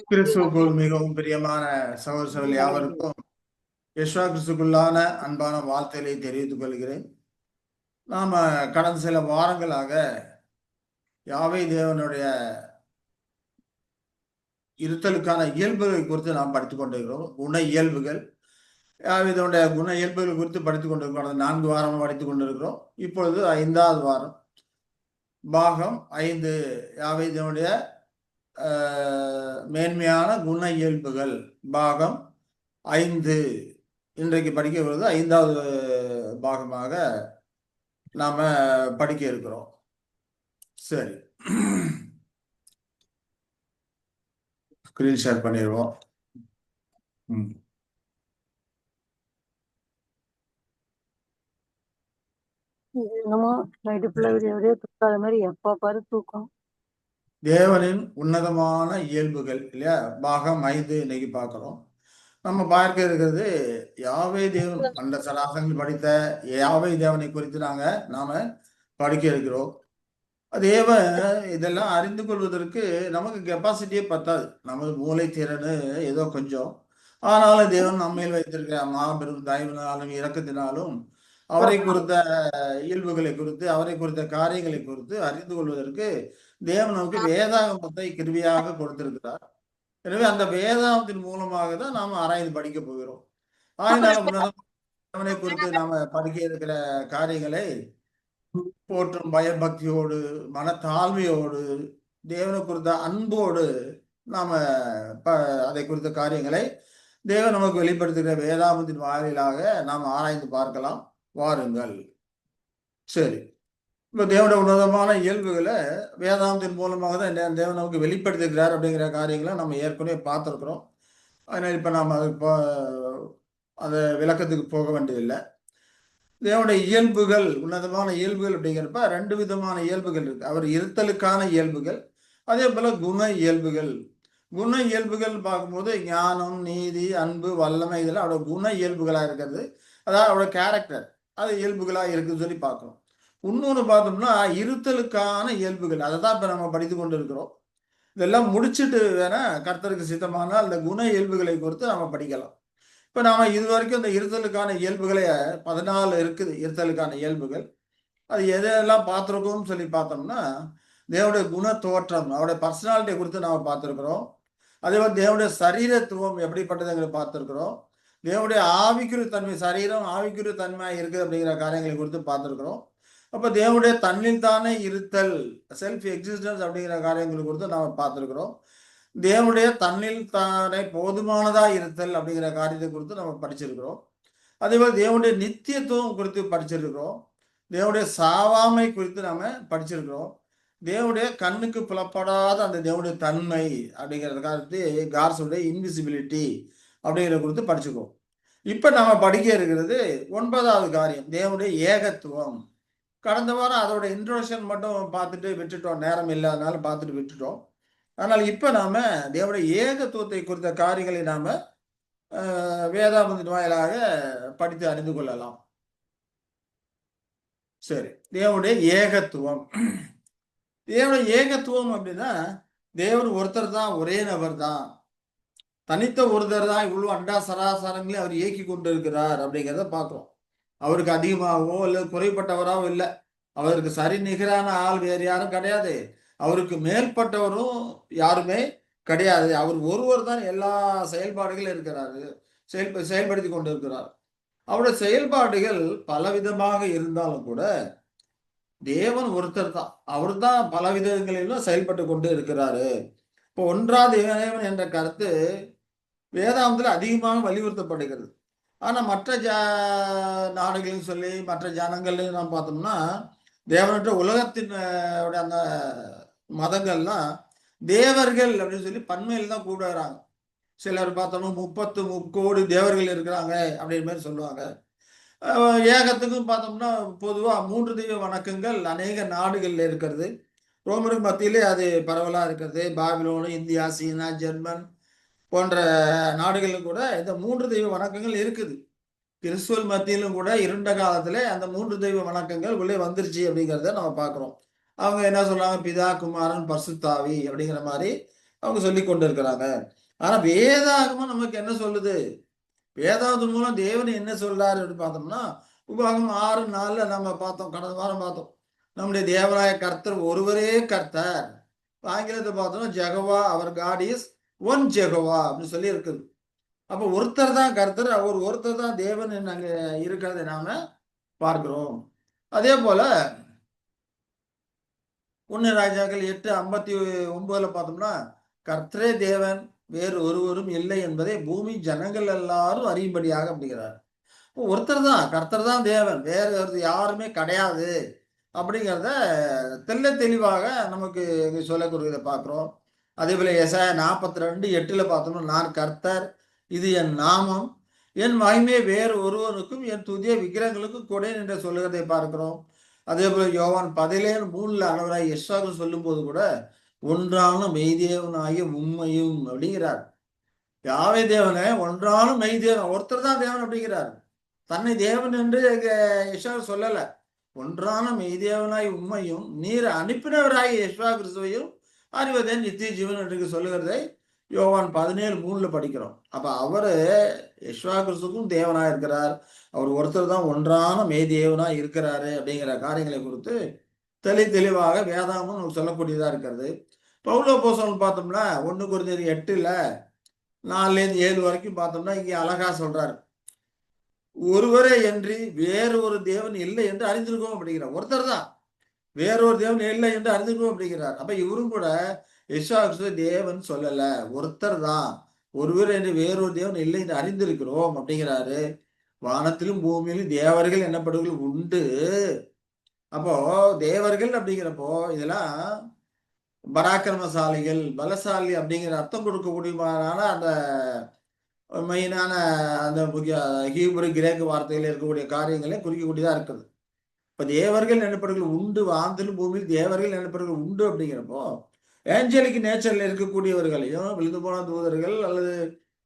கிறிஸ்துவுக்குள் மிகவும் பிரியமான சகோதர சகோதரி யாவருக்கும் யெஷுவா கிறிஸ்துக்குள்ளான அன்பான வாழ்த்துக்களை தெரிவித்துக் கொள்கிறேன். நாம கடந்த சில வாரங்களாக யாவே தேவனுடைய இருத்தலுக்கான இயல்புகளை குறித்து நாம் படித்துக் கொண்டிருக்கிறோம். குண இயல்புகள், யாவேதனுடைய குண இயல்புகள் குறித்து படித்துக் கொண்டிருக்கிறோம். கடந்த 4 வாரம் படித்துக் கொண்டிருக்கிறோம். இப்பொழுது 5வது வாரம், பாகம் 5, யாவே தேவனுடைய மேன்மையான குண இயல்புகள், பாகம் 5 இன்றைக்கு படிக்க வருவது 5வது பாகமாக நாம படிக்க இருக்கிறோம். சரி, ஸ்கிரீன் ஷேர் பண்ணிடுவோம். தேவனின் உன்னதமான இயல்புகள் இல்லையா, பாகம் 5 இன்னைக்கு பார்க்கிறோம். நம்ம பார்க்க இருக்கிறது யாவே தேவன், அந்த சராசங்கள் படித்த யாவே தேவனை குறித்து நாம படிக்க இருக்கிறோம். தேவன் இதெல்லாம் அறிந்து கொள்வதற்கு நமக்கு கெப்பாசிட்டியே பத்தாது. நமது மூளை திறனு ஏதோ கொஞ்சம். ஆனாலும் தேவன் நம்மையில் வைத்திருக்கிற மாபெரும் தயவினாலும் இரக்கத்தினாலும் அவரை குறித்த இயல்புகளை குறித்து, அவரை குறித்த காரியங்களை குறித்து அறிந்து கொள்வதற்கு தேவன் நமக்கு வேதாகமத்தை கிருபையாக கொடுத்திருக்கிறார். எனவே அந்த வேதாகமத்தின் மூலமாக தான் நாம ஆராய்ந்து படிக்க போகிறோம். ஆயினாலும் தேவனை குறித்து நாம படிக்க இருக்கிற காரியங்களை போற்றும் பயபக்தியோடு, மனத்தாழ்மையோடு, தேவனை குறித்த அன்போடு நாம அதை குறித்த காரியங்களை தேவன் நமக்கு வெளிப்படுத்துகிற வேதாகமத்தின் வாயிலாக நாம் ஆராய்ந்து பார்க்கலாம். வாருங்கள். சரி, இப்ப தேவனுடைய உன்னதமான இயல்புகளை வேதாகமத்தின் மூலமாக தான் தேவன் நமக்கு வெளிப்படுத்துகிறார் அப்படிங்கிற காரியங்களை நம்ம ஏற்கனவே பார்த்துருக்குறோம். அதனால இப்ப நாம் அதை விளக்கத்துக்கு போக வேண்டியதில்லை. தேவனுடைய இயல்புகள், உன்னதமான இயல்புகள் அப்படிங்கிறப்ப 2 விதமான இயல்புகள் இருக்கு. அவர் இருத்தலுக்கான இயல்புகள், அதே போல குண இயல்புகள். குண இயல்புகள் பார்க்கும்போது ஞானம், நீதி, அன்பு, வல்லமை, இதெல்லாம் அவரோட குண இயல்புகளா இருக்கிறது. அதாவது அவரோட கேரக்டர், அது இயல்புகளா இருக்குன்னு சொல்லி பார்க்கிறோம். இன்னொன்று பார்த்தோம்னா இருத்தலுக்கான இயல்புகள், அதை தான் இப்ப நம்ம படித்து கொண்டு இருக்கிறோம். இதெல்லாம் முடிச்சுட்டு வேணா கர்த்தருக்கு சித்தமானால் அந்த குண இயல்புகளை குறித்து நம்ம படிக்கலாம். இப்ப நாம இது வரைக்கும் இந்த இருத்தலுக்கான இயல்புகளே 14 இருக்குது. இருத்தலுக்கான இயல்புகள் அது எதெல்லாம் பார்த்துருக்கோம்னு சொல்லி பார்த்தோம்னா, தேவனுடைய குண தோற்றம், அவருடைய பர்சனாலிட்டியை குறித்து நாம பார்த்துருக்கிறோம். அதே மாதிரி தேவனுடைய சரீரத்துவம் எப்படிப்பட்டதுங்களை பார்த்துருக்கிறோம். தேவனுடைய ஆவிக்குரிய தன்மை, சரீரம் ஆவிக்குரிய தன்மையாக இருக்குது அப்படிங்கிற காரியங்களை குறித்து பார்த்துருக்கிறோம். அப்ப தேவனுடைய தன்னில் தானே இருத்தல், செல்ஃப் எக்ஸிஸ்டன்ஸ் அப்படிங்கிற காரியங்களை குறித்து நாம பார்த்துருக்கிறோம். தேவனுடைய தன்னில் தானே போதுமானதா இருத்தல் அப்படிங்கிற காரியத்தை குறித்து நம்ம படிச்சிருக்கிறோம். அதே போல தேவனுடைய நித்தியத்துவம் குறித்து படிச்சிருக்கிறோம். தேவனுடைய சாவாமை குறித்து நாம படிச்சிருக்கிறோம். தேவனுடைய கண்ணுக்கு புலப்படாத அந்த தேவனுடைய தன்மை அப்படிங்கிறத காரணத்து காட்ஸுடைய இன்விசிபிலிட்டி அப்படிங்கிறத குறித்து படிச்சுக்கிறோம். இப்ப நம்ம படிக்க இருக்கிறது 9வது காரியம், தேவனுடைய ஏகத்துவம். கடந்த வாரம் அதோட இன்ட்ரோடக்ஷன் மட்டும் பார்த்துட்டு விட்டுட்டோம், நேரம் இல்லாதனால பார்த்துட்டு விட்டுட்டோம். ஆனால் இப்ப நாம தேவனுடைய ஏகத்துவத்தை குறித்த காரியங்களை நாம வேதாகமத்தின் வாயிலாக படித்து அறிந்து கொள்ளலாம். சரி, தேவனுடைய ஏகத்துவம். தேவனுடைய ஏகத்துவம் அப்படின்னா தேவன் ஒருத்தர் தான், ஒரே நபர் தான், தனித்த ஒருத்தர் தான் இவ்வளவு அண்டா சராசரங்களையும் அவர் இயக்கி கொண்டு இருக்கிறார் அப்படிங்கிறத பார்க்கிறோம். அவருக்கு அதிகமாகவோ இல்லை குறைப்பட்டவராகவோ இல்லை. அவருக்கு சரி நிகரான ஆள் வேறு யாரும் கிடையாது. அவருக்கு மேற்பட்டவரும் யாருமே கிடையாது. அவர் ஒருவர் தான் எல்லா செயல்பாடுகளும் இருக்கிறாரு, செயல்படுத்தி கொண்டு இருக்கிறார். அவருடைய செயல்பாடுகள் பலவிதமாக இருந்தாலும் கூட தேவன் ஒருத்தர் தான், அவர் தான் பல விதங்களிலும் செயல்பட்டு கொண்டு இருக்கிறாரு. இப்போ ஒன்றாவது தேவன் என்ற கருத்து வேதாந்தத்தில் அதிகமாக வலியுறுத்தப்படுகிறது. ஆனா மற்ற நாடுகள்னு சொல்லி மற்ற ஜனங்கள்லையும் நாம் பார்த்தோம்னா தேவனற்ற உலகத்தின் அந்த மதங்கள்லாம் தேவர்கள் அப்படின்னு சொல்லி பன்மையில் தான் கூடுறாங்க. சிலர் பார்த்தோம்னா 30 கோடி தேவர்கள் இருக்கிறாங்க அப்படின்ற மாதிரி சொல்லுவாங்க. ஏகத்துக்கும் பார்த்தோம்னா பொதுவா 3 தெய்வ வணக்கங்கள் அநேக நாடுகள்ல இருக்கிறது. ரோமருக்கு மத்தியிலே அது பரவலா இருக்கிறது. பாபிலோனு, இந்தியா, சீனா, ஜெர்மன் போன்ற நாடுகளில் கூட இந்த 3 தெய்வ வணக்கங்கள் இருக்குது. கிறிஸ்துவ மத்தியிலும் கூட இருண்ட காலத்துல அந்த 3 தெய்வ வணக்கங்கள் உள்ளே வந்துருச்சு அப்படிங்கிறத நம்ம பார்க்கிறோம். அவங்க என்ன சொல்றாங்க, பிதா, குமாரன், பரிசுத்தாவி அப்படிங்கிற மாதிரி அவங்க சொல்லி கொண்டு இருக்கிறாங்க. ஆனா வேதாகமம் நமக்கு என்ன சொல்லுது? வேதாகமத்தின் மூலம் தேவன் என்ன சொல்றாரு அப்படின்னு பார்த்தோம்னா, உபாகமம் 6:4 நம்ம பார்த்தோம், கடந்த வாரம் பார்த்தோம். நம்முடைய தேவனாய கர்த்தர் ஒருவரே கர்த்தர். ஆங்கிலத்தை பார்த்தோம்னா ஜெகவா, அவர் காட் இஸ் ஒன் ஜெகவா அப்படின்னு சொல்லி இருக்குது. அப்ப ஒருத்தர் தான் கர்த்தர், அவர் ஒருத்தர் தான் தேவன் அங்க இருக்கிறதை நாம பார்க்கிறோம். அதே போல 1 ராஜாக்கள் 8:59 பார்த்தோம்னா, கர்த்தரே தேவன், வேறு ஒருவரும் இல்லை என்பதை பூமி ஜனங்கள் எல்லாரும் அறியும்படியாக அப்படிங்கிறார். ஒருத்தர் தான், கர்த்தர் தான் தேவன், வேற யாருமே கிடையாது அப்படிங்கிறத தெள்ள தெளிவாக நமக்கு சொல்லக்கூடியதை பார்க்கிறோம். அதே போல எசாயா 42:8 பார்த்தோம்னா, நான் கர்த்தர், இது என் நாமம், என் மகிமையை வேறு ஒருவனுக்கும் என் துதிய விக்கிரகங்களுக்கும் கொடேன் என்று சொல்லுகிறதை பார்க்கிறோம். அதே போல யோவான் 17:3 ஆண்டவராய் எஸ்ஆர் சொல்லும் போது கூட, ஒன்றான மெய்தேவனாகிய உண்மையும் அப்படிங்கிறார். யாவே தேவனே ஒன்றான மெய்தேவன், ஒருத்தர் தான் தேவன் அப்படிங்கிறார். தன்னை தேவன் என்று எஸ்ஆர் சொல்லல. ஒன்றான மெய்தேவனாய் உண்மையும் நீர் அனுப்பினவராய் யேசுவா கிறிஸ்துவையும் அறிவதே நித்திய ஜீவன் என்று சொல்லுகிறதை யோவான் 17:3 படிக்கிறோம். அப்ப அவரு யேசுவா கிறிஸ்துக்கும் தேவனா இருக்கிறார், அவர் ஒருத்தர் தான் ஒன்றான மெய்தேவனா இருக்கிறாரு அப்படிங்கிற காரியங்களை குறித்து தெளிவாக வேதாகமும் நமக்கு சொல்லக்கூடியதா இருக்கிறது. பவுல் அப்போஸ்தலன் பார்த்தோம்னா 1 கொரிந்தியர் 8:4-7 வரைக்கும் பார்த்தோம்னா இங்கே அழகா சொல்றாரு, ஒருவரே என்று வேறு ஒரு தேவன் இல்லை என்று அறிந்திருக்கோம் அப்படிங்கிறார். ஒருத்தர் தான், வேறொரு தேவன் இல்லை என்று அறிந்திருக்கோம் அப்படிங்கிறார். அப்ப இவரும் கூட யெஷுவா கிறிஸ்துவை தேவன் சொல்லல, ஒருத்தர் தான், ஒருவர் என்று வேறொரு தேவன் இல்லை என்று அறிந்திருக்கிறோம் அப்படிங்கிறாரு. வானத்திலும் பூமியிலும் தேவர்கள் என்னப்படுகள் உண்டு. அப்போ தேவர்கள் அப்படிங்கிறப்போ இதெல்லாம் பராக்கிரமசாலிகள், பலசாலி அப்படிங்கிற அர்த்தம் கொடுக்கக்கூடியமான அந்த மெயினான அந்த முக்கிய ஹீப்ரு கிரேக்கு வார்த்தையில் இருக்கக்கூடிய காரியங்களை குறிக்கக்கூடியதா இருக்குது. இப்ப தேவர்கள் நினைப்பவர்கள் உண்டு, வானத்திலும் பூமியில் தேவர்கள் நினைப்பவர்கள் உண்டு அப்படிங்கிறப்போ ஏஞ்சலிக் நேச்சர்ல இருக்கக்கூடியவர்களையும் விழுந்து போன தூதர்கள் அல்லது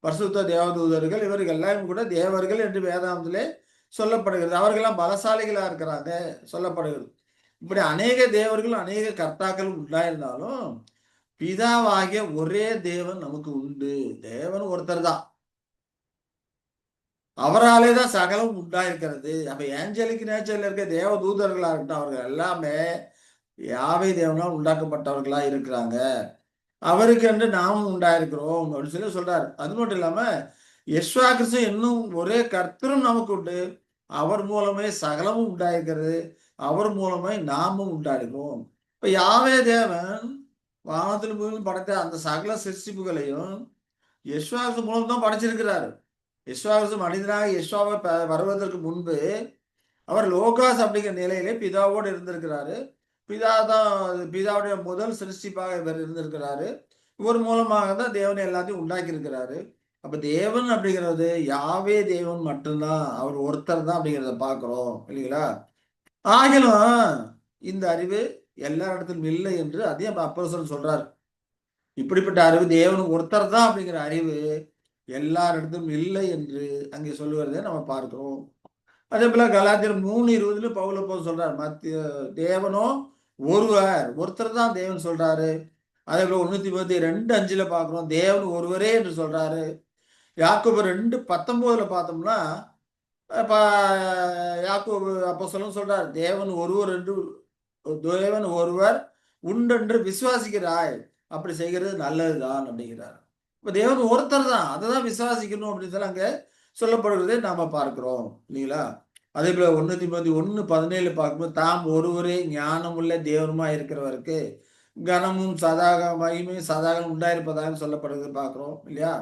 பரிசுத்த தேவ தூதர்கள் இவர்கள் எல்லாம் கூட தேவர்கள் என்று வேதாந்தத்திலே சொல்லப்படுகிறது. அவர்களெல்லாம் பலசாலிகளா இருக்கிறாங்க சொல்லப்படுகிறது. இப்படி அநேக தேவர்கள் அநேக கர்த்தாக்கள் உண்டாயிருந்தாலும் பிதாவாகிய ஒரே தேவன் நமக்கு உண்டு. தேவன் ஒருத்தர் தான், அவராலே தான் சகலம் உண்டாயிருக்கிறது. அப்ப ஏஞ்சலிக் நேச்சர்ல இருக்க தேவ தூதர்களா இருக்கட்டும், அவர்கள் எல்லாமே யாவை தேவனால் உண்டாக்கப்பட்டவர்களா இருக்கிறாங்க. அவருக்கு என்று நாமும் உண்டாயிருக்கிறோம் அப்படின்னு சொல்லி சொல்றாரு. அது மட்டும் இல்லாம யெஷுவா கிறிஸ்து என்னும் ஒரே கர்த்தரும் நமக்கு உண்டு, அவர் மூலமே சகலமும் உண்டாயிருக்கிறது, அவர் மூலமே நாமும் உண்டாயிருக்கிறோம். இப்ப யாவே தேவன் வானத்திலும் பூமியிலும் படைத்த அந்த சகல சிருஷ்டிப்புகளையும் யெஷுவா கிறிஸ்து மூலம் தான் படைச்சிருக்கிறாரு. யெஷுவா கிறிஸ்து மனிதனாக யெஷுவாவை வருவதற்கு முன்பு அவர் லோகாஸ் அப்படிங்கிற நிலையிலே பிதாவோடு இருந்திருக்கிறாரு. பிதாவுடைய முதல் சிருஷ்டிப்பாக இவர் இருந்திருக்கிறாரு. இவர் மூலமாக தான் தேவன் எல்லாத்தையும் உண்டாக்கி இருக்கிறாரு. அப்ப தேவன் அப்படிங்கிறது யாவே தேவன் மட்டும்தான், அவர் ஒருத்தர் தான் அப்படிங்கிறத பார்க்கிறோம் இல்லைங்களா? ஆகிலும் இந்த அறிவு எல்லா இடத்திலும் இல்லை என்று அதையும் அப்போஸ்தலன் சொல்றாரு. இப்படிப்பட்ட அறிவு தேவன் ஒருத்தர் தான் அப்படிங்கிற அறிவு எல்லா இடத்திலும் இல்லை என்று அங்கே சொல்லுவதை நம்ம பார்க்கிறோம். அதே போல கலாத்தியர் 3:20 பவுல் அப்போஸ்தலன் சொல்றாரு, மத்திய தேவனோ ஒருத்தர் தான் தேவன் சொல்றாரு. அதே போல 1 தீமோத்தேயு 2:5 பார்க்கிறோம், தேவன் ஒருவரே என்று சொல்றாரு. யாக்கோபு 2:19 பார்த்தோம்னா யாக்கோபு அப்போஸ்தலன் சொல்றார், தேவன் ஒருவர் உண்டென்று விசுவாசிக்கிறாய், அப்படி செய்கிறது நல்லதுதான் அப்படிங்கிறார். இப்ப தேவன் ஒருத்தர் தான், அதை தான் விசுவாசிக்கணும் அப்படின்னு சொல்லி அங்க சொல்லப்படுவதை நாம பார்க்கிறோம் இல்லைங்களா? அதே போல 1 தீமோத்தேயு 1:17 பார்க்கும்போது, தாம் ஒருவரே ஞானமுள்ள தேவனுமா இருக்கிறவருக்கு கனமும் மகிமையும் சதாகம் உண்டாயிருப்பதாக சொல்லப்படுகிறது பார்க்கிறோம் இல்லையா?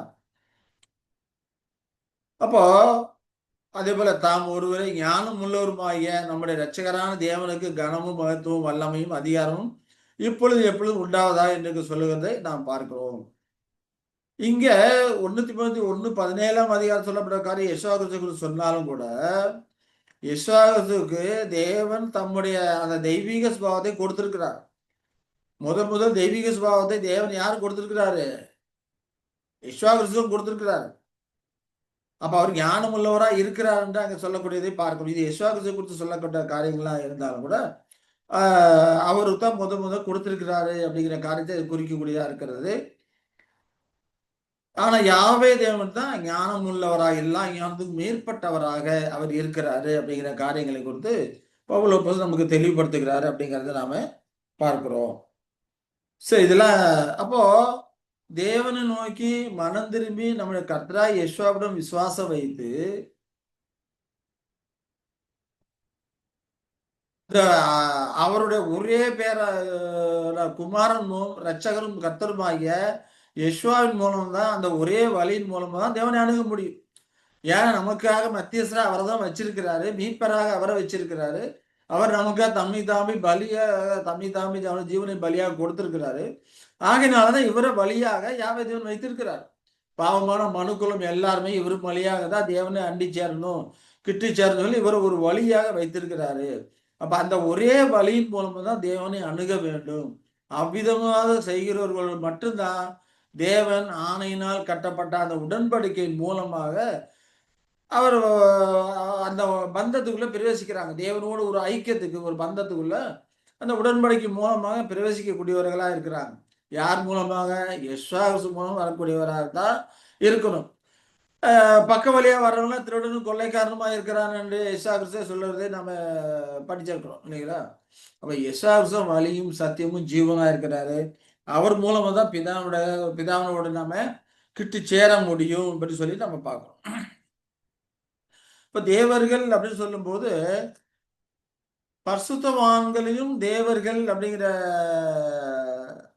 அப்போ அதே போல தாம் ஒருவரை ஞானம் உள்ளவருமாகிய நம்முடைய இரட்சகரான தேவனுக்கு கனமும் மகத்துவம் வல்லமையும் அதிகாரமும் இப்பொழுது எப்பொழுதும் உண்டாவதா என்று சொல்லுகிறதை நாம் பார்க்கிறோம். இங்க 1 தீமோத்தேயு 1:17 சொல்லப்பட்ட காரியம் யெஷுவா கிறிஸ்து சொன்னாலும் கூட யெஷுவா கிறிஸ்துவுக்கு தேவன் தம்முடைய அந்த தெய்வீக சுபாவத்தை கொடுத்திருக்கிறார். முதல் தெய்வீக சுபாவத்தை தேவன் யாரு கொடுத்திருக்கிறாரு? யெஷுவா கிறிஸ்துவும் கொடுத்திருக்கிறார். அப்ப அவர் ஞானம் உள்ளவரா இருக்கிறார் என்று அங்க சொல்லக்கூடியதை பார்க்கணும். இது யெஷுவா கிறிஸ்து குறித்து சொல்லப்பட்ட காரியங்களா இருந்தாலும் கூட அவருக்கு தான் முத கொடுத்திருக்கிறாரு அப்படிங்கிற காரியத்தை குறிக்கக்கூடியதா இருக்கிறது. ஆனா யாவே தேவன் தான் ஞானம் உள்ளவராக, எல்லா ஞானத்துக்கும் மேற்பட்டவராக அவர் இருக்கிறாரு அப்படிங்கிற காரியங்களை குறித்து பவுல் அப்போஸ்தலன் நமக்கு தெளிவுபடுத்துகிறாரு அப்படிங்கிறத நாம பார்க்கிறோம். சரி, இதெல்லாம் அப்போ தேவனை நோக்கி மனம் திரும்பி நம்முடைய கர்த்தராகிய யெகோவாவிடம் விசுவாசம் வைத்து இந்த அவருடைய ஒரே பேர குமாரனும் இரட்சகரும் கர்த்தருமாகிய யெகோவாவின் மூலம் தான், அந்த ஒரே வழியின் மூலமா தான் தேவனை அணுக முடியும். ஏன்னா நமக்காக மத்தியஸ்தரா அவரை தான் வச்சிருக்கிறாரு, மீட்பராக அவரை வச்சிருக்கிறாரு. அவர் நமக்காக தம்மை தாமே அவருடைய ஜீவனை பலியாக கொடுத்திருக்கிறாரு. ஆகையினாலதான் இவரை பலியாக யாவே தேவன் வைத்திருக்கிறார். பாவமான மனுக்குலம் எல்லாருமே இவர் வழியாக தான் தேவனை அண்டி சேரணும், கிட்டி சேரணும் சொல்லி இவர் ஒரு வழியாக வைத்திருக்கிறாரு. அப்ப அந்த ஒரே வழியின் மூலமா தான் தேவனை அணுக வேண்டும். அவ்விதமாக செய்கிறவர்கள் மட்டும்தான் தேவன் ஆணையினால் கட்டப்பட்ட அந்த உடன்படிக்கையின் மூலமாக அவர் அந்த பந்தத்துக்குள்ள பிரவேசிக்கிறாங்க. தேவனோடு ஒரு ஐக்கியத்துக்கு, ஒரு பந்தத்துக்குள்ள அந்த உடன்படிக்கை மூலமாக பிரவேசிக்கக்கூடியவர்களா இருக்கிறாங்க. யார் மூலமாக? யெகோவா மூலம் வரக்கூடியவராக தான் இருக்கணும். பக்க வழியா வர்றவங்களாம் திருடனும் கொள்ளைக்காரனுமா இருக்கிறான் என்று யெகோவா கிறிஸ்துவே சொல்றதை நம்ம படிச்சிருக்கிறோம் இல்லைங்களா? அப்ப யெகோவா கிறிஸ்து வழியும் சத்தியமும் ஜீவனா இருக்கிறாரு. அவர் மூலமா தான் பிதாவினோட நாம கிட்டு சேர முடியும் அப்படின்னு சொல்லி நம்ம பார்க்கிறோம். இப்ப தேவர்கள் அப்படின்னு சொல்லும்போது பரிசுத்தவான்களையும் தேவர்கள்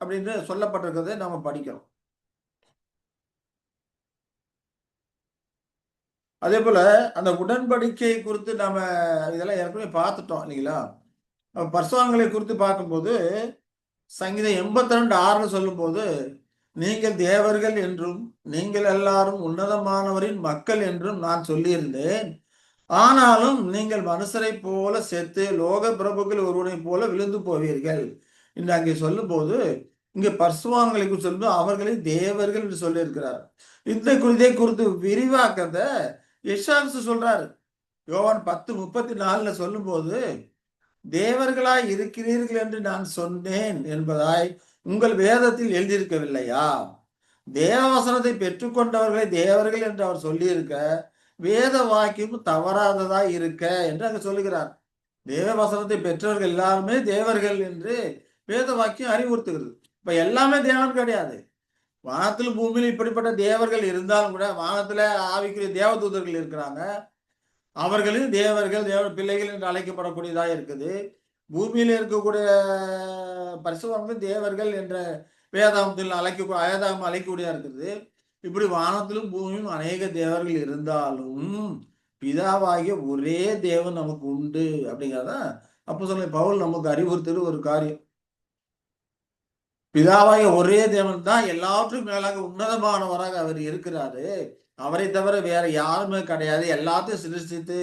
அப்படின்னு சொல்லப்பட்டிருக்கிறதை நம்ம படிக்கிறோம். அதே போல அந்த உடன்படிக்கை குறித்து நாம இதெல்லாம் ஏற்கனவே பார்த்துட்டோம் இல்லைங்களா? பரிசுத்தவான்களை குறித்து பார்க்கும்போது சங்கீதம் 82:6 சொல்லும்போது, நீங்கள் தேவர்கள் என்றும் நீங்கள் எல்லாரும் உன்னதமானவரின் மக்கள் என்றும் நான் சொல்லியிருந்தேன். ஆனாலும் நீங்கள் மனுஷரைப் போல செத்து லோக பிரபுக்கள் ஒருவனைப் போல விழுந்து போவீர்கள் என்று அங்கே சொல்லும்போது, இங்கே பரிசுத்தவான்களை குறித்து சொல்லும்போது அவர்களை தேவர்கள் என்று சொல்லியிருக்கிறார். இதை குறித்து விரிவாக்கத்தை யெஷாயா சொல்றாரு. யோவான் 10:34 சொல்லும்போது, தேவர்களாய் இருக்கிறீர்கள் என்று நான் சொன்னேன் என்பதாய் உங்கள் வேதத்தில் எழுதியிருக்கவில்லையா? தேவவசனத்தை பெற்றுக்கொண்டவர்களை தேவர்கள் என்று அவர் சொல்லியிருக்க, வேத வாக்கியம் தவறாததாய் இருக்க என்று அங்கு சொல்லுகிறார். தேவ வசனத்தை பெற்றவர்கள் எல்லாருமே தேவர்கள் என்று வேத வாக்கியம் அறிவுறுத்துகிறது. இப்ப எல்லாமே தேவன் கிடையாது. வானத்திலும் பூமியிலும் இப்படிப்பட்ட தேவர்கள் இருந்தாலும் கூட, வானத்துல ஆவிக்குரிய தேவதூதர்கள் இருக்கிறாங்க. அவர்களும் தேவர்கள், தேவ பிள்ளைகள் என்று அழைக்கப்படக்கூடியதாக இருக்குது. பூமியில இருக்கக்கூடிய பரிசுத்தவான்கள் தேவர்கள் என்ற வேதாகமத்தில் வேதாகமம் அழைக்கக்கூடியதா இருக்குது. இப்படி வானத்திலும் பூமியும் அநேக தேவர்கள் இருந்தாலும் பிதாவாகிய ஒரே தேவன் நமக்கு உண்டு அப்படிங்கிறதான் அப்போஸ்தலன் பவுல் நமக்கு அறிவுறுத்துற ஒரு காரியம். பிதாவாகிய ஒரே தேவன் தான் எல்லாவற்றுக்கும் மேலாக உன்னதமானவராக அவர் இருக்கிறாரு. அவரை தவிர வேற யாருமே கிடையாது. எல்லாத்தையும் சிருஷ்டித்து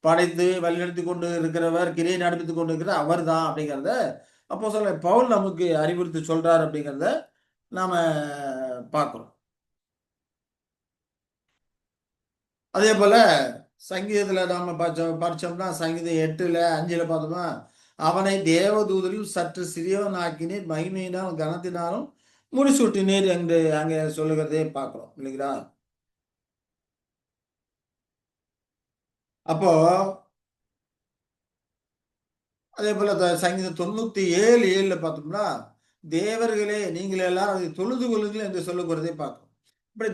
படைத்து வழிநடத்தி கொண்டு இருக்கிறவர், கிரியை நடப்பித்துக் கொண்டு இருக்கிற அவர் தான் அப்படிங்கிறத அப்போஸ்தலன் பவுல் நமக்கு அறிவுறுத்தி சொல்றாரு அப்படிங்கிறத நாம பார்க்கிறோம். அதே போல சங்கீதத்துல நாம படிச்சோம்னா சங்கீதம் 8:5 பார்த்தோம்னா, அவனை தேவதூதரையும் சற்று சிறியவனாக்கினீர், மகிமையினாலும் கனத்தினாலும் முடிசூட்டினீர் என்று அங்கே சொல்லுகிறதே பார்க்கிறோம் இல்லைங்களா? அப்போ அதே போல சங்கீதம் 97:7 பார்த்தோம்னா, தேவர்களே நீங்கள் எல்லாரும் அதை தொழுது கொள்ளுங்கள் என்று சொல்லுகிறதை பார்க்கிறோம். இப்படி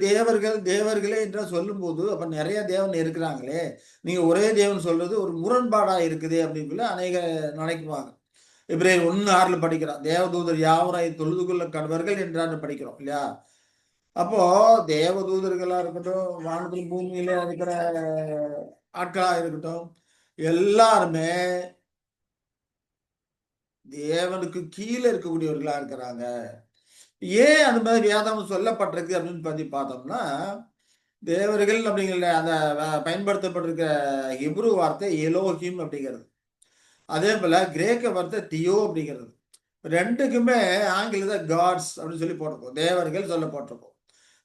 தேவர்களே என்று சொல்லும்போது அப்ப நிறைய தேவன் இருக்கிறாங்களே, நீங்க ஒரே தேவன் சொல்றது ஒரு முரண்பாடா இருக்குது அப்படின்னு அநேக நினைக்குவாங்க. எபிரேயர் 1:6 படிக்கிறோம். தேவதூதர் யாவரை தொழுது கொள்ள கடவர்கள் என்றான்னு படிக்கிறோம் இல்லையா? அப்போ தேவதூதர்களா இருக்கட்டும், வானத்தில் பூமியில இருக்கிற ஆட்களா இருக்கட்டும், எல்லாருமே தேவனுக்கு கீழே இருக்கக்கூடியவர்களா இருக்கிறாங்க. ஏன் அந்த மாதிரி வேதம் சொல்லப்பட்டிருக்கு அப்படின்னு பத்தி பார்த்தோம்னா, தேவர்கள் அப்படிங்கிற அந்த பயன்படுத்தப்பட்டிருக்க ஹிப்ரு வார்த்தை எலோஹிம் அப்படிங்கிறது. அதே போல கிரேக்க வார்த்தை தியோ அப்படிங்கிறது. ரெண்டுக்குமே ஆங்கிலத்தை காட்ஸ் அப்படின்னு சொல்லி போட்டிருக்கோம். தேவர்கள் சொல்ல போட்டிருக்கோம்.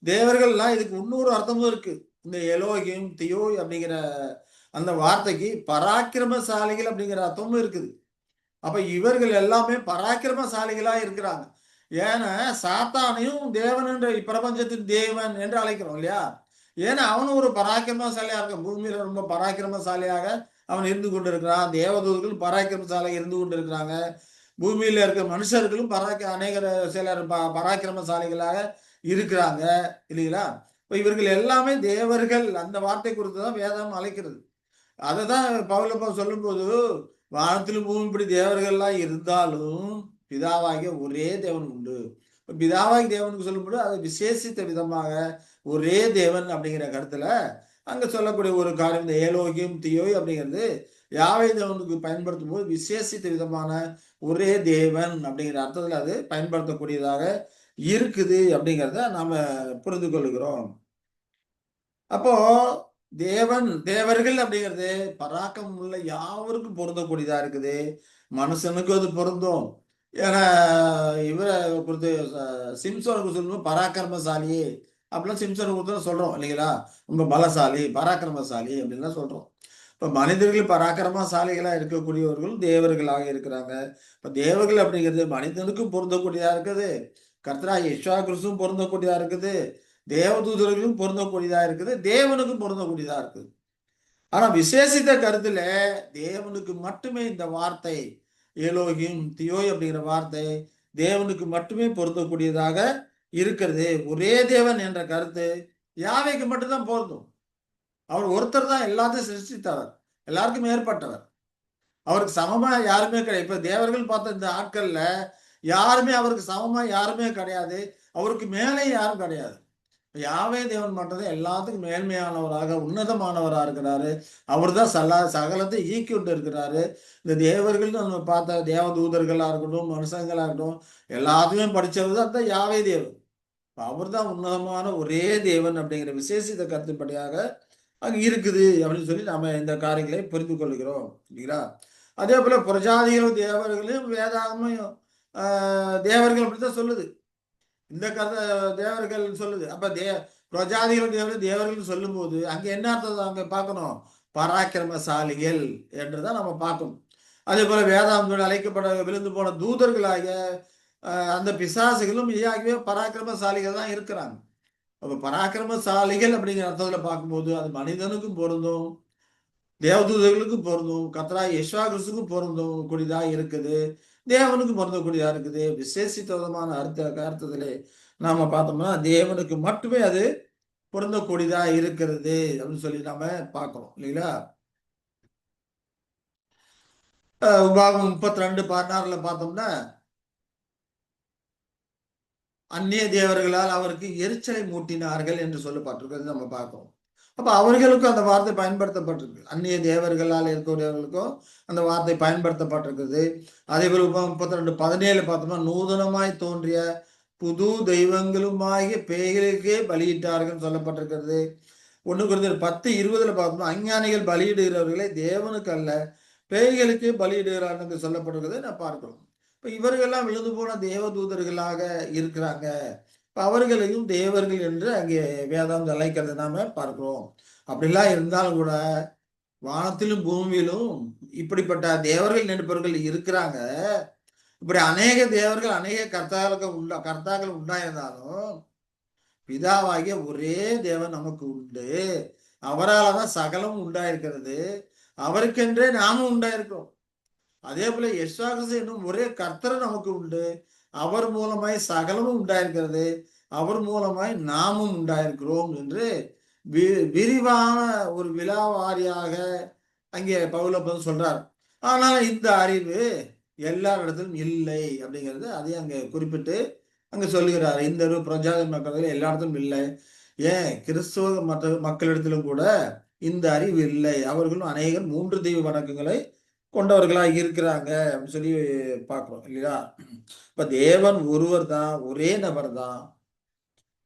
தேவர்கள்லாம் இதுக்கு இன்னொரு அர்த்தமும் இருக்கு. இந்த எலோகிம் தியோ அப்படிங்கிற அந்த வார்த்தைக்கு பராக்கிரமசாலிகள் அப்படிங்கிற அர்த்தமும் இருக்குது. அப்ப இவர்கள் எல்லாமே பராக்கிரமசாலிகளா இருக்கிறாங்க. ஏன்னா சாத்தானையும் தேவன் என்ற பிரபஞ்சத்தின் தேவன் என்று அழைக்கிறோம் இல்லையா? ஏன்னா அவனும் ஒரு பராக்கிரமசாலியா இருக்க, பூமியில ரொம்ப பராக்கிரமசாலியாக அவன் இருந்து கொண்டிருக்கிறான். தேவதூதர்கள் பராக்கிரமசாலியாக இருந்து கொண்டிருக்கிறாங்க. பூமியில இருக்க மனுஷர்களும் அநேகர் சிலர் பராக்கிரமசாலிகளாக இருக்கிறாங்க இல்லைங்களா? இப்ப இவர்கள் எல்லாமே தேவர்கள். அந்த வார்த்தை குறித்து தான் வேதம் அழைக்கிறது. அததான் பவுலப்பா சொல்லும்போது, வானத்திலும் பூமி இப்படி தேவர்கள்லாம் இருந்தாலும் பிதாவாகிய ஒரே தேவன் உண்டு. பிதாவாகிய தேவனுக்கு சொல்லும்போது அதை விசேஷித்த விதமாக ஒரே தேவன் அப்படிங்கிற கருத்துல அங்க சொல்லக்கூடிய ஒரு காரியம், இந்த ஏலோகியம் தியோய் அப்படிங்கிறது யாவே தேவனுக்கு பயன்படுத்தும் போது விசேஷித்த விதமான ஒரே தேவன் அப்படிங்கிற அர்த்தத்துல அது பயன்படுத்தக்கூடியதாக இருக்குது அப்படிங்கிறத நாம புரிந்து கொள்கிறோம். அப்போ தேவர்கள் அப்படிங்கிறது பராக்கம் உள்ள யாவருக்கும் பொருந்தக்கூடியதா இருக்குது. மனுஷனுக்கு அது பொருந்தும். ஏன்னா இவரை குறித்து சிம்சோனுக்கு சொல்லணும் பராக்கிரமசாலி அப்படிலாம் சிம்சோனை குறித்து சொல்றோம் இல்லைங்களா? ரொம்ப பலசாலி, பராக்கிரமசாலி அப்படின்லாம் சொல்றோம். இப்ப மனிதர்கள் பராக்கிரமசாலிகளா இருக்கக்கூடியவர்கள் தேவர்களாக இருக்கிறாங்க. இப்ப தேவர்கள் அப்படிங்கிறது மனிதனுக்கும் பொருந்தக்கூடியதா இருக்குது. கர்த்தராகிய இயேசு கிறிஸ்துவும் பொருந்தக்கூடியதா இருக்குது. தேவதூதர்களும் பொருந்தக்கூடியதா இருக்குது. தேவனுக்கும் பொருந்தக்கூடியதா இருக்குது. ஆனா விசேஷித்த கருத்துல தேவனுக்கு மட்டுமே இந்த வார்த்தை ஏலோகிம் தியோய் அப்படிங்கிற வார்த்தை தேவனுக்கு மட்டுமே பொருந்தக்கூடியதாக இருக்கிறது. ஒரே தேவன் என்ற கருத்து யாவைக்கு மட்டும்தான் பொருந்தும். அவர் ஒருத்தர் தான் எல்லாத்தையும் சிருஷ்டித்தவர், எல்லாருக்கும் ஏற்பட்டவர். அவருக்கு சமமா யாருமே கிடையாது. இப்ப தேவர்கள் பார்த்த இந்த ஆட்கள்ல யாருமே அவருக்கு சமமா யாருமே கிடையாது. அவருக்கு மேலே யாரும் கிடையாது. யாவே தேவன் மட்டும்தான் எல்லாத்துக்கும் மேன்மையானவராக உன்னதமானவராக இருக்கிறாரு. அவர் தான் சகலத்தை ஈக்கிவிட்டு இருக்கிறாரு. இந்த தேவர்கள் நம்ம பார்த்த தேவ தூதர்களா இருக்கட்டும், மனுஷங்களா இருக்கட்டும், எல்லாத்தையுமே படிச்சவர் தான் யாவே தேவன். அவர் தான் உன்னதமான ஒரே தேவன் அப்படிங்கிற விசேஷித்த கருத்துப்படியாக அங்க இருக்குது அப்படின்னு சொல்லி நாம இந்த காரியங்களை புரிந்து கொள்கிறோம் இல்லைங்களா? அதே போல பிரஜாதிகளும் தேவர்களையும் வேதாகமும் தேவர்கள் அப்படித்தான் சொல்லுது. இந்த கதை தேவர்கள் சொல்லுது. அப்ப பிரஜாதிகள் தேவர்கள் சொல்லும் போது அங்க என்ன அர்த்தம் அங்க பார்க்கணும்? பராக்கிரமசாலிகள் என்றுதான் நம்ம பார்க்கணும். அதே போல வேதாந்தோடு அழைக்கப்பட விழுந்து போன தூதர்களாகிய அந்த பிசாசுகளும் இதாகவே பராக்கிரமசாலிகள் தான் இருக்கிறாங்க. அப்ப பராக்கிரமசாலிகள் அப்படிங்கிற அர்த்தத்துல பார்க்கும்போது அது மனிதனுக்கும் பொருந்தும், தேவதூதர்களுக்கும் பொருந்தும், கர்த்தராகிய இயேசு கிறிஸ்துவுக்கும் பொருந்தும் கூடியதா இருக்குது. தேவனுக்கும் பொருந்தக்கூடியதா இருக்குது. விசேஷித்த விதமான அர்த்தத்திலே நாம பார்த்தோம்னா தேவனுக்கு மட்டுமே அது பொருந்தக்கூடியதா இருக்கிறது அப்படின்னு சொல்லி நாம பார்க்கிறோம் இல்லைங்களா? உபாகம் 32:16 பார்த்தோம்னா அந்நிய தேவர்களால் அவருக்கு எரிச்சலை மூட்டினார்கள் என்று சொல்லப்பட்டிருக்கிறது நம்ம பார்க்கிறோம். அப்ப அவர்களுக்கும் அந்த வார்த்தை பயன்படுத்தப்பட்டிருக்கு. அந்நிய தேவர்களால் இருக்கக்கூடியவர்களுக்கும் அந்த வார்த்தை பயன்படுத்தப்பட்டிருக்குது. அதே போல உபாகம் 32:17 பார்த்தோம்னா நூதனமாய் தோன்றிய புது தெய்வங்களுமாகிய பேய்களுக்கே பலியிட்டார்கள் சொல்லப்பட்டிருக்கிறது. 1 கொரிந்தியர் 10:20 பார்த்தோம்னா அஞ்ஞானிகள் பலியிடுகிறவர்களை தேவனுக்கு அல்ல பேய்களுக்கே பலியிடுகிறார்கள் என்று சொல்லப்பட்டிருக்கிறதை நான் பார்க்கிறோம். இப்ப இவர்கள்லாம் விழுந்து போன தேவ தூதர்களாக இருக்கிறாங்க. இப்ப அவர்களையும் தேவர்கள் என்று அங்கே வேதாந்தம் அழைக்கிறத நாம பார்க்கிறோம். அப்படிலாம் இருந்தாலும் கூட வானத்திலும் பூமியிலும் இப்படிப்பட்ட தேவர்கள் நடிப்பவர்கள் இருக்கிறாங்க. இப்படி அநேக தேவர்கள் அநேக கர்த்தாக்கள் உண்டாயிருந்தாலும் பிதாவாகிய ஒரே தேவன் நமக்கு உண்டு. அவரால் தான் சகலம் உண்டாயிருக்கிறது. அவருக்கென்றே நாமும் உண்டாயிருக்கிறோம். அதே போல யெஷுவா என்னும் ஒரே கர்த்தர் நமக்கு உண்டு. அவர் மூலமாய் சகலமும் உண்டாயிருக்கிறது. அவர் மூலமாய் நாமும் உண்டாயிருக்கிறோம் என்று விரிவான ஒரு விழாவாரியாக அங்கே பவுலப்பன் சொல்றார். ஆனால் இந்த அறிவு எல்லாரிடத்திலும் இல்லை அப்படிங்கிறது அதையும் அங்க குறிப்பிட்டு அங்க சொல்லுகிறார். இந்த பிரஜாதி மக்கள் எல்லா இடத்திலும் இல்லை. ஏன் கிறிஸ்துவ மற்ற மக்களிடத்திலும் கூட இந்த அறிவு இல்லை. அவர்களும் அநேகர் 3 தெய்வ வணக்கங்களை கொண்டவர்களாக இருக்கிறாங்க அப்படின்னு சொல்லி பார்க்கிறோம் இல்லையா? இப்ப தேவன் ஒருவர் தான், ஒரே நபர் தான்,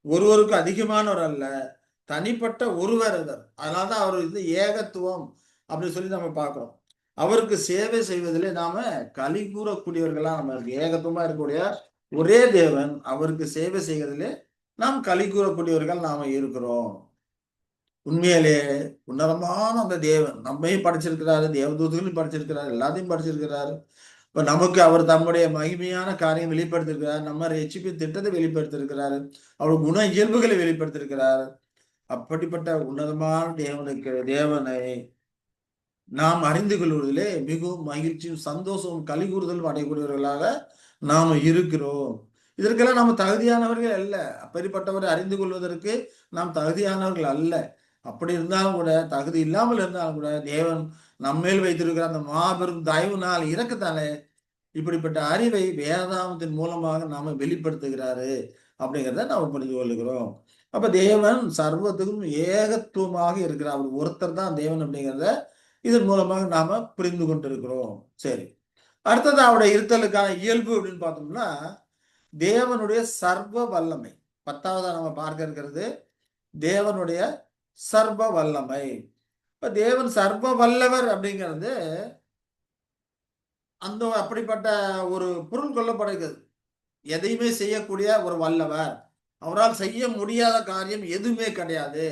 ஒருவருக்கு அதிகமானவர் அல்ல, தனிப்பட்ட ஒருவர் அவர். அதனால்தான் அவர் ஏகத்துவம் அப்படின்னு சொல்லி நம்ம பார்க்கிறோம். அவருக்கு சேவை செய்வதிலே நாம களி கூறக்கூடியவர்களா நம்ம ஏகத்துவமா இருக்கக்கூடிய ஒரே தேவன் அவருக்கு சேவை செய்வதிலே நாம் களி கூறக்கூடியவர்கள் நாம இருக்கிறோம். உண்மையிலே உன்னதமான அந்த தேவன் நம்மையும் படைச்சிருக்கிறாரு, தேவதூதர்களையும் படைச்சிருக்கிறாரு, எல்லாத்தையும் படைச்சிருக்கிறாரு. இப்ப நமக்கு அவர் தம்முடைய மகிமையான காரியம் வெளிப்படுத்திருக்கிறார், நம்ம ரட்சிப்பின் திட்டத்தை வெளிப்படுத்திருக்கிறாரு, அவர் குண இயல்புகளை வெளிப்படுத்திருக்கிறார். அப்படிப்பட்ட உன்னதமான தேவனை நாம் அறிந்து கொள்வதிலே மிகவும் மகிழ்ச்சியும் சந்தோஷமும் கலிகூறுதலும் அடையக்கூடியவர்களாக நாம இருக்கிறோம். இதற்கெல்லாம் நம்ம தகுதியானவர்கள் அல்ல. அப்படிப்பட்டவரை அறிந்து கொள்வதற்கு நாம் தகுதியானவர்கள் அல்ல. அப்படி இருந்தாலும் கூட, தகுதி இல்லாமல் இருந்தாலும் கூட, தேவன் நம்மேல் வைத்திருக்கிற அந்த மாபெரும் தயவுனால் இறக்கத்தானே இப்படிப்பட்ட அறிவை வேதாகமத்தின் மூலமாக நாம வெளிப்படுத்துகிறாரு அப்படிங்கிறத நாம புரிந்து கொள்ளுகிறோம். அப்ப தேவன் சர்வத்துக்கும் ஏகத்துவமாக இருக்கிறார். அவர் ஒருத்தர் தான் தேவன் அப்படிங்கிறத இதன் மூலமாக நாம புரிந்து கொண்டிருக்கிறோம். சரி, அடுத்தது அவருடைய இருத்தலுக்கான இயல்பு அப்படின்னு பார்த்தோம்னா, தேவனுடைய சர்வ வல்லமை. 10வதா நம்ம பார்க்க இருக்கிறது தேவனுடைய சர்வ வல்லமை. இப்ப தேவன் சர்வ வல்லவர் அப்படிங்கிறது அந்த அப்படிப்பட்ட ஒரு பொருள் கொள்ளப்படுகிறது. எதையுமே செய்யக்கூடிய ஒரு வல்லவர், அவரால் செய்ய முடியாத காரியம் எதுவுமே கிடையாது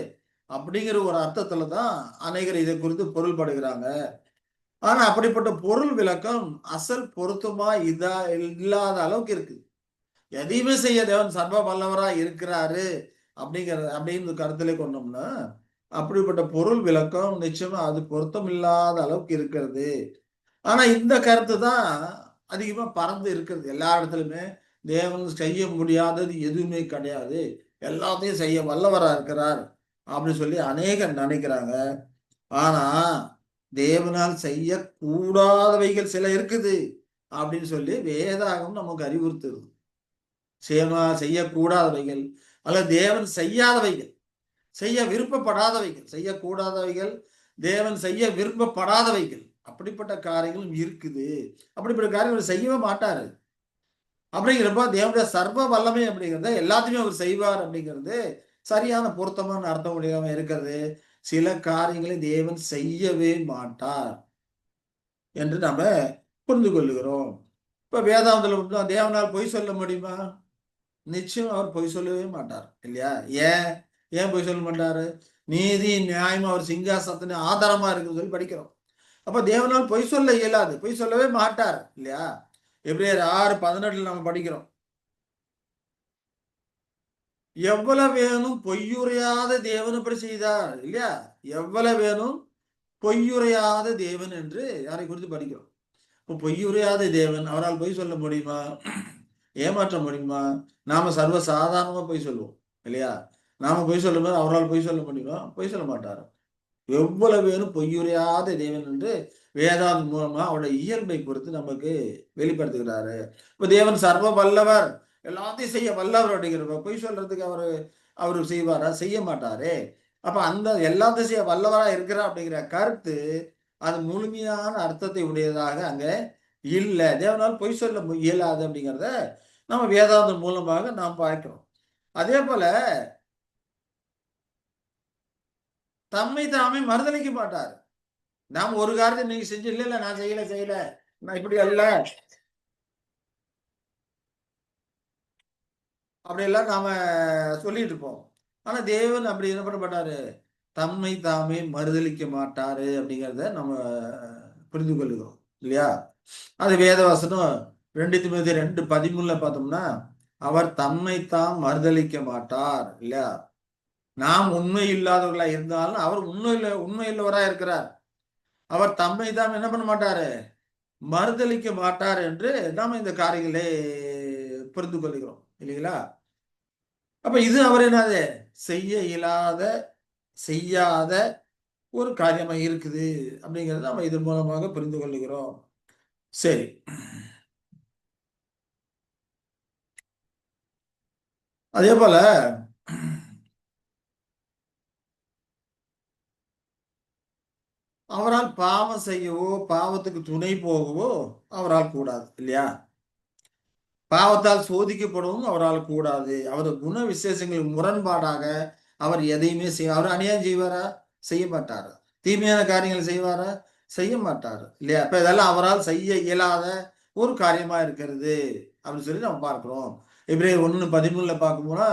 அப்படிங்கிற ஒரு அர்த்தத்துல தான் அநேகர் இதை குறித்து பொருள்படுகிறாங்க. ஆனா அப்படிப்பட்ட பொருள் விளக்கம் அசல் பொருத்தமா இல்லாத அளவுக்கு இருக்கு. எதையுமே செய்ய தேவன் சர்வ வல்லவரா இருக்கிறாரு அப்படின்னு கருத்திலே கொண்டோம்னா, அப்படிப்பட்ட பொருள் விளக்கம் நிச்சயமா அது பொருத்தம் இல்லாத அளவுக்கு இருக்கிறது. ஆனா இந்த கருத்து தான் அதிகமா பறந்து இருக்கிறது எல்லா இடத்துலயுமே. தேவன் செய்ய முடியாதது எதுவுமே கிடையாது, எல்லாத்தையும் செய்ய வல்லவரா இருக்கிறார் அப்படின்னு சொல்லி அநேகர் நினைக்கிறாங்க. ஆனா தேவனால் செய்யக்கூடாதவைகள் சில இருக்குது அப்படின்னு சொல்லி வேதாகம் நமக்கு அறிவுறுத்துது. செய்யக்கூடாதவைகள் அல்லது தேவன் செய்யாதவைகள், செய்ய விருப்பப்படாதவைகள், செய்யக்கூடாதவைகள், தேவன் செய்ய விருப்பப்படாதவைகள், அப்படிப்பட்ட காரியங்களும் இருக்குது. அப்படிப்பட்ட காரியங்கள் செய்யவே மாட்டாரு. அப்படிங்கிறப்ப தேவனுடைய சர்வ வல்லமை அப்படிங்கிறத எல்லாத்தையுமே அவர் செய்வார் அப்படிங்கிறது சரியான பொருத்தமான அர்த்தம் உடையவ இருக்கிறது. சில காரியங்களை தேவன் செய்யவே மாட்டார் என்று நம்ம புரிந்து கொள்ளுகிறோம். இப்ப வேதாந்தத்துல தேவனால் பொய் சொல்ல முடியுமா? நிச்சயம் அவர் பொய் சொல்லவே மாட்டார் இல்லையா? ஏன் ஏன் பொய் சொல்ல மாட்டாரு? நீதி நியாயமா அவர் சிங்காசனத்தின் ஆதாரமா இருக்குன்னு சொல்லி படிக்கிறோம். அப்ப தேவனால் பொய் சொல்ல இயலாது, பொய் சொல்லவே மாட்டார் இல்லையா? எபிரேயர் 6:18 நம்ம படிக்கிறோம். எவ்வளவு வேணும் பொய்யுரையாத தேவன் அப்படி செய்தார் இல்லையா? எவ்வளவு வேணும் பொய்யுரையாத தேவன் என்று யாரை குறித்து படிக்கிறோம். இப்போ பொய்யுரையாத தேவன், அவரால் பொய் சொல்ல முடியுமா? ஏமாற்ற முடியுமா? நாம சர்வ சாதாரணமா பொய் சொல்லுவோம் இல்லையா? நாம பொய் சொல்லும்போது அவரால் பொய் சொல்ல முடியுமா? பொய் சொல்ல மாட்டார். எவ்வளவு வேணும் பொய்யுரையாத தேவன் என்று வேதாந்த மூலமா அவருடைய இயல்பை குறித்து நமக்கு வெளிப்படுத்துகிறாரு. இப்ப தேவன் சர்வ வல்லவர், எல்லாத்தையும் செய்ய வல்லவர் அப்படிங்கிறப்ப பொய் சொல்றதுக்கு அவரு செய்வாரா? செய்ய மாட்டாரே. அப்ப அந்த எல்லாத்தையும் செய்ய வல்லவரா இருக்கிறார் அப்படிங்கிற கருத்து அது முழுமையான அர்த்தத்தை உடையதாக அங்க இல்ல. தேவனால் பொய் சொல்ல இயலாது அப்படிங்கிறத நம்ம வேதாந்தம் மூலமாக நாம் பார்க்கிறோம். அதே போல தம்மை தாமே மறுதலிக்க மாட்டார். நாம் ஒரு காரியத்தை நீங்க செஞ்சு இல்ல நான் செய்யல நான் இப்படி அல்ல அப்படியெல்லாம் நாம சொல்லிட்டு இருப்போம். ஆனா தேவன் அப்படி என்ன பண்ண மாட்டாரு, தம்மை தாமே மறுதலிக்க மாட்டாரு அப்படிங்கிறத நம்ம புரிந்து கொள்ளுகிறோம் இல்லையா? அது வேதவசனம் 2 தீமோத்தேயு 2:13 பார்த்தோம்னா, அவர் தம்மை தாம் மறுதலிக்க மாட்டார் இல்லையா? நாம் உண்மை இல்லாதவர்களா இருந்தாலும் அவர் உண்மையுள்ளவரா இருக்கிறார். அவர் தம்மை தாம் என்ன பண்ண மாட்டாரு, மறுதலிக்க மாட்டார் என்று நாம இந்த காரியங்களை புரிந்து கொள்கிறோம் இல்லைங்களா? அப்ப இது அவர் என்னது செய்ய இயலாத செய்யாத ஒரு காரியமா இருக்குது அப்படிங்கிறத நம்ம இதன் மூலமாக புரிந்து கொள்ளுகிறோம். சரி, அதே போல அவரால் பாவம் செய்யவோ பாவத்துக்கு துணை போகவோ அவரால் கூடாது இல்லையா? பாவத்தால் சோதிக்கப்படவும் அவரால் கூடாது. அவர் குண விசேஷங்களுக்கு முரண்பாடாக அவர் எதையுமே அவர் அநியாயம் செய்வாரா? செய்ய மாட்டாரு. தீமையான காரியங்கள் செய்வாரா? செய்ய மாட்டாரு இல்லையா? அப்ப இதெல்லாம் அவரால் செய்ய இயலாத ஒரு காரியமா இருக்கிறது அப்படின்னு சொல்லி நம்ம பார்க்கிறோம். எபிரேயர் 1:13 பார்க்கும்போது,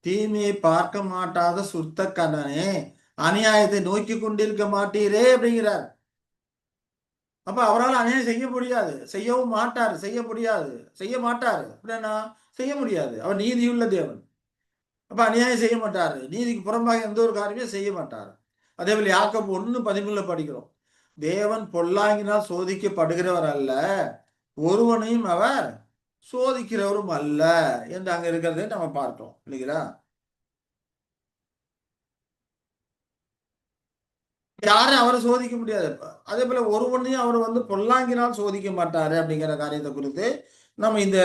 தீமையை பார்க்க மாட்டாத சுத்த கண்ணனே, அநியாயத்தை நோக்கி கொண்டிருக்க மாட்டீரே அப்படிங்கிறார். அப்ப அவரால் அநியாயம் செய்ய முடியாது, செய்யவும் மாட்டாரு, செய்ய முடியாது, செய்ய மாட்டாரு அப்படின்னா செய்ய முடியாது. அவர் நீதியுள்ள தேவன். அப்ப அநியாயம் செய்ய மாட்டாரு, நீதிக்கு புறம்பாக எந்த ஒரு காரியமே செய்ய மாட்டாரு. அதே போல யாக்கோபு 1:13 படிக்கிறோம், தேவன் பொல்லாங்கினால் சோதிக்கப்படுகிறவர் அல்ல, ஒருவனையும் அவர் சோதிக்கிறவரும் அல்ல என்று அங்க இருக்கிறதை நம்ம பார்த்தோம் இல்லைங்களா. யாரும் அவரை சோதிக்க முடியாது. அதே போல ஒருவனையும் அவர் பொல்லாங்கினால் சோதிக்க மாட்டாரு அப்படிங்கிற காரியத்தை குறித்து நம்ம இந்த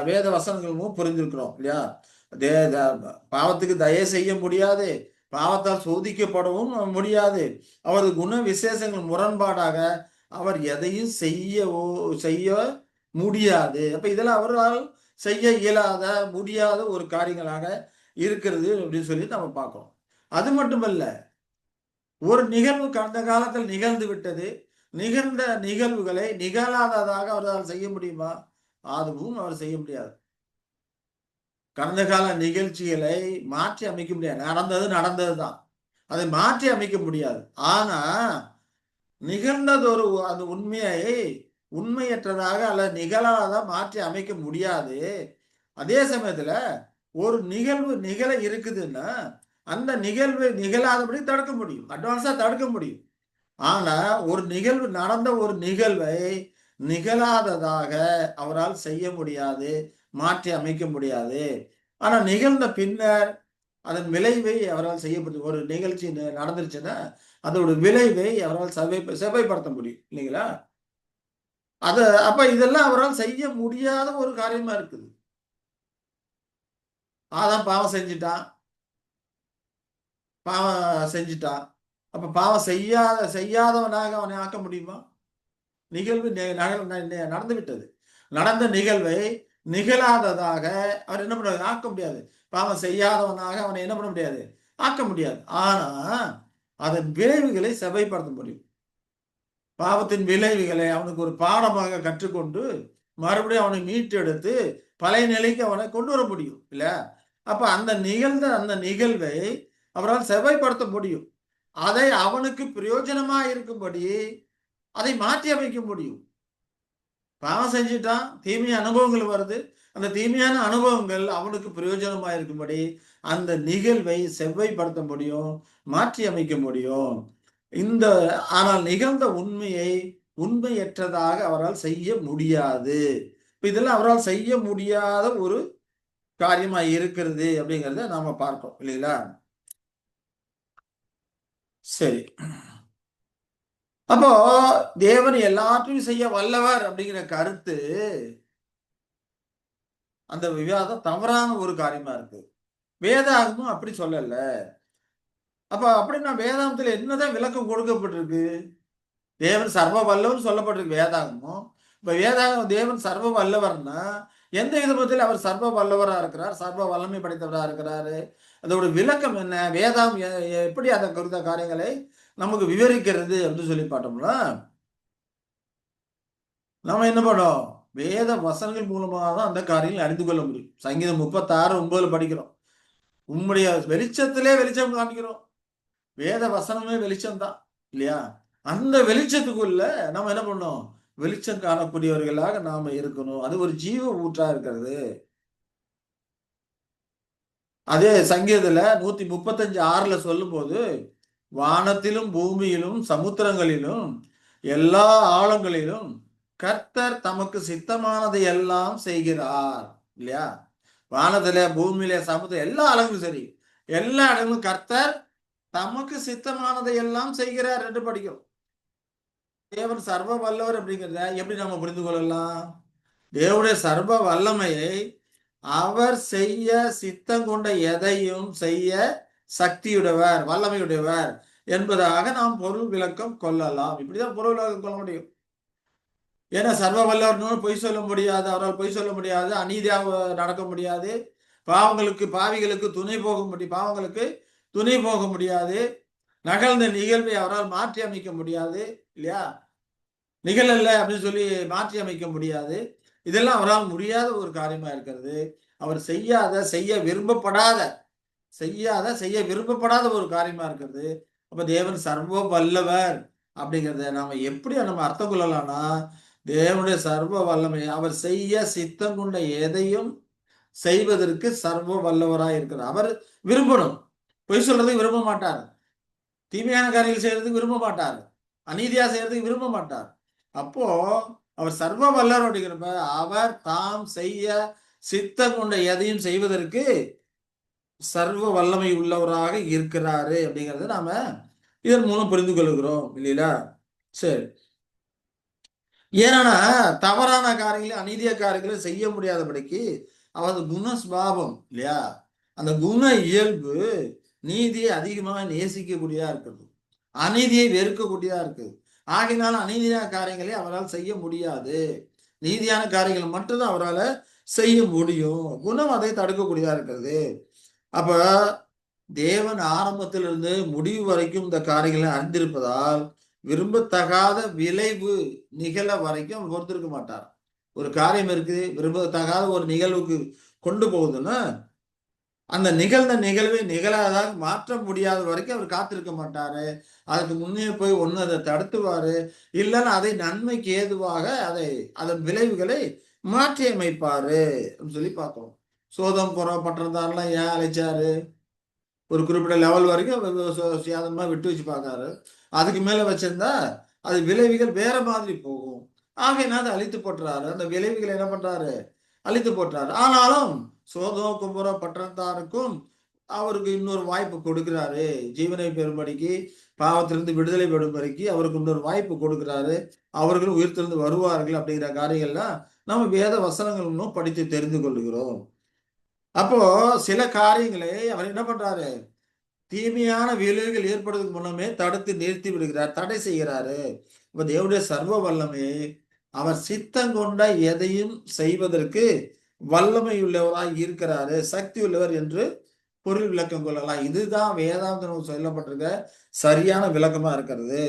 வேத வசனங்கள் மூலம் புரிந்திருக்கிறோம் இல்லையா. பாவத்துக்கு தயை செய்ய முடியாது, பாவத்தால் சோதிக்கப்படவும் முடியாது. அவரது குண விசேஷங்கள் முரண்பாடாக அவர் எதையும் செய்ய முடியாது. அப்ப இதெல்லாம் அவரால் செய்ய இயலாத முடியாத ஒரு காரியங்களாக இருக்கிறது அப்படின்னு சொல்லி நம்ம பார்க்கிறோம். அது மட்டுமல்ல, ஒரு நிகழ்வு கடந்த காலத்தில் நிகழ்ந்து விட்டது, நிகழ்ந்த நிகழ்வுகளை நிகழாததாக அவரால் செய்ய முடியுமா? அதுவும் அவர் செய்ய முடியாது. கடந்த கால நிகழ்ச்சிகளை மாற்றி அமைக்க முடியாது. நடந்தது நடந்ததுதான், அதை மாற்றி அமைக்க முடியாது. ஆனா நிகழ்ந்தது ஒரு அந்த உண்மையை உண்மையற்றதாக அல்லது நிகழாத மாற்றி அமைக்க முடியாது. அதே சமயத்துல ஒரு நிகழ்வு நிகழ இருக்குதுன்னா அந்த நிகழ்வு நிகழாதபடி தடுக்க முடியும், அட்வான்ஸா தடுக்க முடியும். ஆனா ஒரு நிகழ்வு நடந்த ஒரு நிகழ்வை நிகழாததாக அவரால் செய்ய முடியாது, மாற்றி அமைக்க முடியாது. ஆனா நிகழ்ந்த பின்னர் அதன் விளைவை அவரால் செய்ய முடியும். ஒரு நிகழ்ச்சி நடந்துருச்சுன்னா அதோட விளைவை அவரால் செவைப்படுத்த முடியும் இல்லைங்களா. அப்ப இதெல்லாம் அவரால் செய்ய முடியாத ஒரு காரியமா இருக்குது. ஆதான் பாவம் செஞ்சுட்டான். அப்ப பாவம் செய்யாதவனாக அவனை ஆக்க முடியுமா? நிகழ்வு நடந்து விட்டது. நடந்த நிகழ்வை நிகழாததாக அவர் என்ன பண்ண ஆக்க முடியாது. பாவம் செய்யாதவனாக அவனை என்ன பண்ண முடியாது, ஆக்க முடியாது. ஆனா அதன் விளைவுகளை செவைப்படுத்த முடியும். பாவத்தின் விளைவுகளை அவனுக்கு ஒரு பாடமாக கற்றுக்கொண்டு மறுபடியும் அவனை மீட்டெடுத்து பழைய நிலைக்கு அவனை கொண்டு வர முடியும் இல்ல. அப்ப அந்த அந்த நிகழ்வை அவரால் செவைப்படுத்த முடியும். அதை அவனுக்கு பிரயோஜனமா இருக்கும்படி அதை மாற்றி அமைக்க முடியும். பாவம் செஞ்சுட்டான், தீமைய அனுபவங்கள் வருது, அந்த தீமையான அனுபவங்கள் அவனுக்கு பிரயோஜனமா இருக்கும்படி அந்த நிகழ்வை செவ்வைப்படுத்த முடியும், மாற்றி அமைக்க முடியும். ஆனால் நிகழ்ந்த உண்மையை உண்மையற்றதாக அவரால் செய்ய முடியாது. இதெல்லாம் அவரால் செய்ய முடியாத ஒரு காரியமா இருக்கிறது அப்படிங்கிறத நாம பார்ப்போம் இல்லைங்களா. சரி, அப்போ தேவன் எல்லாத்தையும் செய்ய வல்லவர் அப்படிங்கிற கருத்து அந்த விவாதம் தவறான ஒரு காரியமா இருக்கு. வேதாகமும் அப்படி சொல்லல. அப்ப அப்படின்னா வேதாகமத்துல என்னதான் விளக்கம் கொடுக்கப்பட்டிருக்கு? தேவன் சர்வ வல்லவர் சொல்லப்பட்டிருக்கு வேதாகமும். இப்ப தேவன் சர்வ வல்லவர்னா எந்த விதத்தில் அவர் சர்வ வல்லவரா இருக்கிறார், சர்வ வல்லமை படைத்தவரா இருக்கிறாரு? அதோட விளக்கம் என்ன? வேதாகம் எப்படி அந்த குறித்த காரியங்களை நமக்கு விவரிக்கிறது அப்படின்னு சொல்லி பார்த்தோம்னா நம்ம என்ன பண்ணோம், வேத வசனங்கள் மூலமாக தான் அந்த காரியங்களை அறிந்து கொள்ள முடியும். சங்கீதம் 36:9 படிக்கிறோம், உம்முடைய வெளிச்சத்திலே வெளிச்சம் காண்கிறோம். வேத வசனமே வெளிச்சம் தான் இல்லையா. அந்த வெளிச்சத்துக்குள்ள நம்ம என்ன பண்ணோம், வெளிச்சம் காணக்கூடியவர்களாக நாம இருக்கணும். அது ஒரு ஜீவ ஊற்றா இருக்கிறது. அதே சங்கீதத்துல 135:6 சொல்லும் போது, வானத்திலும் பூமியிலும் சமுத்திரங்களிலும் எல்லா ஆழங்களிலும் கர்த்தர் தமக்கு சித்தமானதை எல்லாம் செய்கிறார் இல்லையா. வானத்துல பூமியில சமுத்திரம் எல்லா ஆழங்களும் சரி, எல்லா இடங்களும் கர்த்தர் தமக்கு சித்தமானதை எல்லாம் செய்கிறார் என்று படிக்கிறோம். தேவன் சர்வ வல்லவர் அப்படிங்கிறத எப்படி நம்ம புரிந்து கொள்ளலாம்? தேவனுடைய சர்வ வல்லமையை அவர் செய்ய சித்தம் கொண்ட எதையும் செய்ய சக்தியுடையவர், வல்லமையுடையவர் என்பதாக நாம் பொருள் விளக்கம் கொள்ளலாம். இப்படிதான் பொருள் விளக்கம் கொள்ள முடியும். ஏன்னா சர்வ வல்லவர்னு பொய் சொல்ல முடியாது, அவரால் பொய் சொல்ல முடியாது, அநீதியாக நடக்க முடியாது, பாவிகளுக்கு பாவங்களுக்கு துணை போக முடியாது, நகழ்ந்த நிகழ்வை அவரால் மாற்றி அமைக்க முடியாது இல்லையா. நிகழல்ல அப்படின்னு சொல்லி மாற்றி அமைக்க முடியாது. இதெல்லாம் அவரால் முடியாத ஒரு காரியமா இருக்கிறது. அவர் செய்ய விரும்பப்படாத ஒரு காரியமா இருக்கிறது. அப்ப தேவன் சர்வ வல்லவர், அப்படிங்கிறத நாம எப்படி நம்ம அர்த்தம் கொள்ளலாம்னா, தேவனுடைய சர்வ வல்லமை அவர் செய்ய சித்தம் கொண்ட எதையும் செய்வதற்கு சர்வ வல்லவராய் இருக்கிறார். அவர் விரும்பணும். பொய் சொல்றதுக்கு விரும்ப மாட்டார். தீமையான காரியங்கள் செய்யறதுக்கு விரும்ப மாட்டார். அநீதியா செய்யறதுக்கு விரும்ப மாட்டார். அப்போ அவர் சர்வ வல்லவர் அப்படிங்கிறப்ப அவர் தாம் செய்ய சித்தம் கொண்ட எதையும் செய்வதற்கு சர்வ வல்லமை உள்ளவராக இருக்கிறாரு அப்படிங்கறத நாம இதன் மூலம் புரிந்து கொள்கிறோம் இல்லையா? சரி. ஏன்னா தவறான காரியங்களை அநீதிய காரியங்களை செய்ய முடியாதபடிக்கு அவரது குண சுபாவம் இல்லையா, அந்த குண இயல்பு நீதியை அதிகமாக நேசிக்கக்கூடியதா இருக்குது, அநீதியை வெறுக்கக்கூடியதா இருக்குது. ஆகினால அநீதியான காரியங்களை அவரால் செய்ய முடியாது. நீதியான காரியங்களை மட்டும்தான் அவரால் செய்ய முடியும். குணம் அதை தடுக்கக்கூடியதா இருக்கிறது. அப்ப தேவன் ஆரம்பத்திலிருந்து முடிவு வரைக்கும் இந்த காரியங்களை அறிந்திருப்பதால் விரும்பத்தகாத விளைவு நிகழ வரைக்கும் அவர் பொறுத்திருக்க மாட்டார். ஒரு காரியம் இருக்கு, விரும்பத்தகாத ஒரு நிகழ்வுக்கு கொண்டு போகுதுன்னா அந்த நிகழ்ந்த நிகழ்வை நிகழாதாக மாற்ற முடியாத வரைக்கும் அவர் காத்திருக்க மாட்டாரு. அதுக்கு முன்னே போய் ஒண்ணு அதை தடுத்துவாரு. இல்லைன்னா அதை நன்மைக்கு ஏதுவாக அதன் விளைவுகளை மாற்றி அமைப்பாரு சொல்லி பார்க்கிறோம். சோதம் பட்டணத்தாரெல்லாம் ஏன் அழைச்சாரு? ஒரு குறிப்பிட்ட லெவல் வரைக்கும் சுயாதனமா விட்டு வச்சு பார்க்காரு. அதுக்கு மேல வச்சிருந்தா அது விளைவுகள் வேற மாதிரி போகும். ஆகையினா அதை அழித்து போட்டுறாரு. அந்த விளைவுகளை என்ன பண்றாரு? அழித்து போட்டுறாரு. ஆனாலும் சோதோம் கும்புற பட்டணத்தாருக்கும் அவருக்கு இன்னொரு வாய்ப்பு கொடுக்கிறாரு. ஜீவனை பெறும்படிக்கு, பாவத்திலிருந்து விடுதலை பெறும்படிக்கு அவருக்கு இன்னொரு வாய்ப்பு கொடுக்கிறாரு. அவர்களும் உயிர்த்தெழுந்து வருவார்கள் அப்படிங்கிற காரியங்கள்லாம் நம்ம வேத வசனங்கள் இன்னும் படித்து தெரிந்து கொள்கிறோம். அப்போ சில காரியங்களை அவர் என்ன பண்றாரு? தீமையான விளைவுகள் ஏற்படுவதற்கு முன்னமே தடுத்து நிறுத்தி விடுகிறார், தடை செய்கிறாரு. இப்ப தேவனுடைய சர்வ வல்லமை அவர் சித்தம் கொண்ட எதையும் செய்வதற்கு வல்லமை உள்ளவராய் இருக்கிறாரு, சக்தி உள்ளவர் என்று பொருள் விளக்கம் கொள்ளலாம். இதுதான் வேதாந்தம் சொல்லப்பட்டிருக்க சரியான விளக்கமா இருக்கிறது.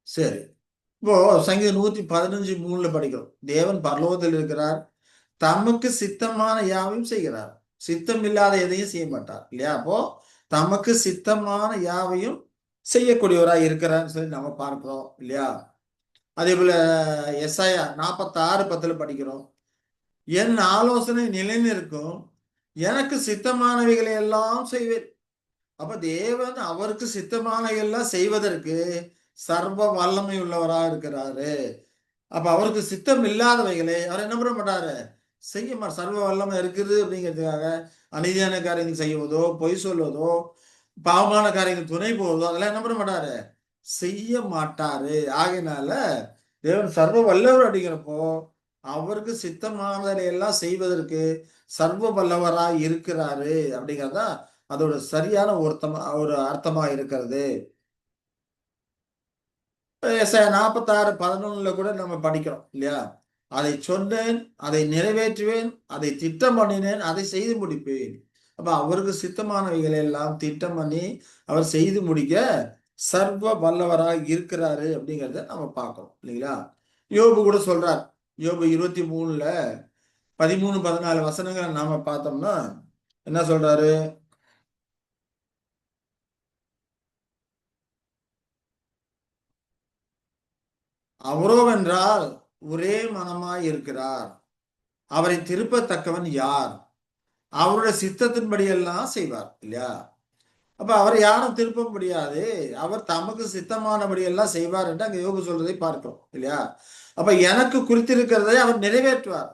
சரி, இப்போ சங்கீதம் 115:3 படிக்கிறோம். தேவன் பரலோகத்தில் இருக்கிறார், தமக்கு சித்தமான யாவையும் செய்கிறார், சித்தம் இல்லாத எதையும் செய்ய மாட்டார் இல்லையா? அப்போ தமக்கு சித்தமான யாவையும் செய்யக்கூடியவராய் இருக்கிறான்னு சொல்லி நம்ம பார்க்கிறோம் இல்லையா? அதே போல எஸ்ஐயா 46:10 படிக்கிறோம். என் ஆலோசனை நிலைநிற்கும், எனக்கு சித்தமானவைகளை எல்லாம் செய்வேன். அப்ப தேவன் அவருக்கு சித்தமானவைகள் செய்வதற்கு சர்வ வல்லமை உள்ளவராக இருக்கிறாரு. அப்ப அவருக்கு சித்தம் இல்லாதவைகளை அவர் என்ன பண்ண மாட்டாரு? செய்ய மாட்டார். சர்வ வல்லமை இருக்குது அப்படிங்கிறதுக்காக அநீதியான காரியங்கள் செய்வதோ, பொய் சொல்வதோ, பாவமான காரியங்கள் துணை போவதோ அதெல்லாம் என்ன பண்ண மாட்டாரு? செய்ய மாட்டாரு. ஆகையினால தேவன் சர்வ வல்லவர் அப்படிங்கிறப்போ அவருக்கு சித்தமானதை எல்லாம் செய்வதற்கு சர்வ வல்லவராய் இருக்கிறாரு அப்படிங்கிறதா அதோட சரியான ஒரு அர்த்தமா இருக்கிறது. 46:11 கூட நம்ம படிக்கிறோம் இல்லையா? அதை சொன்னேன், அதை நிறைவேற்றுவேன், அதை திட்டம் பண்ணினேன், அதை செய்து முடிப்பேன். அப்ப அவருக்கு சித்தமானவைகளை எல்லாம் திட்டம் பண்ணி அவர் செய்து முடிக்க சர்வ வல்லவராக இருக்கிறாரு அப்படிங்கிறத நம்ம பார்க்கிறோம் இல்லைங்களா? யோபு கூட சொல்றார். யோபு 23:13 14 வசனங்களை நாம பார்த்தோம்னா என்ன சொல்றாரு? அவரோவென்றால் ஒரே மனமாய் இருக்கிறார், அவரை திருப்பத்தக்கவன் யார்? அவருடைய சித்தத்தின்படி எல்லாம் செய்வார் இல்லையா? அப்ப அவரை யாரும் திருப்ப முடியாது. அவர் தமக்கு சித்தமானபடி எல்லாம் செய்வார் என்று அங்க யோபு சொல்றதை பார்க்கிறோம் இல்லையா? அப்ப எனக்கு குறித்திருக்கிறதை அவர் நிறைவேற்றுவார்.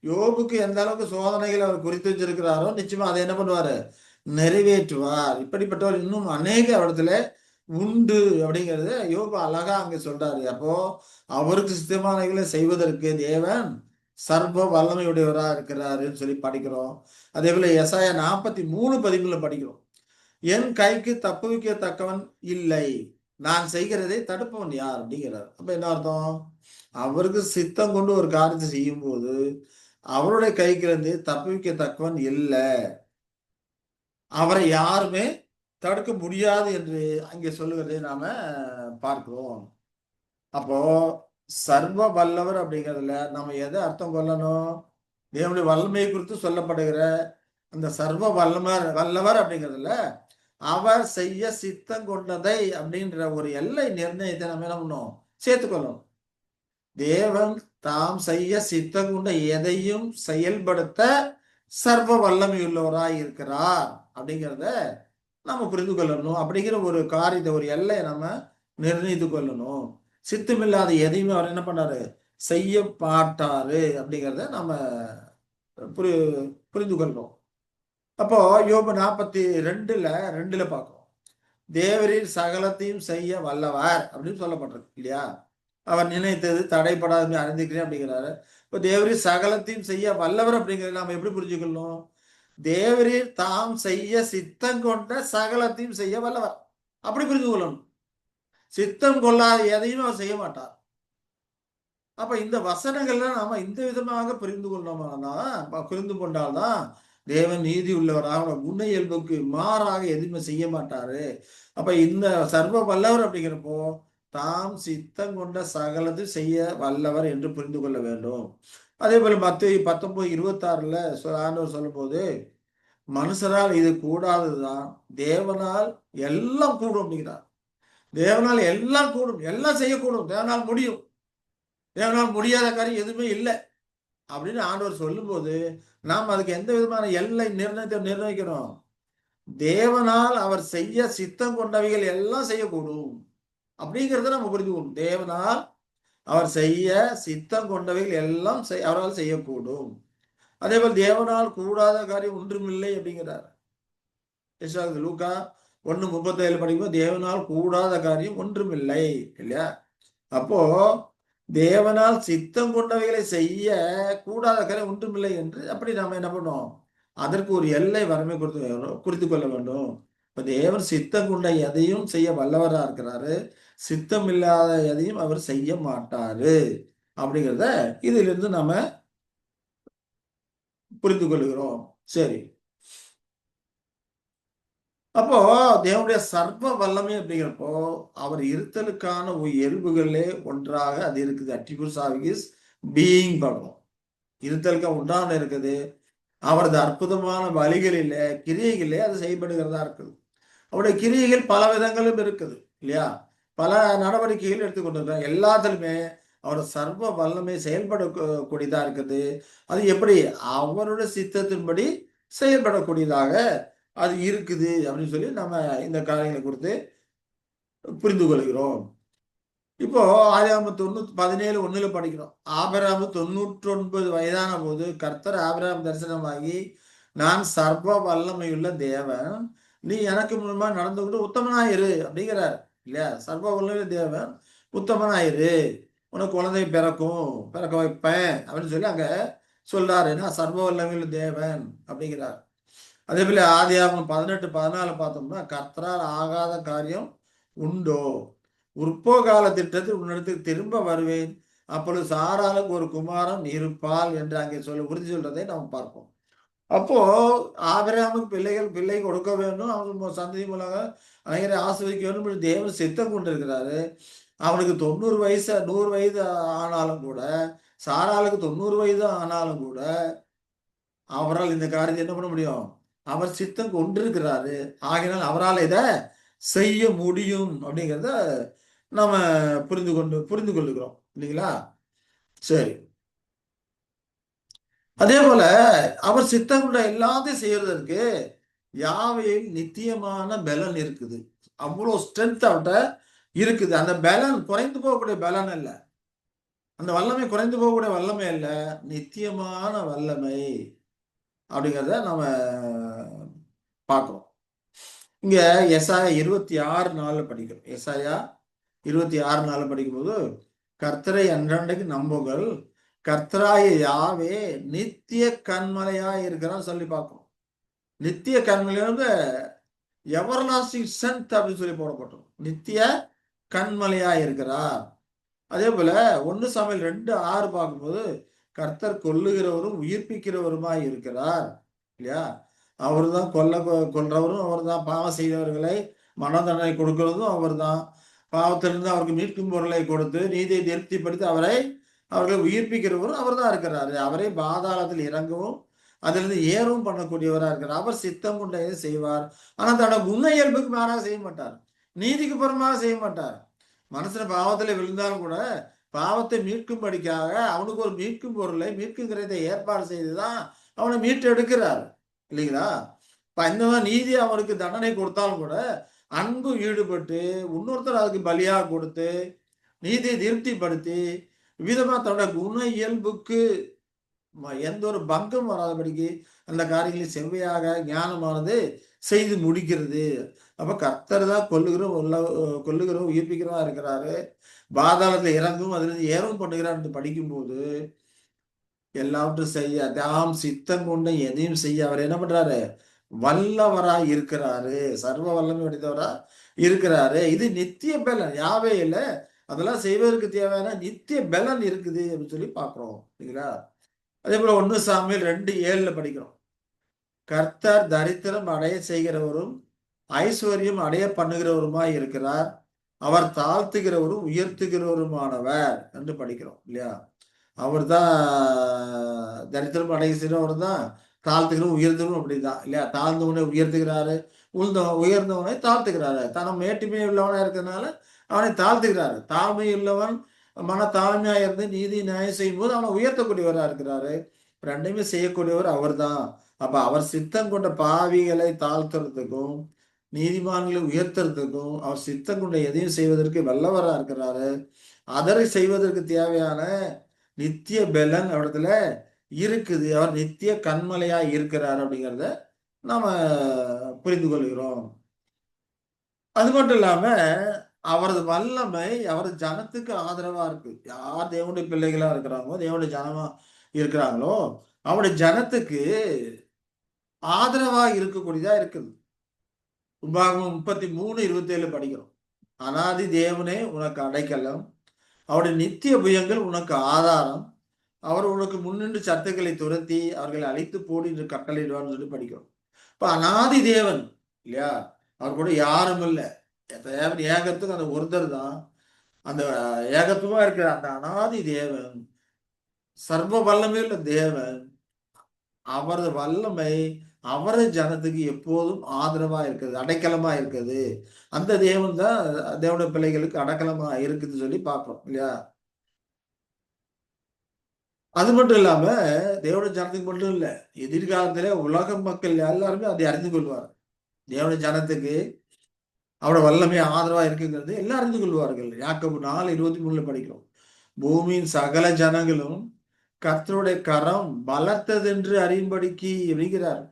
யோபுக்கு எந்த அளவுக்கு சோதனைகள் அவர் குறித்து வச்சிருக்கிறாரோ நிச்சயமா அதை என்ன பண்ணுவாரு? நிறைவேற்றுவார். இப்படிப்பட்டவர் இன்னும் அநேக இடத்துல உண்டு அப்படிங்கிறது யோபு அழகா அங்க சொல்றாரு. அப்போ அவருக்கு சித்தமானவைகளை செய்வதற்கு தேவன் சர்வ வல்லமையுடையவரா இருக்கிறாருன்னு சொல்லி படிக்கிறோம். அதே போல எசாயா 43:13 படிக்கிறோம். என் கைக்கு தப்புவிக்கத்தக்கவன் இல்லை, நான் செய்கிறதை தடுப்பவன் யார் அப்படிங்கிறார். அப்ப என்ன அர்த்தம்? அவருக்கு சித்தம் கொண்டு ஒரு காரியத்தை செய்யும் போது அவருடைய கைக்கு இருந்து தப்புவிக்கத்தக்கவன் இல்லை, அவரை யாருமே தடுக்க முடியாது என்று அங்கே சொல்லுவதை நாம பார்க்கிறோம். அப்போ சர்வ வல்லவர் அப்படிங்கிறதுல நம்ம எதை அர்த்தம் கொள்ளணும்? தேவனுடைய வல்லமையை குறித்து சொல்லப்படுகிற அந்த சர்வ வல்லவர் அப்படிங்கிறதுல அவர் செய்ய சித்தம் கொண்டதை அப்படின்ற ஒரு எல்லை நிர்ணயத்தை நம்ம என்ன பண்ணணும், சேர்த்துக்கொள்ளணும். தேவன் தாம் செய்ய சித்தம் கொண்ட எதையும் செயல்படுத்த சர்வ வல்லமையுள்ளவராய் இருக்கிறார் அப்படிங்கிறத நம்ம புரிந்து கொள்ளணும். அப்படிங்கிற ஒரு காரியத்தை, ஒரு எல்லையை நம்ம நிர்ணயித்து கொள்ளணும். சித்தமில்லாத எதையுமே அவர் என்ன பண்ணாரு, செய்ய மாட்டாரு அப்படிங்கிறத நம்ம புரிந்து கொள்ளணும். அப்போ யோபு 42:2 பார்க்கிறோம். தேவரின் சகலத்தையும் செய்ய வல்லவர் அப்படின்னு சொல்லப்பட்டிருக்கு இல்லையா. அவர் நினைத்தது தடைப்படாத அறிந்திருக்கிறேன் அப்படிங்கிறாரு. இப்போ தேவரின் சகலத்தையும் செய்ய வல்லவர் அப்படிங்கிறத நாம எப்படி புரிஞ்சுக்கணும்? தேவரில் தாம் செய்ய சித்தம் கொண்ட சகலத்தையும் செய்ய வல்லவர் அப்படி புரிந்து கொள்ளணும். சித்தம் கொள்ளாத எதையும் அவர் செய்ய மாட்டார். அப்ப இந்த வசனங்கள்ல நாம இந்த விதமாக புரிந்து கொண்டால்தான் தேவன் நீதி உள்ளவராக குண இயல்புக்கு மாறாக எதுவுமே செய்ய மாட்டாரு. அப்ப இந்த சர்வ வல்லவர் அப்படிங்கிறப்போ தாம் சித்தம் கொண்ட சகலது செய்ய வல்லவர் என்று புரிந்து கொள்ள வேண்டும். அதே போல மத்தேயு 19:26 ஆண்டவர் சொல்லும் போது, மனுஷரால் இது கூடாததுதான், தேவனால் எல்லாம் கூடும் அப்படிங்கிறார். தேவனால் எல்லாம் கூடும், எல்லாம் செய்யக்கூடும், தேவனால் முடியும், தேவனால் முடியாத காரியம் எதுவுமே இல்லை அப்படின்னு ஆண்டவர் சொல்லும்போது நாம் அதுக்கு எந்த விதமான எல்லை நிர்ணயிக்கிறோம்? தேவனால் அவர் செய்ய சித்தம் கொண்டவைகள் எல்லாம் செய்யக்கூடும் அப்படிங்கிறத நம்ம புரிந்துக்கணும். தேவனால் அவர் செய்ய சித்தம் கொண்டவைகள் எல்லாம் அவரால் செய்யக்கூடும். அதே போல் தேவனால் கூடாத காரியம் ஒன்றுமில்லை அப்படிங்கிறார். லூக்கா 1:37 படிக்கும்போது தேவனால் கூடாத காரியம் ஒன்றுமில்லை இல்லையா. அப்போ தேவனால் சித்தம் கொண்டவைகளை செய்ய கூடாத காரியம் ஒன்றுமில்லை என்று அப்படி நாம என்ன பண்ணோம், அதற்கு ஒரு எல்லை வரமே குறித்து கொள்ள வேண்டும். இப்ப தேவன் சித்தம் கொண்ட எதையும் செய்ய வல்லவரா இருக்கிறாரு, சித்தம் இல்லாத எதையும் அவர் செய்ய மாட்டாரு அப்படிங்கிறத இதிலிருந்து நம்ம புரிந்து கொள்கிறோம். சரி, அப்போ தேவனுடைய சர்வ வல்லமை அப்படிங்கிறப்போ அவர் இருத்தலுக்கான இயல்புகளே ஒன்றாக அது இருக்குது. அட்ரிபியூட்ஸ் ஆஃப் ஹிஸ் பீயிங் படம் இருத்தலுக்கு உண்டான இருக்குது. அவரது அற்புதமான வழிகளில கிரியைகளே அது செய்யப்படுகிறதா இருக்குது. அவருடைய கிரியைகள் பல விதங்களும் இருக்குது இல்லையா. பல நடவடிக்கைகள் எடுத்துக்கொண்டிருக்கிறார். எல்லாத்திலுமே அவரோட சர்வ வல்லமை செயல்படக்கூடியதா இருக்குது. அது எப்படி அவருடைய சித்தத்தின்படி செயல்படக்கூடியதாக அது இருக்குது அப்படின்னு சொல்லி நம்ம இந்த காரியங்களை குறித்து புரிந்து கொள்கிறோம். இப்போ ஆதியாகமம் 17:1 படிக்கிறோம். ஆபிரகாம் 99 வயதான போது கர்த்தர் ஆபிரகாம் தரிசனமாகி, நான் சர்வ வல்லமையுள்ள தேவன், நீ எனக்கு முன்மா நடந்து கொண்டு உத்தமனாயிரு அப்படிங்கிறார் இல்லையா. சர்வ வல்லமையுள்ள தேவன், உத்தமனாயிரு, உனக்கு குழந்தை பிறக்க வைப்பேன் அப்படின்னு சொல்லி அங்க சொல்றாரு. நான் சர்வ வல்லமையுள்ள தேவன் அப்படிங்கிறார். அதே போல ஆதியாகமம் 18:14 பார்த்தோம்னா, கர்த்தரால் ஆகாத காரியம் உண்டோ, உற்போகால திட்டத்தில் உன்னிடத்துக்கு திரும்ப வருவேன், அப்பொழுது சாராளுக்கு ஒரு குமாரன் இருப்பாள் என்று அங்கே உறுதி சொல்றதை நாம் பார்ப்போம். அப்போ ஆபிரகாமுக்கு பிள்ளை கொடுக்க வேண்டும், அவன் சந்ததி மூலமாக அனைவரை ஆசிர்வதிக்க வேண்டும் தேவன் சித்தம் கொண்டிருக்கிறாரு. அவனுக்கு 100 வயது ஆனாலும் கூட, சாராளுக்கு 90 வயது ஆனாலும் கூட அவரால் இந்த காரியத்தை என்ன பண்ண முடியும், அவர் சித்தம் கொண்டிருக்கிறாரு. ஆகினால் அவரால் இதை செய்ய முடியும் அப்படிங்கிறத நாம புரிந்து கொள்ளுகிறோம் இல்லைங்களா. சரி, அதே போல அவர் சித்தம் கொண்ட எல்லாத்தையும் செய்யறதற்கு யாவையில் நித்தியமான பலன் இருக்குது. அவ்வளவு ஸ்ட்ரென்த் அவர்கிட்ட இருக்குது. அந்த பலன் குறைந்து போகக்கூடிய பலன் அல்ல, அந்த வல்லமை குறைந்து போகக்கூடிய வல்லமை அல்ல, நித்தியமான வல்லமை அப்படிங்கிறத நம்ம பார்க்கிறோம். இங்க எசாயா 26:4 படிக்கிறோம். எசாயா 26:4 படிக்கும்போது, கர்த்தரை அன்றண்டைக்கு நம்புங்கள், கர்த்தராய யாவே நித்திய கண்மலையா இருக்கிறான்னு சொல்லி பார்க்கிறோம். நித்திய கண்மலையிலிருந்து எவர்லாஸ்டிங் ஸ்ட்ரென்த் அப்படின்னு சொல்லி போடப்பட்டோம். நித்திய கண்மலையா இருக்கிறார். அதே போல 1 சாமுவேல் 2:6 பார்க்கும்போது, கர்த்தர் கொல்லுகிறவரும் உயிர்ப்பிக்கிறவருமாய் இருக்கிறார் இல்லையா. அவர் தான் கொல்றவரும் அவர் தான், பாவம் செய்தவர்களை மன தண்டனை கொடுக்கிறதும் அவர் தான், பாவத்திலிருந்து அவருக்கு மீட்கும் பொருளை கொடுத்து நீதியை திருப்திப்படுத்தி அவர்களை உயிர்ப்பிக்கிறவரும் அவர் தான் இருக்கிறாரு. அவரை பாதாளத்தில் இறங்கவும் அதுல இருந்து ஏறவும் பண்ணக்கூடியவரா இருக்கிறார். அவர் சித்தம் கொண்டதை செய்வார். ஆனா தன்னோட குண இயல்புக்கு மாறாக செய்ய மாட்டார். நீதிக்கு புறமாக செய்ய மாட்டார். மனுஷன பாவத்துல விழுந்தாலும் கூட பாவத்தை மீட்கும்படிக்காக அவனுக்கு ஒரு மீட்கும் பொருளை மீட்கும் கிரயத்தை ஏற்பாடு செய்துதான் அவனை மீட்டு எடுக்கிறார் இல்லைங்களா? இந்த நீதி அவனுக்கு தண்டனை கொடுத்தாலும் கூட அன்பு ஈடுபட்டு இன்னொருத்தர் அதுக்கு பலியாக கொடுத்து நீதியை திருப்திப்படுத்தி விதமா தன்னோட குண இயல்புக்கு எந்த ஒரு பங்கம் வராதபடிக்கு அந்த காரியங்களை செவ்வையாக ஞானமானது செய்து முடிக்கிறது. அப்ப கர்த்தர் தான் கொல்லுகிறோம் உயிர்ப்பிக்கிறவா இருக்கிறாரு. பாதாளத்துல இறங்கும் அதுல இருந்து ஏறவும் பண்ணுகிறார் என்று படிக்கும்போது எல்லாவற்றும் செய்ய தாம் சித்தம் கொண்டு எதையும் செய்ய அவர் என்ன பண்றாரு? வல்லவராய் இருக்கிறாரு. சர்வ வல்லமை உடையவரா இருக்கிறாரு. இது நித்திய பலன் யாவே இல்லை. அதெல்லாம் செய்வதற்கு தேவையான நித்திய பலன் இருக்குது அப்படின்னு சொல்லி பாக்குறோம் இல்லைங்களா? அதே போல 1 சாமுவேல் 2:7 படிக்கிறோம். கர்த்தர் தரித்திரம் அடைய செய்கிறவரும் ஐஸ்வர்யம் அடைய பண்ணுகிறவருமாய் இருக்கிறார். அவர் தாழ்த்துகிறவரும் உயர்த்துகிறவருமானவர் என்று படிக்கிறோம் இல்லையா? அவர் தான் தரித்திரம் அடைய செய்கிறவர் தான், தாழ்த்துகிறவரும் உயர்த்துகிறவரும் அப்படிதான் இல்லையா? தாழ்ந்தவனை உயர்த்துகிறாரு, உயர்ந்தவனை தாழ்த்துகிறாரு. தனம் மேட்டுமை உள்ளவனா இருக்கிறதுனால அவனை தாழ்த்துகிறாரு. தாழ்மை உள்ளவன் மன தாழ்மையா இருந்து நீதி நியாயம் செய்யும் போது அவனை உயர்த்தக்கூடியவரா இருக்கிறாரு. ரெண்டையுமே செய்யக்கூடியவர் அவர் தான். அப்ப அவர் சித்தம் கொண்ட பாவிகளை தாழ்த்துறதுக்கும் நீதிமான்களை உயர்த்துறதுக்கும் அவர் சித்தம் கொண்ட எதையும் செய்வதற்கு வல்லவரா இருக்கிறாரு. அதரை செய்வதற்கு தேவையான நித்திய பலன் அவரிடத்துல இருக்குது. அவர் நித்திய கண்மலையா இருக்கிறார் அப்படிங்கிறத நாம புரிந்து கொள்கிறோம். அது மட்டும் இல்லாம அவரது வல்லமை அவரது ஜனத்துக்கு ஆதரவா இருக்கு. யார் தேவனுடைய பிள்ளைகளா இருக்கிறாங்களோ, தேவனுடைய ஜனமா இருக்கிறாங்களோ, அவருடைய ஜனத்துக்கு ஆதரவா இருக்கக்கூடியதா இருக்குது. உபாகமம் 33:27 படிக்கிறோம். அனாதி தேவனே உனக்கு அடைக்கலம், அவருடைய நித்திய புயங்கள் உனக்கு ஆதாரம், அவர் உனக்கு முன்னின்று சத்துக்களை துரத்தி அவர்களை அழித்து போடு என்று கட்டளையிடுவார்னு சொல்லி படிக்கிறோம். இப்ப அனாதி தேவன் இல்லையா? அவர் கூட யாரும் இல்லை. தேவன் ஏகத்துக்கு அந்த ஒருத்தர் தான். அந்த ஏகத்துவமா இருக்கிற அந்த அனாதி தேவன், சர்வ வல்லமையுள்ள தேவன், அவரது வல்லமை அவரது ஜனத்துக்கு எப்போதும் ஆதரவா இருக்குது, அடைக்கலமா இருக்குது. அந்த தேவன் தான் தேவனுடைய பிள்ளைகளுக்கு அடைக்கலமா இருக்குதுன்னு சொல்லி பார்க்கிறோம் இல்லையா? அது மட்டும் இல்லாம தேவனுடைய ஜனத்துக்கு மட்டும் இல்ல, எதிர்காலத்திலே உலக மக்கள் எல்லாருமே அதை அறிந்து கொள்வார். தேவனுடைய ஜனத்துக்கு அவரோட வல்லமை ஆதரவா இருக்குங்கிறது எல்லாம் அறிந்து கொள்வார்கள். யாக்கோபு 4:23 படிக்கிறோம். பூமியின் சகல ஜனங்களும் கர்த்தருடைய கரம் பலத்ததென்று அறியும்படிக்கு அப்படிங்கிறார்.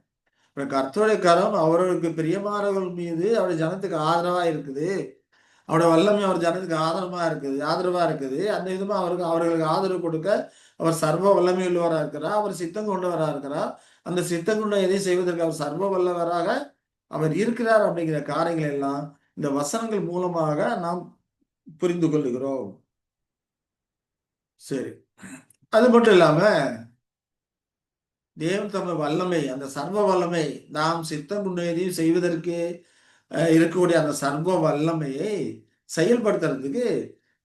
கர்த்தருடைய கரம் அவர்களுக்கு பிரியமானவர்கள் மீது அவருடைய ஜனத்துக்கு ஆதரவா இருக்குது. அவருடைய வல்லமை அவர் ஜனத்துக்கு ஆதரவா இருக்குது. அந்த விதமா அவர்களுக்கு ஆதரவு கொடுக்க அவர் சர்வ வல்லமை உள்ளவராக இருக்கிறார். அவர் சித்தம் கொண்டவராக இருக்கிறார். அந்த சித்தம் கொண்ட எதையும் செய்வதற்கு அவர் சர்வ வல்லவராக அவர் இருக்கிறார் அப்படிங்கிற காரியங்கள் எல்லாம் இந்த வசனங்கள் மூலமாக நாம் புரிந்து கொள்ளுகிறோம். சரி, அது மட்டும் இல்லாம தேவன் தமது வல்லமை, அந்த சர்வ வல்லமை, நாம் சித்தம் கொண்டதையும் செய்வதற்கு இருக்கக்கூடிய அந்த சர்வ வல்லமையை செயல்படுத்துறதுக்கு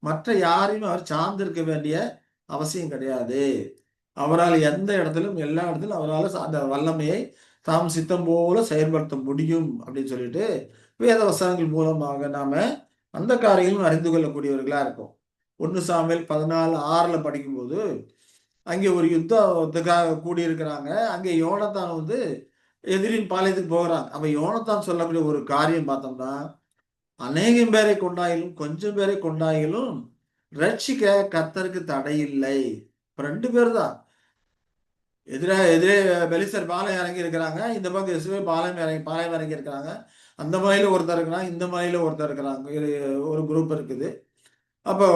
மற்ற யாரையும் அவர் சார்ந்திருக்க வேண்டிய அவசியம் கிடையாது. அவரால் எந்த இடத்திலும் எல்லா இடத்திலும் அவரால் அந்த வல்லமையை தாம் சித்தம் போல செயல்படுத்த முடியும் அப்படின்னு சொல்லிட்டு வேத வசனங்கள் மூலமாக நாம அந்த காரியங்களும் அறிந்து கொள்ளக்கூடியவர்களா இருக்கும். 1 சாமுவேல் 14:6 படிக்கும்போது அங்கே ஒரு யுத்தத்துக்காக கூடியிருக்கிறாங்க. அங்கே யோனத்தான் வந்து எதிரின் பாளையத்துக்கு போகிறாங்க. அப்ப யோனத்தான் சொல்லக்கூடிய ஒரு காரியம் பார்த்தோம்னா, அநேகம் பேரை கொண்டாயிலும் கொஞ்சம் பேரை கொண்டாயிலும் ரட்சிக்க கர்த்தருக்கு தடை இல்லை. 2 பேர் தான். எதிரே பெலிஸ்தர் பாளையம் இறங்கி இருக்கிறாங்க. இந்த பக்கம் இஸ்ரவேல் பாளையம் இறங்கி இருக்கிறாங்க. அந்த மலையில ஒருத்தர் இருக்கிறாங்க, இந்த மலையில ஒருத்தர் இருக்கிறாங்க. ஒரு குரூப் இருக்குது. அப்போ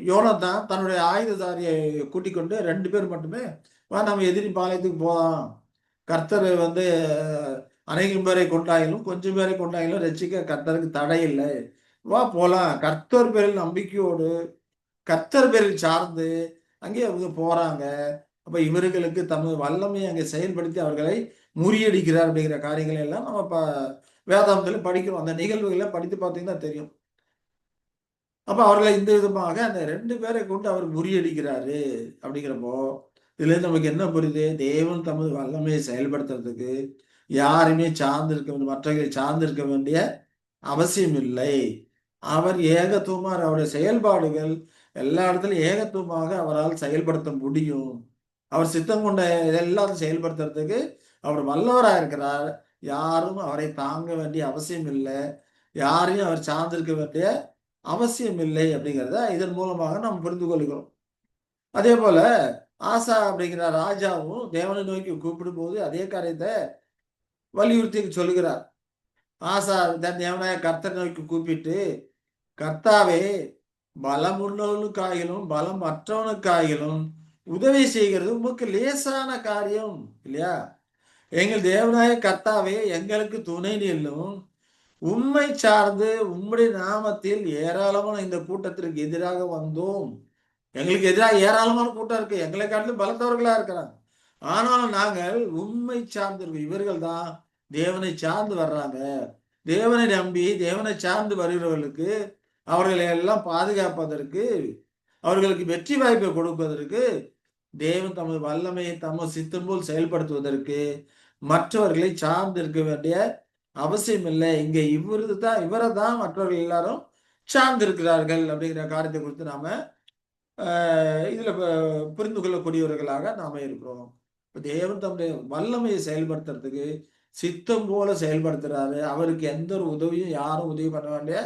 யோனத்தான் தன்னுடைய ஆயுததாரியை கூட்டிக் கொண்டு 2 பேர் மட்டுமே நம்ம எதிரி பாளையத்துக்கு போகலாம். கர்த்தர் வந்து அநேகம் பேரை கொண்டாயிலும் கொஞ்சம் பேரை கொண்டாயிலும் ரட்சிக்க கர்த்தருக்கு தடை இல்லை. வா போலாம். கர்த்தர் பேரில் நம்பிக்கையோடு கர்த்தர் பேரில் சார்ந்து அங்கே அவங்க போறாங்க. அப்ப இவர்களுக்கு தமது வல்லமையை அங்கே செயல்படுத்தி அவர்களை முறியடிக்கிறார் அப்படிங்கிற காரியங்களை எல்லாம் நம்ம வேதாந்தத்துல படிக்கிறோம். அந்த நிகழ்வுகளை படித்து பார்த்தீங்கன்னா தெரியும். அப்ப அவர்களை இந்த விதமாக அந்த 2 பேரை கொண்டு அவர் முறியடிக்கிறாரு அப்படிங்கிறப்போ இதுல இருந்து நமக்கு என்ன புரியுது? தேவன் தமது வல்லமையை செயல்படுத்துறதுக்கு யாருமே சார்ந்து இருக்க வேண்டிய, மற்றவர்களை சார்ந்து இருக்க வேண்டிய அவசியம் இல்லை. அவர் ஏகத்துவமாக, அவருடைய செயல்பாடுகள் எல்லா இடத்துலையும் ஏகத்துவமாக அவரால் செயல்படுத்த முடியும். அவர் சித்தம் கொண்ட இதெல்லாம் செயல்படுத்துறதுக்கு அவர் வல்லவராக இருக்கிறார். யாரும் அவரை தாங்க வேண்டிய அவசியம் இல்லை, யாரையும் அவர் சார்ந்திருக்க வேண்டிய அவசியம் இல்லை அப்படிங்கிறத இதன் மூலமாக நாம் புரிந்து கொள்கிறோம். அதே போல ஆசா அப்படிங்கிற ராஜாவும் தேவனை நோக்கி கூப்பிடும் போது அதே காரியத்தை வலியுறுத்தி சொல்லுகிறார். ஆசா தன் தேவனாய கர்த்தரை நோக்கி கூப்பிட்டு, கர்த்தாவே, பலமுள்ளவனுக்காகிலும் பலம் அற்றவனுக்காகிலும் உதவி செய்கிறது உமக்கு லேசான காரியம் இல்லையா? எங்கள் தேவனாய கர்த்தாவே, எங்களுக்கு துணை நில்லும். உம்மை சார்ந்து உம்முடைய நாமத்தில் ஏராளமான இந்த கூட்டத்திற்கு எதிராக வந்தோம். எங்களுக்கு எதிராக ஏராளமான கூட்டம் இருக்கு, எங்களை காட்டிலும் பலத்தவர்களா இருக்கிறாங்க. ஆனாலும் நாங்கள் உம்மை சார்ந்திருக்கோம். இவர்கள் தான் தேவனை சார்ந்து வர்றாங்க. தேவனை நம்பி தேவனை சார்ந்து வருகிறவர்களுக்கு அவர்களை எல்லாம் பாதுகாப்பதற்கு, அவர்களுக்கு வெற்றி வாய்ப்பை கொடுப்பதற்கு, தேவன் தமது வல்லமையை தமது சித்தம் போல் செயல்படுத்துவதற்கு மற்றவர்களை சார்ந்து இருக்க வேண்டிய அவசியம் இல்லை. இங்க இவரை தான் மற்றவர்கள் எல்லாரும் சார்ந்து இருக்கிறார்கள் அப்படிங்கிற காரியத்தை குறித்து நாம இதுல புரிந்து கொள்ளக்கூடியவர்களாக நாம இருக்கிறோம். தேவன் தம்முடைய வல்லமையை செயல்படுத்துறதுக்கு சித்தம் போல செயல்படுத்துறாரு. அவருக்கு எந்த ஒரு உதவியும் யாரும் உதவி பண்ண வேண்டிய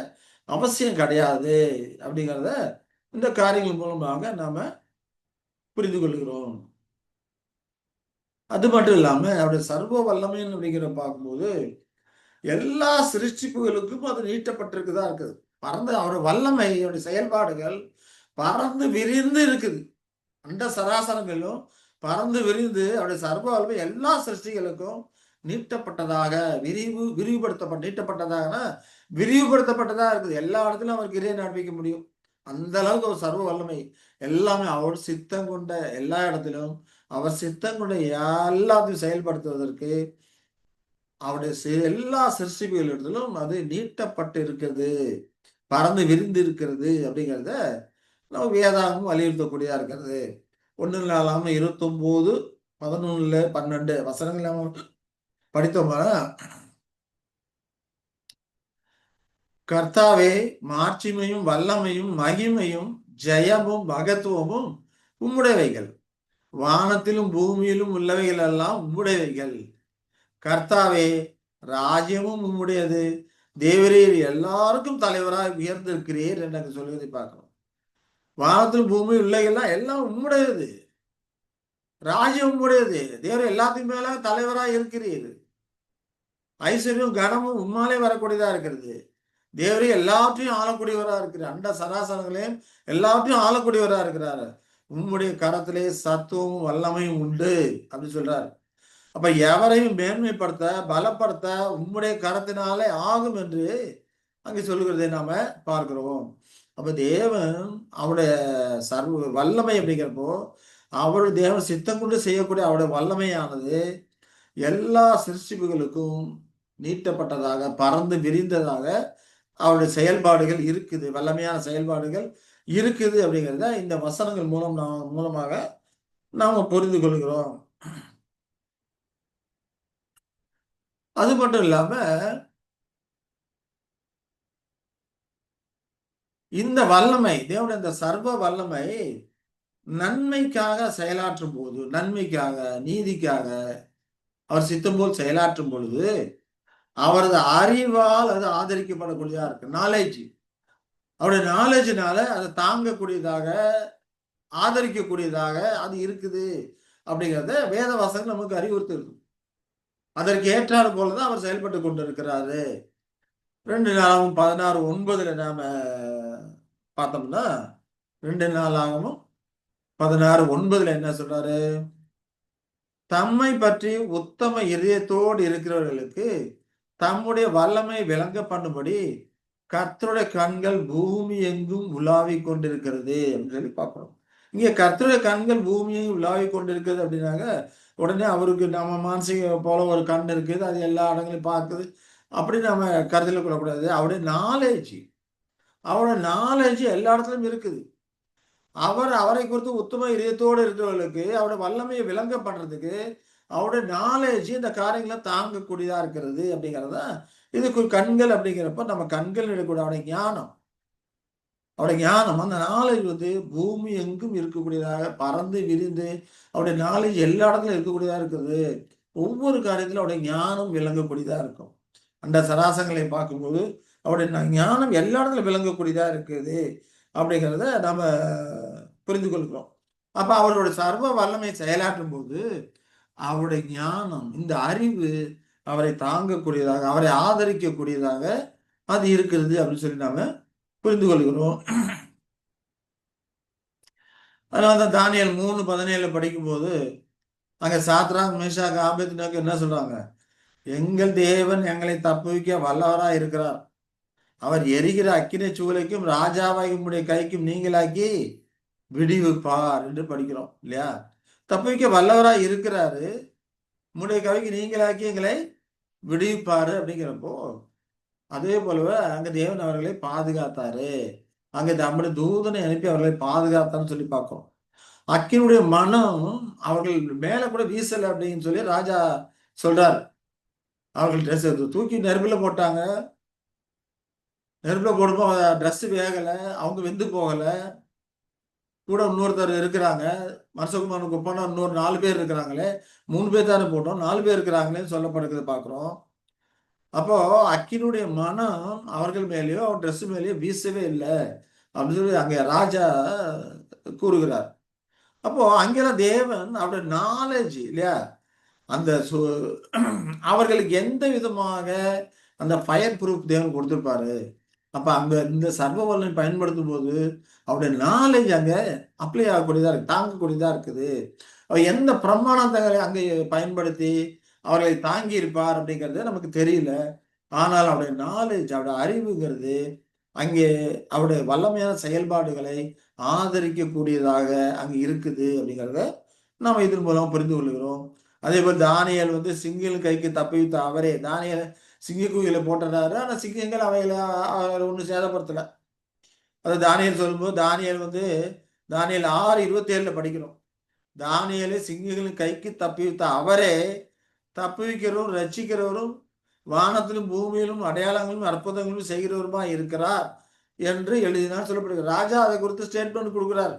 அவசியம் கிடையாது அப்படிங்கிறத இந்த காரியங்கள் மூலமாக நாம புரிந்து கொள்கிறோம். அது மட்டும் இல்லாம அவருடைய சர்வ வல்லமைன்னு அப்படிங்கிற பார்க்கும்போது எல்லா சிருஷ்டிப்புகளுக்கும் அது நீட்டப்பட்டிருக்குதா இருக்குது. பறந்து அவருடைய வல்லமை, அவருடைய செயல்பாடுகள் பறந்து விரிந்து இருக்குது. அண்ட சராசரங்களும் பறந்து விரிந்து அவருடைய சர்வ வல்லமை எல்லா சிருஷ்டிகளுக்கும் நீட்டப்பட்டதாக, நீட்டப்பட்டதாக விரிவுபடுத்தப்பட்டதா இருக்குது. எல்லா இடத்துலையும் அவர் கிரியை நடப்பிக்க முடியும். அந்த அளவுக்கு ஒரு சர்வ வல்லமை எல்லாமே அவர் சித்தம் கொண்ட எல்லா இடத்திலும், அவர் சித்தம் கொண்ட எல்லாத்தையும் செயல்படுத்துவதற்கு அவருடைய எல்லா சிருஷ்டிகளிடத்திலும் அது நீட்டப்பட்டு இருக்கிறது, பறந்து விரிந்து இருக்கிறது அப்படிங்கிறத நம்ம வேதாகமும் வலியுறுத்தக்கூடியதா இருக்கிறது. 1 நாளாகமம் 29, 11, 12 வசனங்கள் நம்ம படித்தோம்னா, கர்த்தாவே, மாட்சிமையும் வல்லமையும் மகிமையும் ஜெயமும் மகத்துவமும் உம்முடையவைகள். வானத்திலும் பூமியிலும் உள்ளவைகள் எல்லாம் உம்முடையவைகள். கர்த்தாவே, ராஜ்யமும் உம்முடையது. தேவரீர் எல்லாருக்கும் தலைவராக உயர்ந்திருக்கிறீர் என்று சொல்வதை பார்க்கிறோம். வானத்திலும் பூமியும் உள்ளவைகள்லாம் எல்லாம் உம்முடையது. ராஜ்யம் உம்முடையது. தேவர் எல்லாத்துக்கும் மேல தலைவராக இருக்கிறீர். ஐஸ்வர்யம் கனமும் உம்மாலே வரக்கூடியதா இருக்கிறது. தேவரே எல்லாத்தையும் ஆளக்கூடியவராக இருக்கிறார். அண்ட சராசரங்களையும் எல்லாத்தையும் ஆளக்கூடியவராக இருக்கிறார். உம்முடைய கரத்திலே சத்துவமும் வல்லமையும் உண்டு அப்படின்னு சொல்றாரு. அப்ப எவரையும் மேன்மைப்படுத்த, பலப்படுத்த உம்முடைய கரத்தினாலே ஆகும் என்று அங்கே சொல்லுகிறதை நாம பார்க்கிறோம். அப்ப தேவன் அவருடைய சர்வ வல்லமை அப்படிங்கிறப்போ, அவருடைய தேவன் சித்தம் கொண்டு செய்யக்கூடிய அவருடைய வல்லமையானது எல்லா சிருஷ்டிப்புகளுக்கும் நீட்டப்பட்டதாக, பறந்து விரிந்ததாக அவருடைய செயல்பாடுகள் இருக்குது, வல்லமையான செயல்பாடுகள் இருக்குது அப்படிங்கிறத இந்த வசனங்கள் மூலமாக நாம புரிந்து கொள்கிறோம். அது மட்டும் இல்லாம இந்த வல்லமை, தேவனுடைய இந்த சர்வ வல்லமை நன்மைக்காக செயலாற்றும் போது, நன்மைக்காக, நீதிக்காக அவர் சித்தம் போல் செயலாற்றும் பொழுது அவரது அறிவால் அது ஆதரிக்கப்படக்கூடியதா இருக்கு. நாலேஜ், அவருடைய நாலேஜினால அதை தாங்கக்கூடியதாக, ஆதரிக்கக்கூடியதாக அது இருக்குது அப்படிங்கிறத வேத வசனம் நமக்கு அறிவுறுத்துது. அதற்கு ஏற்றாறு போலதான் அவர் செயல்பட்டு கொண்டிருக்கிறாரு. 2 நாளாகவும் 16:9 நாம பார்த்தோம்னா, 2 நாளாகவும் 16:9 என்ன சொல்றாரு? தம்மை பற்றி உத்தம இதயத்தோடு இருக்கிறவர்களுக்கு தம்முடைய வல்லமை விளங்க பண்ணும்படி கர்த்தருடைய கண்கள் பூமி எங்கும் உலாவிக் கொண்டிருக்கிறது அப்படின்னு சொல்லி பார்க்கிறோம். இங்க கர்த்தருடைய கண்கள் பூமியையும் உலாவிக் கொண்டிருக்கிறது அப்படின்னாங்க, உடனே அவருக்கு நம்ம மானசீக போல ஒரு கண் இருக்குது, அது எல்லா இடங்களையும் பார்க்குது அப்படி நம்ம கருத்தில் கொள்ளக்கூடாது. அவருடைய நாலேஜ் எல்லா இடத்துலையும் இருக்குது. அவரை குறித்து உத்தம இதயத்தோடு இருக்கிறவர்களுக்கு அவருடைய வல்லமையை விளங்க பண்றதுக்கு அவருடைய நாலேஜ் இந்த காரியங்களை தாங்கக்கூடியதா இருக்கிறது அப்படிங்கிறத இதுக்கு கண்கள் அப்படிங்கிறப்ப நம்ம கண்கள் எடுக்கக்கூடிய அவருடைய ஞானம், அவருடைய ஞானம், அந்த நாலேஜ் வந்து பூமி எங்கும் இருக்கக்கூடியதாக பறந்து விரிந்து அவருடைய நாலேஜ் எல்லா இடத்துலையும் இருக்கக்கூடியதா இருக்குது. ஒவ்வொரு காரியத்திலும் அவருடைய ஞானம் விளங்கக்கூடியதா இருக்கும். அந்த சராசங்களை பார்க்கும்போது அவருடைய ஞானம் எல்லா இடத்துலையும் விளங்கக்கூடியதா இருக்குது அப்படிங்கிறத நம்ம புரிந்து கொள்கிறோம். அப்ப அவருடைய சர்வ வல்லமை செயலாற்றும் போது அவருடைய ஞானம், இந்த அறிவு அவரை தாங்கக்கூடியதாக, அவரை ஆதரிக்கக்கூடியதாக அது இருக்கிறது அப்படின்னு சொல்லி நாம புரிந்து கொள்கிறோம். அதனால தானியல் 3:17 படிக்கும்போது அங்க சாத்ராக், மேஷாக், ஆபேத்நேகோ என்ன சொல்றாங்க? எங்கள் தேவன் எங்களை தப்புவிக்க வல்லவரா இருக்கிறார். அவர் எரிகிற அக்கினி சூளைக்கும் ராஜாவாகி உம்முடைய கைக்கும் நீங்களாக்கி விடுவிப்பார் என்று படிக்கிறோம் இல்லையா? தப்புவிக்க வல்லவரா இருக்கிறாரு, உம்முடைய கைக்கு நீங்களாக்கி எங்களை விடுவிப்பாரு அப்படிங்கிறப்போ அதே போலவே அங்க தேவன் அவர்களை பாதுகாத்தாரு. அங்க நம்முடைய தூதனை அனுப்பி அவர்களை பாதுகாத்தான்னு சொல்லி பார்க்கிறோம். அக்கினுடைய மனம் அவர்கள் மேல கூட வீசல அப்படின்னு சொல்லி ராஜா சொல்றாரு. அவர்கள் ட்ரெஸ் தூக்கி நெருப்புல போட்டாங்க. நெருப்புல போடும்போது ட்ரெஸ் வேகல, அவங்க வெந்து போகல. கூட இன்னொருத்தர் இருக்கிறாங்க. மனுஷகுமாரனுக்கு ஒப்பான இன்னொரு 4 பேர் இருக்கிறாங்களே, 3 பேர் தானே போட்டோம், 4 பேர் இருக்கிறாங்களேன்னு சொல்லப்படுகிறத பார்க்கிறோம். அப்போ அக்கினுடைய மனம் அவர்கள் மேலேயோ அவர் ட்ரெஸ் மேலேயோ வீசவே இல்லை அப்படின்னு சொல்லி அங்க ராஜா கூறுகிறார். அப்போ அங்கெல்லாம் தேவன் அவருடைய நாலேஜ் இல்லையா, அந்த அவர்களுக்கு எந்த விதமாக அந்த ஃபயர் ப்ரூஃப் தேவன் கொடுத்திருப்பாரு. அப்ப அங்க இந்த சர்வ வல்லமை பயன்படுத்தும் போது அவருடைய நாலேஜ் அங்க அப்ளை ஆகக்கூடியதா இருக்கு, தாங்கக்கூடியதா இருக்குது. அவர் எந்த பிரமாணத்தை அங்கே பயன்படுத்தி அவர்களை தாங்கி இருப்பார் அப்படிங்கிறது நமக்கு தெரியல. ஆனால் அவருடைய நாலேஜ், அவருடைய அறிவுங்கிறது அங்கே அவருடைய வல்லமையான செயல்பாடுகளை ஆதரிக்கக்கூடியதாக அங்கே இருக்குது அப்படிங்கிறத நாம் இதன் மூலம் புரிந்து கொள்கிறோம். அதே போல் தானியல் வந்து சிங்கங்கள் கைக்கு தப்பிவித்த அவரே, தானியல் சிங்க குகையில போட்டுறாரு, ஆனா சிங்கங்கள் அவைகளை ஒன்றும் சேதப்படுத்தல. அது தானியல் சொல்லும்போது தானியல் வந்து தானியல் 6:27 படிக்கிறோம். தானியலை சிங்கங்களின் கைக்கு தப்பிவித்த அவரே தப்புவிக்கிறவரும் ரட்சிக்கிறவரும் வானத்திலும் பூமியிலும் அடையாளங்களும் அற்புதங்களும் செய்கிறவருமா இருக்கிறார் என்று எழுதினார் சொல்லப்படுகிறது. ராஜா அதை குறித்து ஸ்டேட்மெண்ட் கொடுக்கிறார்.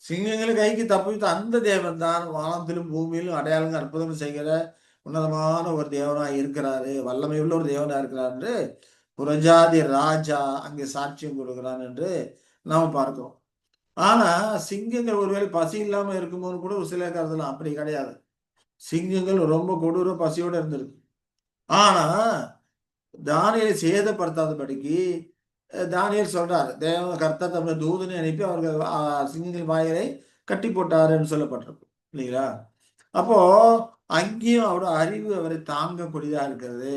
சிங்கங்களை கைக்கு தப்புவித்த அந்த தேவன் தான் வானத்திலும் பூமியிலும் அடையாளங்கள் அற்புதங்கள் செய்கிற உன்னதமான ஒரு தேவனாய் இருக்கிறாரு, வல்லமை உள்ள ஒரு தேவனா இருக்கிறார் என்று புரஜாதி ராஜா அங்கே சாட்சியம் கொடுக்கிறான் என்று நாம பார்க்கிறோம். ஆனா சிங்கங்கள் ஒருவேளை பசி இல்லாம இருக்கும்போது கூட ஒரு சில கருதலாம், அப்படி கிடையாது. சிங்கங்கள் ரொம்ப கொடூர பசியோட இருந்திருக்கு. ஆனா தானியலை சேதப்படுத்தாதபடிக்கு தானியல் சொல்றாரு, தேவ கர்த்தர் தம்முடைய தூதனை அனுப்பி அவர்கள் சிங்கங்கள் வாயிலை கட்டி போட்டாருன்னு சொல்லப்பட்டிருக்கு இல்லைங்களா? அப்போ அங்கேயும் அவரோட அறிவு அவரை தாங்கக்கூடியதா இருக்கிறது.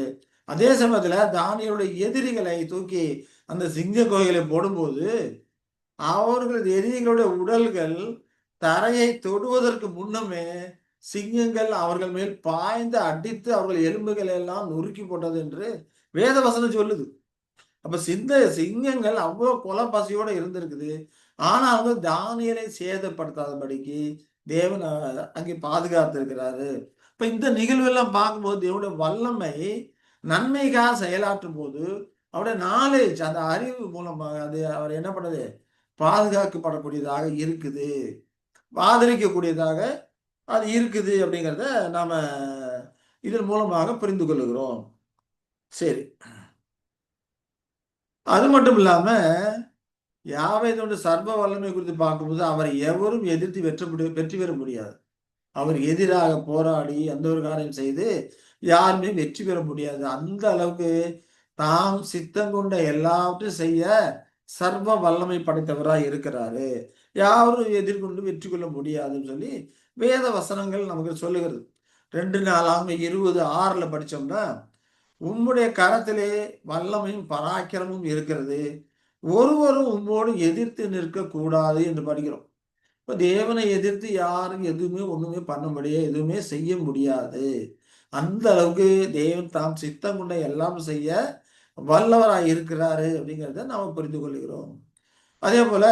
அதே சமயத்துல தானியலுடைய எதிரிகளை தூக்கி அந்த சிங்க கோயிலை போடும்போது அவர்களது எதிரிகளுடைய உடல்கள் தரையை தொடுவதற்கு முன்னமே சிங்கங்கள் அவர்கள் மேல் பாய்ந்து அடித்து அவர்கள் எலும்புகளை எல்லாம் நொறுக்கி போட்டது என்று வேத வசனம் சொல்லுது. அப்ப சிங்கங்கள் அவ்வளவு கொலை பசியோட இருந்திருக்குது. ஆனா அவங்க தானியலை சேதப்படுத்தாதபடிக்கு தேவன் அங்கே பாதுகாத்து இருக்கிறாரு. இப்ப இந்த நிகழ்வு எல்லாம் பார்க்கும்போது தேவனுடைய வல்லமை நன்மைக்காக செயலாற்றும் போது அவருடைய நாலேஜ், அந்த அறிவு மூலமாக அது அவர் என்ன பண்ணுது, பாதுகாக்கப்படக்கூடியதாக இருக்குது, ஆதரிக்கக்கூடியதாக அது இருக்குது அப்படிங்கிறத நாம இதன் மூலமாக புரிந்து கொள்ளுகிறோம். சரி, அது மட்டும் இல்லாம யாவேதோட சர்வ வல்லமை குறித்து பார்க்கும்போது அவரை எவரும் எதிர்த்து வெற்றி பெற முடியாது. அவர் எதிராக போராடி எந்த ஒரு காரியம் செய்து யாருமே வெற்றி பெற முடியாது. அந்த அளவுக்கு தாம் சித்தம் கொண்ட எல்லாவற்றையும் செய்ய சர்வ வல்லமை படைத்தவராய் இருக்கிறாரு. யாரும் எதிர்கொண்டு வெற்றி கொள்ள முடியாதுன்னு சொல்லி வேத வசனங்கள் நமக்கு சொல்லுகிறது. 2 நாளாகமம் 20:6 படிச்சோம்னா, உம்முடைய கரத்திலே வல்லமையும் பராக்கிரமும் இருக்கிறது, ஒருவரும் உம்மோடு எதிர்த்து நிற்க கூடாது என்று படிக்கிறோம். இப்ப தேவனை எதிர்த்து யாரும் எதுவுமே ஒண்ணுமே பண்ண முடியாது, எதுவுமே செய்ய முடியாது. அந்த அளவுக்கு தேவன் தாம் சித்தம் கொண்ட எல்லாம் செய்ய வல்லவராய் இருக்கிறாரு அப்படிங்கிறத நாம புரிந்து கொள்கிறோம். அதே போல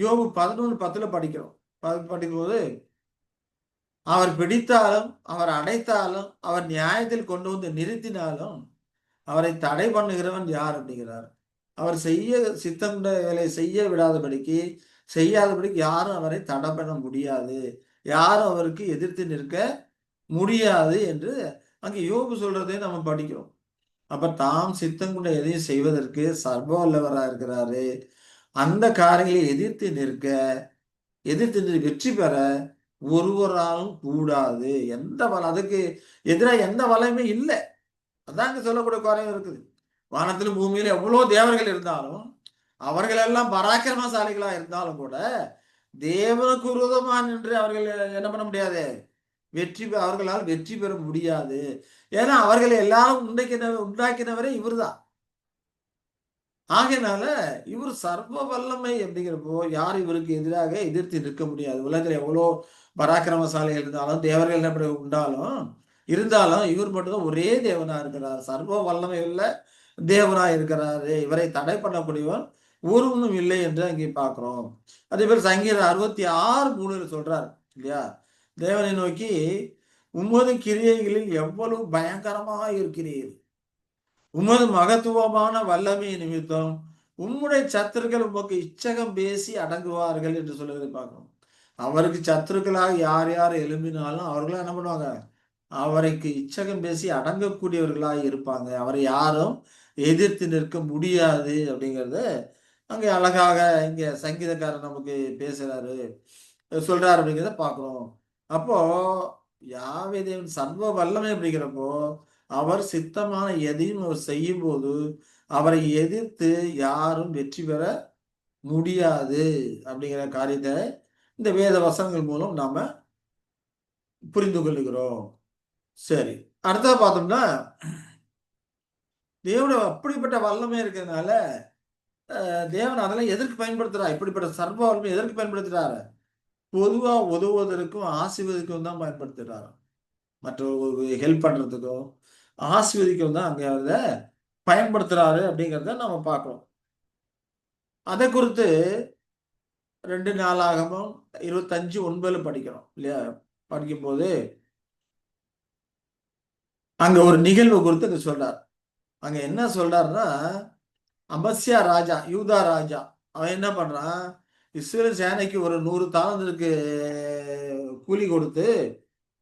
யோபு 11:10 படிக்கிறோம். படிக்கும்போது, அவர் பிடித்தாலும் அவர் அடைத்தாலும் அவர் நியாயத்தில் கொண்டு வந்து நிறுத்தினாலும் அவரை தடை பண்ணுகிறவன் யார் அப்படிங்கிறார். அவர் செய்ய சித்தம் வேலை செய்ய விடாதபடிக்கு செய்யாதபடிக்கு யாரும் அவரை தடை பண்ண முடியாது, யாரும் அவருக்கு எதிர்த்து நிற்க முடியாது என்று அங்கே யோபு சொல்றதை நம்ம படிக்கிறோம். அப்ப தாம் சித்தம் கொண்ட எதையும் செய்வதற்கு சர்வ வல்லவராக இருக்கிறாரு. அந்த காரியங்களை எதிர்த்து வெற்றி பெற ஒருவராலும் கூடாது. அதுக்கு எதிராக எந்த வல்லமையுமே இல்லை. அதாங்க சொல்லக்கூடிய குறையும் இருக்குது. வானத்திலும் பூமியிலும் எவ்வளவு தேவர்கள் இருந்தாலும் அவர்கள் எல்லாம் பராக்கிரமசாலிகளா இருந்தாலும் கூட தேவனுக்கு விரோதமா நின்று அவர்கள் என்ன பண்ண முடியாது, அவர்களால் வெற்றி பெற முடியாது. ஏன்னா அவர்கள் எல்லாரும் உண்டாக்கினவரே இவர்தான். ஆகையினால இவர் சர்வ வல்லமை அப்படிங்கிறப்போ யார் இவருக்கு எதிராக எதிர்த்து நிற்க முடியாது. உலகத்துல எவ்வளோ பராக்கிரமசாலிகள் இருந்தாலும் தேவர்கள் என்ன இருந்தாலும் இவர் மட்டும்தான் ஒரே தேவனா இருக்கிறார். சர்வ வல்லமை உள்ள தேவனா இருக்கிறாரு. இவரை தடை பண்ணக்கூடியவன் ஒருவனும் இல்லை என்று அங்கே பார்க்கிறோம். அதே போல் சங்கீதம் 66:3 சொல்றார் இல்லையா, தேவனை நோக்கி உமது கிரியைகளில் எவ்வளவு பயங்கரமாக இருக்கிறீர், உமது மகத்துவமான வல்லமை நிமித்தம் உம்முடைய சத்துருக்கள் உமக்கு இச்சகம் பேசி அடங்குவார்கள் என்று சொல்லுவதை பார்க்கணும். அவருக்கு சத்துருக்களாக யார் யார் எழும்பினாலும் அவர்களும் என்ன பண்ணுவாங்க, அவருக்கு இச்சகம் பேசி அடங்கக்கூடியவர்களாக இருப்பாங்க. அவரை யாரும் எதிர்த்து நிற்க முடியாது அப்படிங்கிறத அங்கே அழகாக இங்க சங்கீதக்காரர் நமக்கு பேசுறாரு, சொல்றாரு அப்படிங்கிறத பார்க்கிறோம். அப்போ யாவே தேவன் சர்வ வல்லமை அப்படிங்கிறப்போ அவர் சித்தமான எதையும் அவர் செய்யும் போது அவரை எதிர்த்து யாரும் வெற்றி பெற முடியாது அப்படிங்கிற காரியத்தை இந்த வேத வசனங்கள் மூலம் நாம புரிந்து கொள்ளுகிறோம். சரி, அடுத்தது பார்த்தோம்னா தேவனுடைய அப்படிப்பட்ட வல்லமை இருக்கிறதுனால தேவன் அதெல்லாம் எதற்கு பயன்படுத்துறாரு, இப்படிப்பட்ட சர்வ வல்லமை எதற்கு பயன்படுத்துறாரு, பொதுவா உதவுவதற்கும் ஆசீர்வதிக்கும் தான் பயன்படுத்துறாரு. மற்றவர்களுக்கு ஹெல்ப் பண்றதுக்கும் ஆசீர்வதிக்கவும் தான் அங்க அதை பயன்படுத்துறாரு அப்படிங்கிறத நம்ம பார்க்கிறோம். அதை குறித்து 2 நாளாகமும் 25:9 படிக்கிறோம் இல்லையா. படிக்கும்போது அங்க ஒரு நிகழ்வு குறித்து அங்க சொல்றார். அங்க என்ன சொல்றாருன்னா, அமஸ்யா ராஜா, யூதா ராஜா, அவன் என்ன பண்றான், இஸ்ரேல் சேனைக்கு ஒரு 100 தாலந்திற்கு கூலி கொடுத்து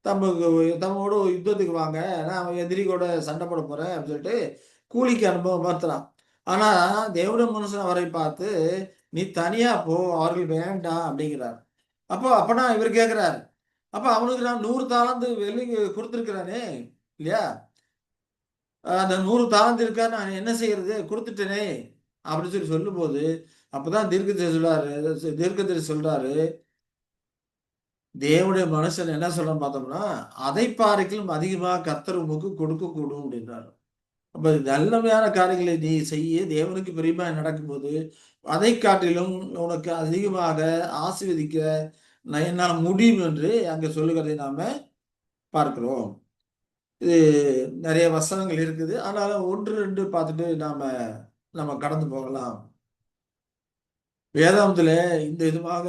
தம்மோட யுத்தத்துக்கு வாங்க, நான் எதிரி கூட சண்டை போட போறேன் அப்படின்னு சொல்லிட்டு கூலிக்கு அனுபவப்படுத்துறான். ஆனா தேவனுடைய மனுஷன் அவரை பார்த்து நீ தனியா போ, அவர்கள் வேண்டாம் அப்படிங்கிறார். அப்பனா இவர் கேட்கிறாரு, அப்ப அவனுக்கு நான் 100 தாலந்து வெள்ளி கொடுத்துருக்கிறானே இல்லையா, அந்த 100 தாலந்து இருக்கா, நான் என்ன செய்யறது, கொடுத்துட்டேனே அப்படின்னு சொல்லி சொல்லும் போது அப்பதான் தீர்க்கதரிசி சொல்றாரு, தேவனுடைய மனுஷன் என்ன சொல்றன்னு பார்த்தோம்னா, அதை பார்க்கிலும் அதிகமாக கர்த்தர் உமக்கு கொடுக்கக்கூடும் அப்படின்றாரு. அப்ப நல்லமையான காரியங்களை நீ செய்ய தேவனுக்கு பிரியமா நடக்கும்போது அதை காட்டிலும் உனக்கு அதிகமாக ஆசீர்வதிக்க என்னால் முடியும் என்று அங்க சொல்லுகிறதை நாம பார்க்கிறோம். இது நிறைய வசனங்கள் இருக்குது, ஆனாலும் 1-2 பார்த்துட்டு நம்ம கடந்து போகலாம். வேதாந்தத்துல இந்த இதுவாக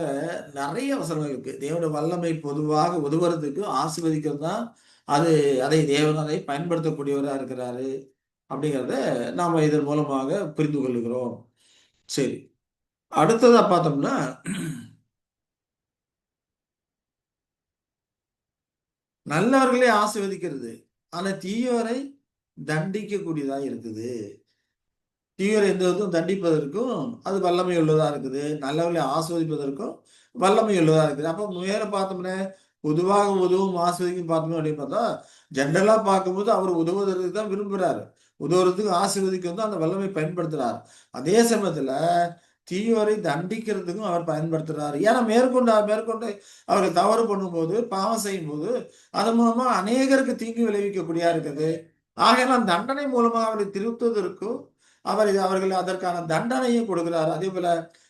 நிறைய வசனங்கள் இருக்கு. தேவனுடைய வல்லமை பொதுவாக உதவுறதுக்கு ஆசீர்வதிக்கிறது தான் அதை தேவன் அதை பயன்படுத்தக்கூடியவரா இருக்கிறாரு அப்படிங்கிறத நாம இதன் மூலமாக புரிந்து கொள்ளுகிறோம். சரி, அடுத்ததா பார்த்தோம்னா நல்லவர்களே ஆசீர்வதிக்கிறது, ஆனா தீயோரை தண்டிக்க கூடியதா இருக்குது. தீவிர எந்த தண்டிப்பதற்கும் அது வல்லமை உள்ளதா இருக்குது, நல்லவர்களை ஆஸ்வதிப்பதற்கும் வல்லமை உள்ளதா இருக்குது. அப்போ மேல பார்த்தோம்னா பொதுவாக உதவும் ஆஸ்வதிக்கும் பார்த்தோம் அப்படின்னு பார்த்தா ஜென்ரலா பார்க்கும்போது அவர் உதவுவதற்கு தான் விரும்புகிறாரு, உதவுறதுக்கு ஆசீர்வதிக்கும் தான் அந்த வல்லமை பயன்படுத்துறார். அதே சமயத்துல தீயோரை தண்டிக்கிறதுக்கும் அவர் பயன்படுத்துறாரு. ஏன்னா மேற்கொண்டு அவர்கள் தவறு பண்ணும்போது பாவம் செய்யும் போது அதன் மூலமா அநேகருக்கு தீங்கு விளைவிக்கக்கூடியா இருக்குது. ஆகையால் தண்டனை மூலமாக அவரை திருத்துவதற்கும் அவர்கள் அதற்கான தண்டனையும் கொடுக்கிறார். அதே போல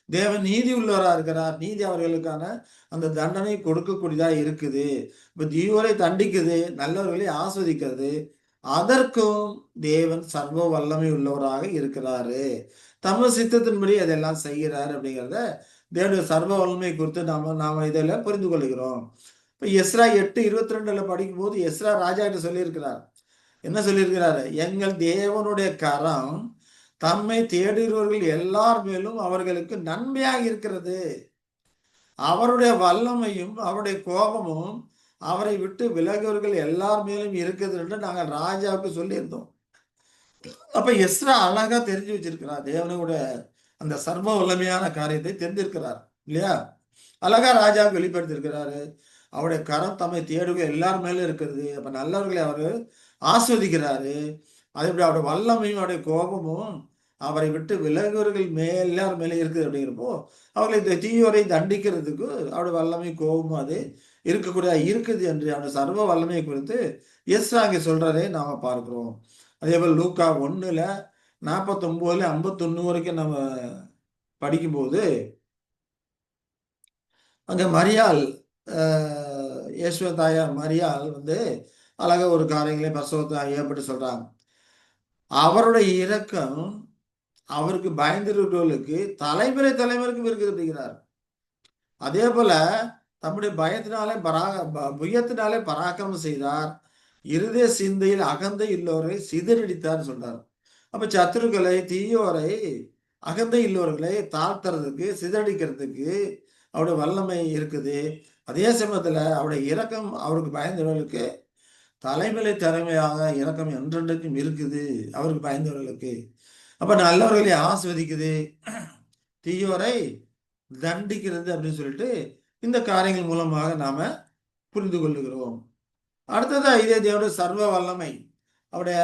தேவன் நீதி உள்ளவரா இருக்கிறார், நீதி அவர்களுக்கான அந்த தண்டனை கொடுக்கக்கூடியதா இருக்குது. இப்ப தீயோரை தண்டிக்குது, நல்லவர்களை ஆஸ்வதிக்கிறது, அதற்கும் தேவன் சர்வ வல்லமை உள்ளவராக இருக்கிறாரு, தமது சித்தத்தின்படி அதெல்லாம் செய்கிறார் அப்படிங்கிறத தேவனுடைய சர்வ வல்லமை குறித்து நாம இதில் புரிந்து கொள்கிறோம். இப்போ எஸ்ரா 8:22 படிக்கும்போது எஸ்ரா ராஜா கிட்ட சொல்லியிருக்கிறார். என்ன சொல்லியிருக்கிறாரு? எங்கள் தேவனுடைய கரம் தம்மை தேடுகிறவர்கள் எல்லார் மேலும் அவர்களுக்கு நன்மையாக இருக்கிறது. அவருடைய வல்லமையும் அவருடைய கோபமும் அவரை விட்டு விலகுவர்கள் எல்லார் மேலும் இருக்குது என்று நாங்கள் ராஜாவுக்கு சொல்லியிருந்தோம். அப்ப எஸ்ரா அழகா தெரிஞ்சு வச்சிருக்கிறார். தேவனோட அந்த சர்வ வல்லமையான காரியத்தை தெரிஞ்சிருக்கிறார் இல்லையா? அழகா ராஜாவுக்கு வெளிப்படுத்திருக்கிறாரு. அவருடைய கரம் தம்மை தேடுக எல்லார் மேலும் இருக்கிறது. அப்ப நல்லவர்களை அவரு ஆஸ்வதிக்கிறாரு. அதே போல அவருடைய வல்லமையும் அவருடைய கோபமும் அவரை விட்டு விலகுவர்கள் எல்லார் மேலே இருக்குது அப்படிங்கிறப்போ அவர்களை இந்த தீயோரை தண்டிக்கிறதுக்கு அவருடைய வல்லமை கோபமும் அது இருக்குது என்று அவருடைய சர்வ வல்லமையை குறித்து எஸ்ரா அங்கே சொல்றதை நாம பார்க்கிறோம். அதே போல் லூக்கா 1:49 51 வரைக்கும் நம்ம படிக்கும்போது அங்க மரியாள் இயேசுவ தாயார் மரியாள் அழகா ஒரு காரியங்களை பிரசவத்தை ஏற்பட்டு சொல்றாங்க. அவருடைய இரக்கம் அவருக்கு பயந்திருக்கிறவர்களுக்கு தலைமுறைக்கும் இருக்குது அப்படிங்கிறார். அதே போல தம்முடைய புயத்தினாலே பராக்கிரமம் செய்தார். இருதய சிந்தையில் அகந்தை இல்லோரை சிதறடித்தார் சொல்றார். அப்ப சத்துருக்களை தீயோரை அகந்தை இல்லோர்களை தாழ்த்துறதுக்கு சிதறடிக்கிறதுக்கு அவருடைய வல்லமை இருக்குது. அதே சமயத்துல அவருடைய இரக்கம் அவருக்கு பயந்தவர்களுக்கு தலைமையாக இரக்கம் என்றென்றைக்கும் இருக்குது அவருக்கு பயந்தவர்களுக்கு. அப்ப நல்லவர்களை ஆஸ்வதிக்குது, தீயோரை தண்டிக்கிறது அப்படின்னு சொல்லிட்டு இந்த காரியங்கள் மூலமாக நாம புரிந்து கொள்ளுகிறோம். அடுத்ததா இதே தேவனுடைய சர்வ வல்லமை அவருடைய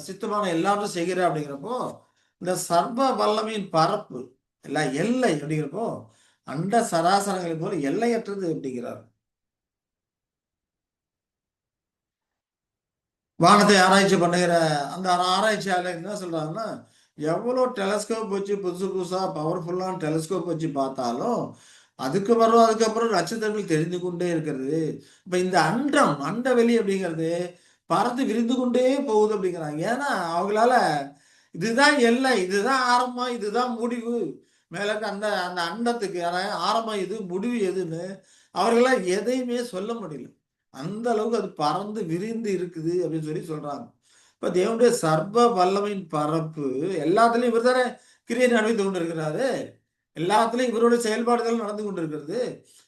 சித்தமான எல்லாரும் செய்கிற அப்படிங்கிறப்போ இந்த சர்வ வல்லமையின் பரப்பு எல்லை அப்படிங்கிறப்போ அண்ட சராசரங்களை போல எல்லையற்றது அப்படிங்கிறார். வானத்தை ஆராய்ச்சி பண்ணுகிற அந்த ஆராய்ச்சியாளர் என்ன சொல்றாங்கன்னா, எவ்வளோ டெலஸ்கோப் வச்சு புதுசா பவர்ஃபுல்லான டெலஸ்கோப் வச்சு பார்த்தாலும் அதுக்கப்புறம் நட்சத்திரங்கள் தெரிந்து கொண்டே இருக்கிறது. இப்ப இந்த அண்ட வெளி அப்படிங்கிறது பறந்து விரிந்து கொண்டே போகுது அப்படிங்கிறாங்க. ஏன்னா அவங்களால இதுதான் எல்லை, இதுதான் ஆரம்பம், இதுதான் முடிவு, மேல அந்த அந்த அண்டத்துக்கு ஆரம்பம் எது முடிவு எதுன்னு அவர்களால் எதையுமே சொல்ல முடியல. அந்த அளவுக்கு அது பறந்து விரிந்து இருக்குது அப்படின்னு சொல்றாங்க. இப்ப தேவனுடைய சர்வ வல்லமையின் பரப்பு எல்லாத்துலயும் இவர் தானே கிரியை நடந்து கொண்டிருக்கிறாரு. எல்லாத்துலயும் இவருடைய செயல்பாடுகள் நடந்து கொண்டிருக்கிறது.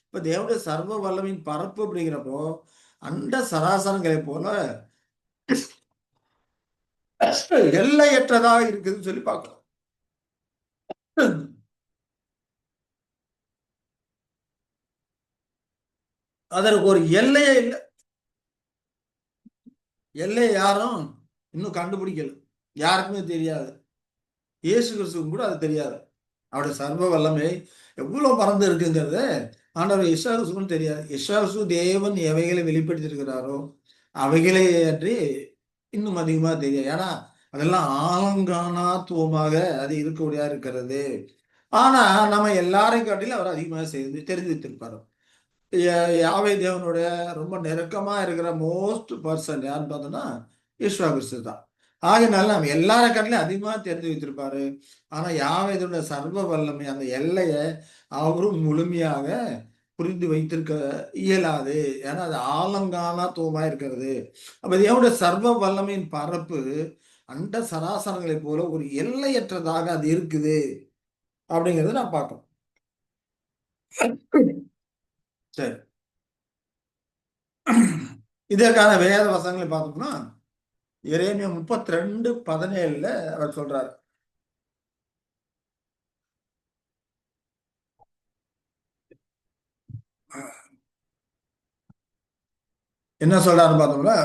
இப்ப தேவனுடைய சர்வ வல்லமையின் பரப்பு அப்படிங்கிறப்போ அண்ட சராசரங்களை போல எல்லையற்றதாக இருக்குதுன்னு சொல்லி பார்க்கலாம். அதற்கு ஒரு எல்லையே இல்லை. எல்லையை யாரும் இன்னும் கண்டுபிடிக்கல, யாருக்குமே தெரியாது. இயேசு கிறிஸ்துவும் கூட அது தெரியாது. அவருடைய சர்வ வல்லமை எவ்வளவு பறந்து இருக்குங்கிறது ஆண்டவர் இஸ்ராயலுக்கும் தெரியாது. இஸ்ராயலுக்கு தேவன் எவைகளை வெளிப்படுத்தியிருக்கிறாரோ அவைகளே அன்றி இன்னும் அதிகமா தெரியாது. ஏன்னா அதெல்லாம் ஆலங்கானாத்துவமாக அது இருக்கக்கூடியதா இருக்கிறது. ஆனா நம்ம எல்லாரையும் காட்டிலும் அவர் அதிகமாக தெரிந்து வைத்திருப்பாரு. யாவே தேவனுடைய ரொம்ப நெருக்கமா இருக்கிற மோஸ்ட் பர்சன் யாருன்னு பார்த்தோம்னா ஈஸ்வா கிறிஸ்து தான். ஆகையினால நம்ம எல்லார காட்டிலும் அதிகமா தெரிஞ்சு வைத்திருப்பாரு. ஆனா யாவே தேவனுடைய சர்வ வல்லமை அந்த எல்லையை அவரும் முழுமையாக புரிந்து வைத்திருக்க இயலாது. ஏன்னா அது ஆலங்கானாத்துவமா இருக்கிறது. அப்ப தேவனுடைய சர்வ வல்லமையின் பரப்பு அண்ட சராசரங்களை போல ஒரு எல்லையற்றதாக அது இருக்குது அப்படிங்கிறது நான் பார்க்கணும். சரி, இதற்கான வேத வசனங்களை பார்த்தோம்னா எரேமியா 32:17 அவர் சொல்றாரு. என்ன சொல்றாரு பார்த்தோம்னா,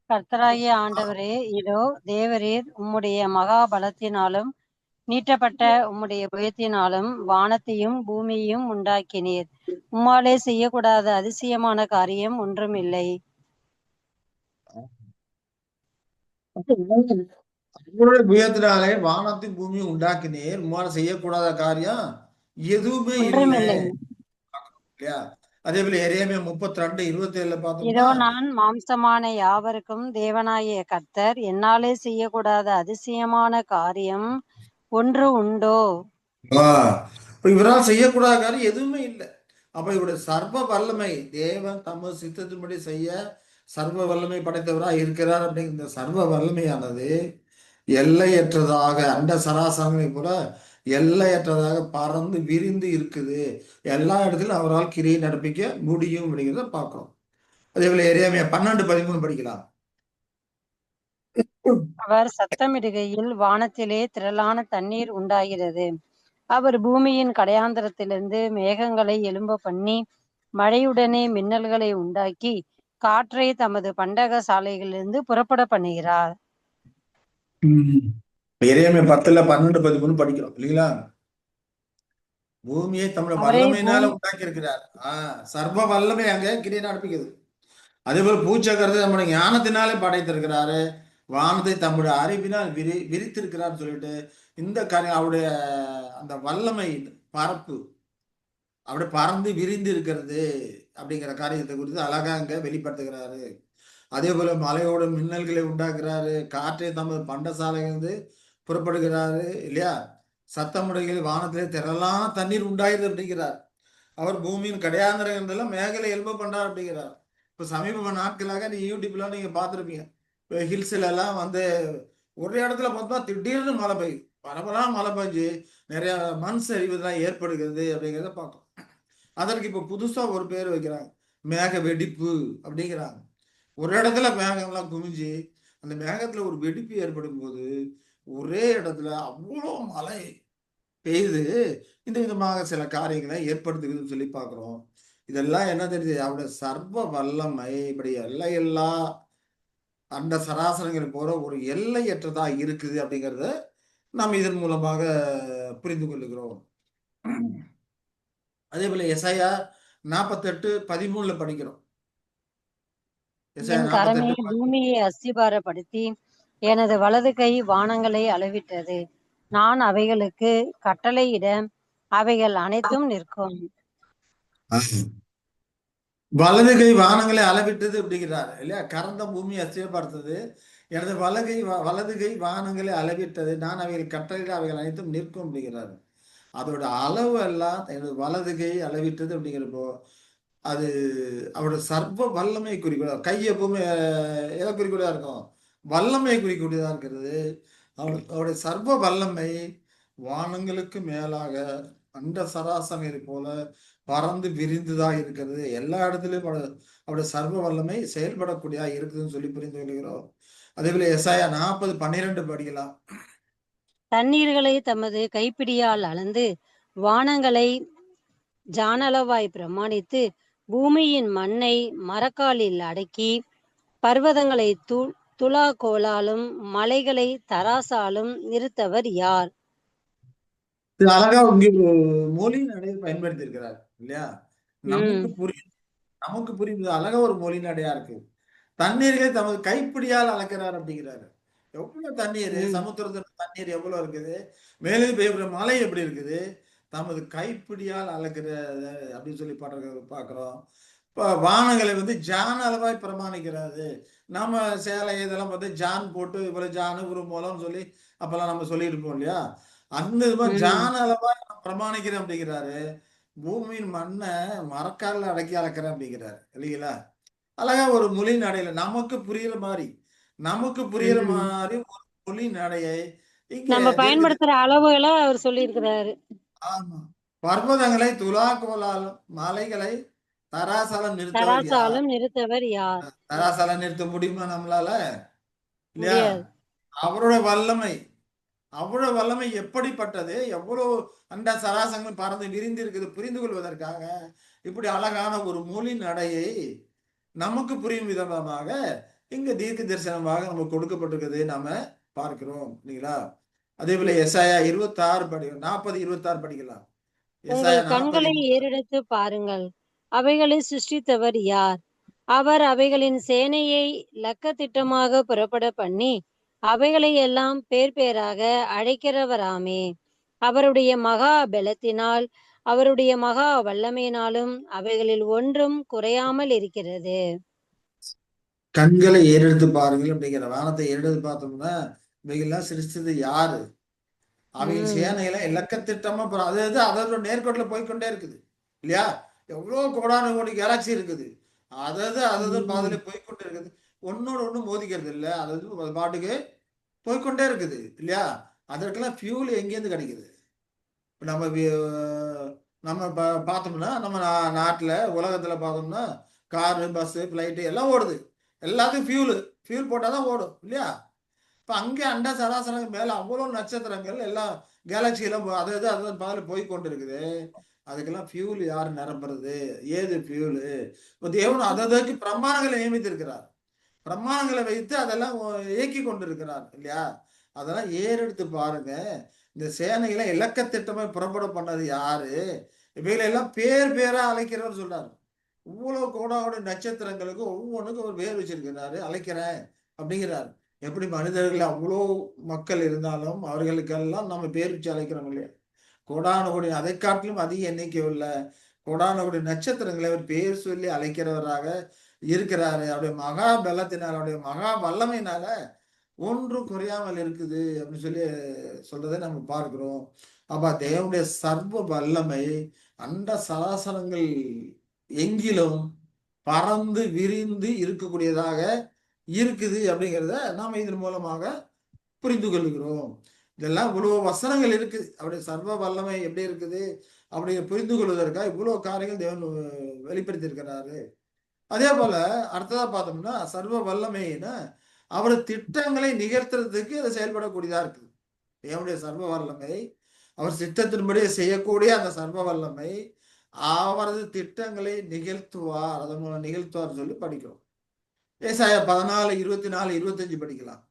கர்த்தராகிய ஆண்டவரே, இதோ தேவரீர் உம்முடைய மகாபலத்தினாலும் நீட்டப்பட்ட உம்முடைய புயத்தினாலும் வானத்தையும் பூமியையும் உண்டாக்கினீர். உம்மாலே செய்யக்கூடாத அதிசயமான காரியம் ஒன்றுமில்லை. உங்களுடைய புயத்தினாலே வானத்தையும் பூமியும் உண்டாக்கினீர். உம்மால செய்யக்கூடாத காரியம் எதுவுமே இல்லை. அதே போல எரேமியா 32:27 பார்த்தோம்னா, இதோ நான் மாம்சமான யாவருக்கும் தேவனாகிய கர்த்தர், என்னாலே செய்யக்கூடாத அதிசயமான காரியம் ஒன்று உண்டோ? இவரால் செய்யக்கூடாத காரியம் எதுவுமே இல்லை. அப்ப இவருடைய சர்வ வல்லமை, தேவன் தமது சித்தத்தின்படி செய்ய சர்வ வல்லமை படைத்தவராக இருக்கிறார் அப்படிங்கிற இந்த சர்வ வல்லமையானது எல்லையற்றதாக, அண்ட சராசரங்களை கூட எல்லையற்றதாக பறந்து விரிந்து இருக்குது. எல்லா இடத்திலும் அவரால் கிரியை நடப்பிக்க முடியும் அப்படிங்கிறத பார்க்கிறோம். அதே போல எரேமியா 12:13 படிக்கலாம். அவர் சத்தமிடுகையில் வானத்திலே திரளான தண்ணீர் உண்டாகிறது. அவர் பூமியின் கடையாந்தரத்திலிருந்து மேகங்களை எழும்ப பண்ணி மழையுடனே மின்னல்களை உண்டாக்கி காற்றை தமது பண்டக சாலைகளிலிருந்து புறப்பட பண்ணுகிறார். எரேமியா 10:12-13 படிக்கிறோம் இல்லைங்களா? பூமியை தம்முடைய அவரே வல்லமையினால உண்டாக்கி இருக்கிறார். சர்வ வல்லமை அங்க கிரியை நடப்பிக்குது. அதே போல பூச்சக்கரத்தை நம்முடைய ஞானத்தினாலே படைத்திருக்கிறாரு. வானத்தை தம்முடைய அறிவினால் விரித்திருக்கிறார் சொல்லிட்டு இந்த காரியம் அவருடைய அந்த வல்லமை பரப்பு அப்படி பறந்து விரிந்து இருக்கிறது அப்படிங்கிற காரியத்தை குறித்து அழகா அங்க வெளிப்படுத்துகிறாரு. அதே போல மலையோட மின்னல்களை உண்டாக்குறாரு. காற்றை தமது பண்டசாலையிலிருந்து புறப்படுகிறாரு இல்லையா? சத்தமுடைகளில் வானத்திலே திரளான தண்ணீர் உண்டாயிருது அப்படிங்கிறார். அவர் பூமியின் கடையாந்திரங்கள்லாம் மேகலை எழுப்ப பண்றார் அப்படிங்கிறார். இப்போ சமீப நாட்களாக நீ யூடியூப்ல நீங்க பார்த்துருப்பீங்க. இப்போ ஹில்ஸ்ல எல்லாம் வந்து ஒரு இடத்துல பார்த்தா திடீர்னு மழை பெய்யும், பரவலாக மழை பெஞ்சு நிறைய மண் சரிவுதான் ஏற்படுகிறது அப்படிங்கிறத பார்க்கும். அதற்கு இப்போ புதுசா ஒரு பேர் வைக்கிறாங்க, மேக வெடிப்பு அப்படிங்கிறாங்க. ஒரு இடத்துல மேகம்லாம் குமிஞ்சு அந்த மேகத்துல ஒரு வெடிப்பு ஏற்படும் போது ஒரே இடத்துல அவ்வளோ மழை பெய்து இந்த விதமாக சில காரியங்களை ஏற்படுத்துக்குதுன்னு சொல்லி பார்க்குறோம். இதெல்லாம் என்ன தெரியுது? அவருடைய சர்வ வல்லமை இப்படி எல்லையெல்லா அந்த சராசரங்கள் போற ஒரு எல்லையற்றதா இருக்குது அப்படிங்கிறத நாம் இதன் மூலமாக புரிந்து கொள்ளுகிறோம். அதே போல எசாயா 48:13 படிக்கிறோம். எசாயா என் கரமே 48:13. பூமியை அஸ்திபாரப்படுத்தி எனது வலது கை வானங்களை அளவிட்டது. நான் அவைகளுக்கு கட்டளையிட அவைகள் அனைத்தும் நிற்கும். வலது கை வானங்களை அளவிட்டது அப்படிங்கிறாரு இல்லையா? கறந்த பூமி அச்சயப்படுத்தது. எனது வலது கை வானங்களை அளவிட்டது. நான் அவைகள் கட்டளையிட அவைகள் அனைத்தும் நிற்கும் அப்படிங்கிறாரு. அதோட அளவு எல்லாம் எனது வலது கை அளவிட்டது அப்படிங்கிறப்போ அது அவருடைய சர்வ வல்லமை குறிக்கூட. கை எப்பவுமே எதை குறிக்கூடியதா இருக்கும்? வல்லமை குறிக்கூடியதா இருக்கிறது. அவருடைய சர்வ வல்லமை வானங்களுக்கு மேலாக அண்ட சராசரி போல பறந்து விரிந்துதான் இருக்கிறது. எல்லா இடத்துலயும் அவருடைய சர்வ வல்லமை செயல்படக்கூடியதா இருக்குதுன்னு சொல்லி புரிந்து கொள்கிறோம். அதே போல எசாயா 40:12 படிக்கலாம். தண்ணீர்களை தமது கைப்பிடியால் அளந்து வானங்களை ஜானளவாய் பிரமாணித்து பூமியின் மண்ணை மரக்காலில் அடக்கி பர்வதங்களை துலா கோலாலும் மலைகளை தராசாலும் நிறுத்தவர் யார்? இது அழகா இங்க மொழி நடையை பயன்படுத்தி இருக்கிறார் இல்லையா? நமக்கு புரியுது, நமக்கு புரியுது. அழகா ஒரு மொழி நடையா இருக்கு. தண்ணீர்களை தமது கைப்பிடியால் அளக்கிறார் அப்படிங்கிறாரு. எவ்வளவு தண்ணீர், சமுத்திரத்துல தண்ணீர் எவ்வளவு இருக்குது, மேலே பெய்யுற மழை எப்படி இருக்குது, தமது கைப்பிடியால் அளக்கிறது அப்படின்னு சொல்லி பார்க்கிறோம். இப்போ வானங்களை வந்து ஜான் அளவாய் பிரமாணிக்கிறாரு. நம்ம சேலை இதெல்லாம் பார்த்து ஜான் போட்டு இவ்வளவு ஜானு ஒரு மூலம்னு சொல்லி அப்பெல்லாம் நம்ம சொல்லிட்டு இருப்போம் இல்லையா? அந்த இது மாதிரி ஜான் அளவாய் நான் பிரமாணிக்கிறேன் அப்படிங்கிறாரு. பூமியின் மண்ணை மரக்கால அடக்கி அளக்கிறேன் அப்படிங்கிறாரு இல்லைங்களா? அழகா ஒரு மொழி நடையில நமக்கு புரியுற மாதிரி ஒரு மொழி நடையை இங்க நம்ம பயன்படுத்துற அளவுகளை அவர் சொல்லி இருக்கிறாரு. ஆமா. பர்வதங்களை துலாக்கோலாலும் மலைகளை தராசாலம் நிறுத்தவர் யார்? தராசாலும் நிறுத்தவர் யார்? தராசாலம் நிறுத்த முடியுமா நம்மளால? இல்லையா? முடியாது. அவருடைய வல்லமை, அவ்வளவு வல்லமை எப்படிப்பட்டது, எவ்வளவு அண்ட சராசங்கள் பறந்து விரிந்து இருக்குது புரிந்து கொள்வதற்காக இப்படி அழகான ஒரு மொழி நடையை நமக்கு புரியும் விதமாக இங்க தீர்க்க தரிசனமாக நமக்கு கொடுக்கப்பட்டிருக்கிறது நாம பார்க்கிறோம் இல்லைங்களா? அதே போல எசாயா 40:26 படிக்கலாம். உங்கள் கண்களை ஏறெடுத்து பாருங்கள், அவைகளை சிருஷ்டித்தவர் யார்? அவர் அவைகளின் சேனையை லக்கத்திட்டமாக புறப்பட பண்ணி அவைகளை எல்லாம் பேர் பேராக அழைக்கிறவராமே. அவருடைய மகா பலத்தினால் அவருடைய மகா வல்லமையினாலும் அவைகளில் ஒன்றும் குறையாமல் இருக்கிறது. கண்களை ஏறெடுத்து பாருங்கள் அப்படிங்கிற வானத்தை ஏறெடுத்து பார்த்தோம்னா இவைகள்லாம் சிருஷ்டித்தது யாரு? அவங்க ம். சேனையில இலக்கத்திட்டமா அதாவது அதோட நேர்கோட்டுல போய்க்கொண்டே இருக்குது இல்லையா? எவ்வளோ கோடான கோடி கேலக்ஸி இருக்குது. அதாவது பாதையில ம். போய்க்கொண்டே இருக்குது. ஒண்ணோட ஒண்ணு மோதிக்கிறது இல்ல. அதாவது அது பாட்டுக்கு போய்க்கொண்டே இருக்குது இல்லையா? அதற்கெல்லாம் ஃபியூல் எங்கேருந்து கிடைக்குது? இப்ப நம்ம பார்த்தோம்னா, நம்ம நாட்டுல, உலகத்துல பார்த்தோம்னா, காரு, பஸ்ஸு, ஃப்ளைட்டு எல்லாம் ஓடுது. எல்லாத்துக்கும் ஃபியூல் போட்டா தான் ஓடும் இல்லையா? இப்ப அங்கே அண்ட சராசரங்கள் மேல அவ்வளோ நட்சத்திரங்கள் எல்லாம் கேலக்சியெல்லாம் அதாவது பாதையில போய் கொண்டிருக்குது. அதுக்கெல்லாம் ஃபியூல் யார் நிரப்புறது? ஏது ஃபியூலு? இப்ப தேவன் அதற்கு பிரமாணங்களை நியமித்திருக்கிறார். பிரமாணங்களை வைத்து அதெல்லாம் இயக்கி கொண்டிருக்கிறார் இல்லையா? அதெல்லாம் ஏறெடுத்து பாருங்க. இந்த சேனைகளை இலக்கத்திட்டமா புறப்பட பண்ணது யாரு? இவைகளை எல்லாம் பேர் பேரா அழைக்கிறவர் சொல்றாரு. இவ்வளவு கோடான நட்சத்திரங்களுக்கு ஒவ்வொன்றுக்கும் ஒரு பேர் வச்சிருக்கிறாரு. அழைக்கிறேன் அப்படிங்கிறாரு. எப்படி மனிதர்கள் அவ்வளோ மக்கள் இருந்தாலும் அவர்களுக்கெல்லாம் நம்ம பேர் வச்சு அழைக்கிறோம் இல்லையா? கோடான கோடி அதை காட்டிலும் அதிக எண்ணிக்கை உள்ள கோடான கோடி நட்சத்திரங்களை அவர் பேர் சொல்லி அழைக்கிறவராக இருக்கிறாரு. அவருடைய மகா பலத்தினால், அவருடைய மகா வல்லமையினால ஒன்றும் குறையாமல் இருக்குது அப்படின்னு சொல்லி சொல்றதை நம்ம பார்க்கிறோம். அப்ப தேவனுடைய சர்வ வல்லமை அண்ட சராசரங்கள் எங்கிலும் பறந்து விரிந்து இருக்கக்கூடியதாக இருக்குது அப்படிங்கிறத நாம இதன் மூலமாக புரிந்து கொள்கிறோம். இதெல்லாம் இவ்வளவு வசனங்கள் இருக்குது. அவருடைய சர்வ வல்லமை எப்படி இருக்குது அப்படி புரிந்து கொள்வதற்காக இவ்வளவு காரியங்கள் தேவன் வெளிப்படுத்தி இருக்கிறாரு. அதே போல அடுத்ததா பார்த்தோம்னா சர்வ வல்லமைன்னா அவர் திட்டங்களை நிகழ்த்துறதுக்கு அது செயல்படக்கூடியதா இருக்குது. தேவனுடைய சர்வ வல்லமை அவர் சித்தத்தின்படி செய்யக்கூடிய அந்த சர்வ வல்லமை அவரது திட்டங்களை நிகழ்த்துவார். அதன் மூலம் நிகழ்த்துவார் சொல்லி படிக்கிறோம். ஏசாயா 14, 24, 25 படிக்கலாம்.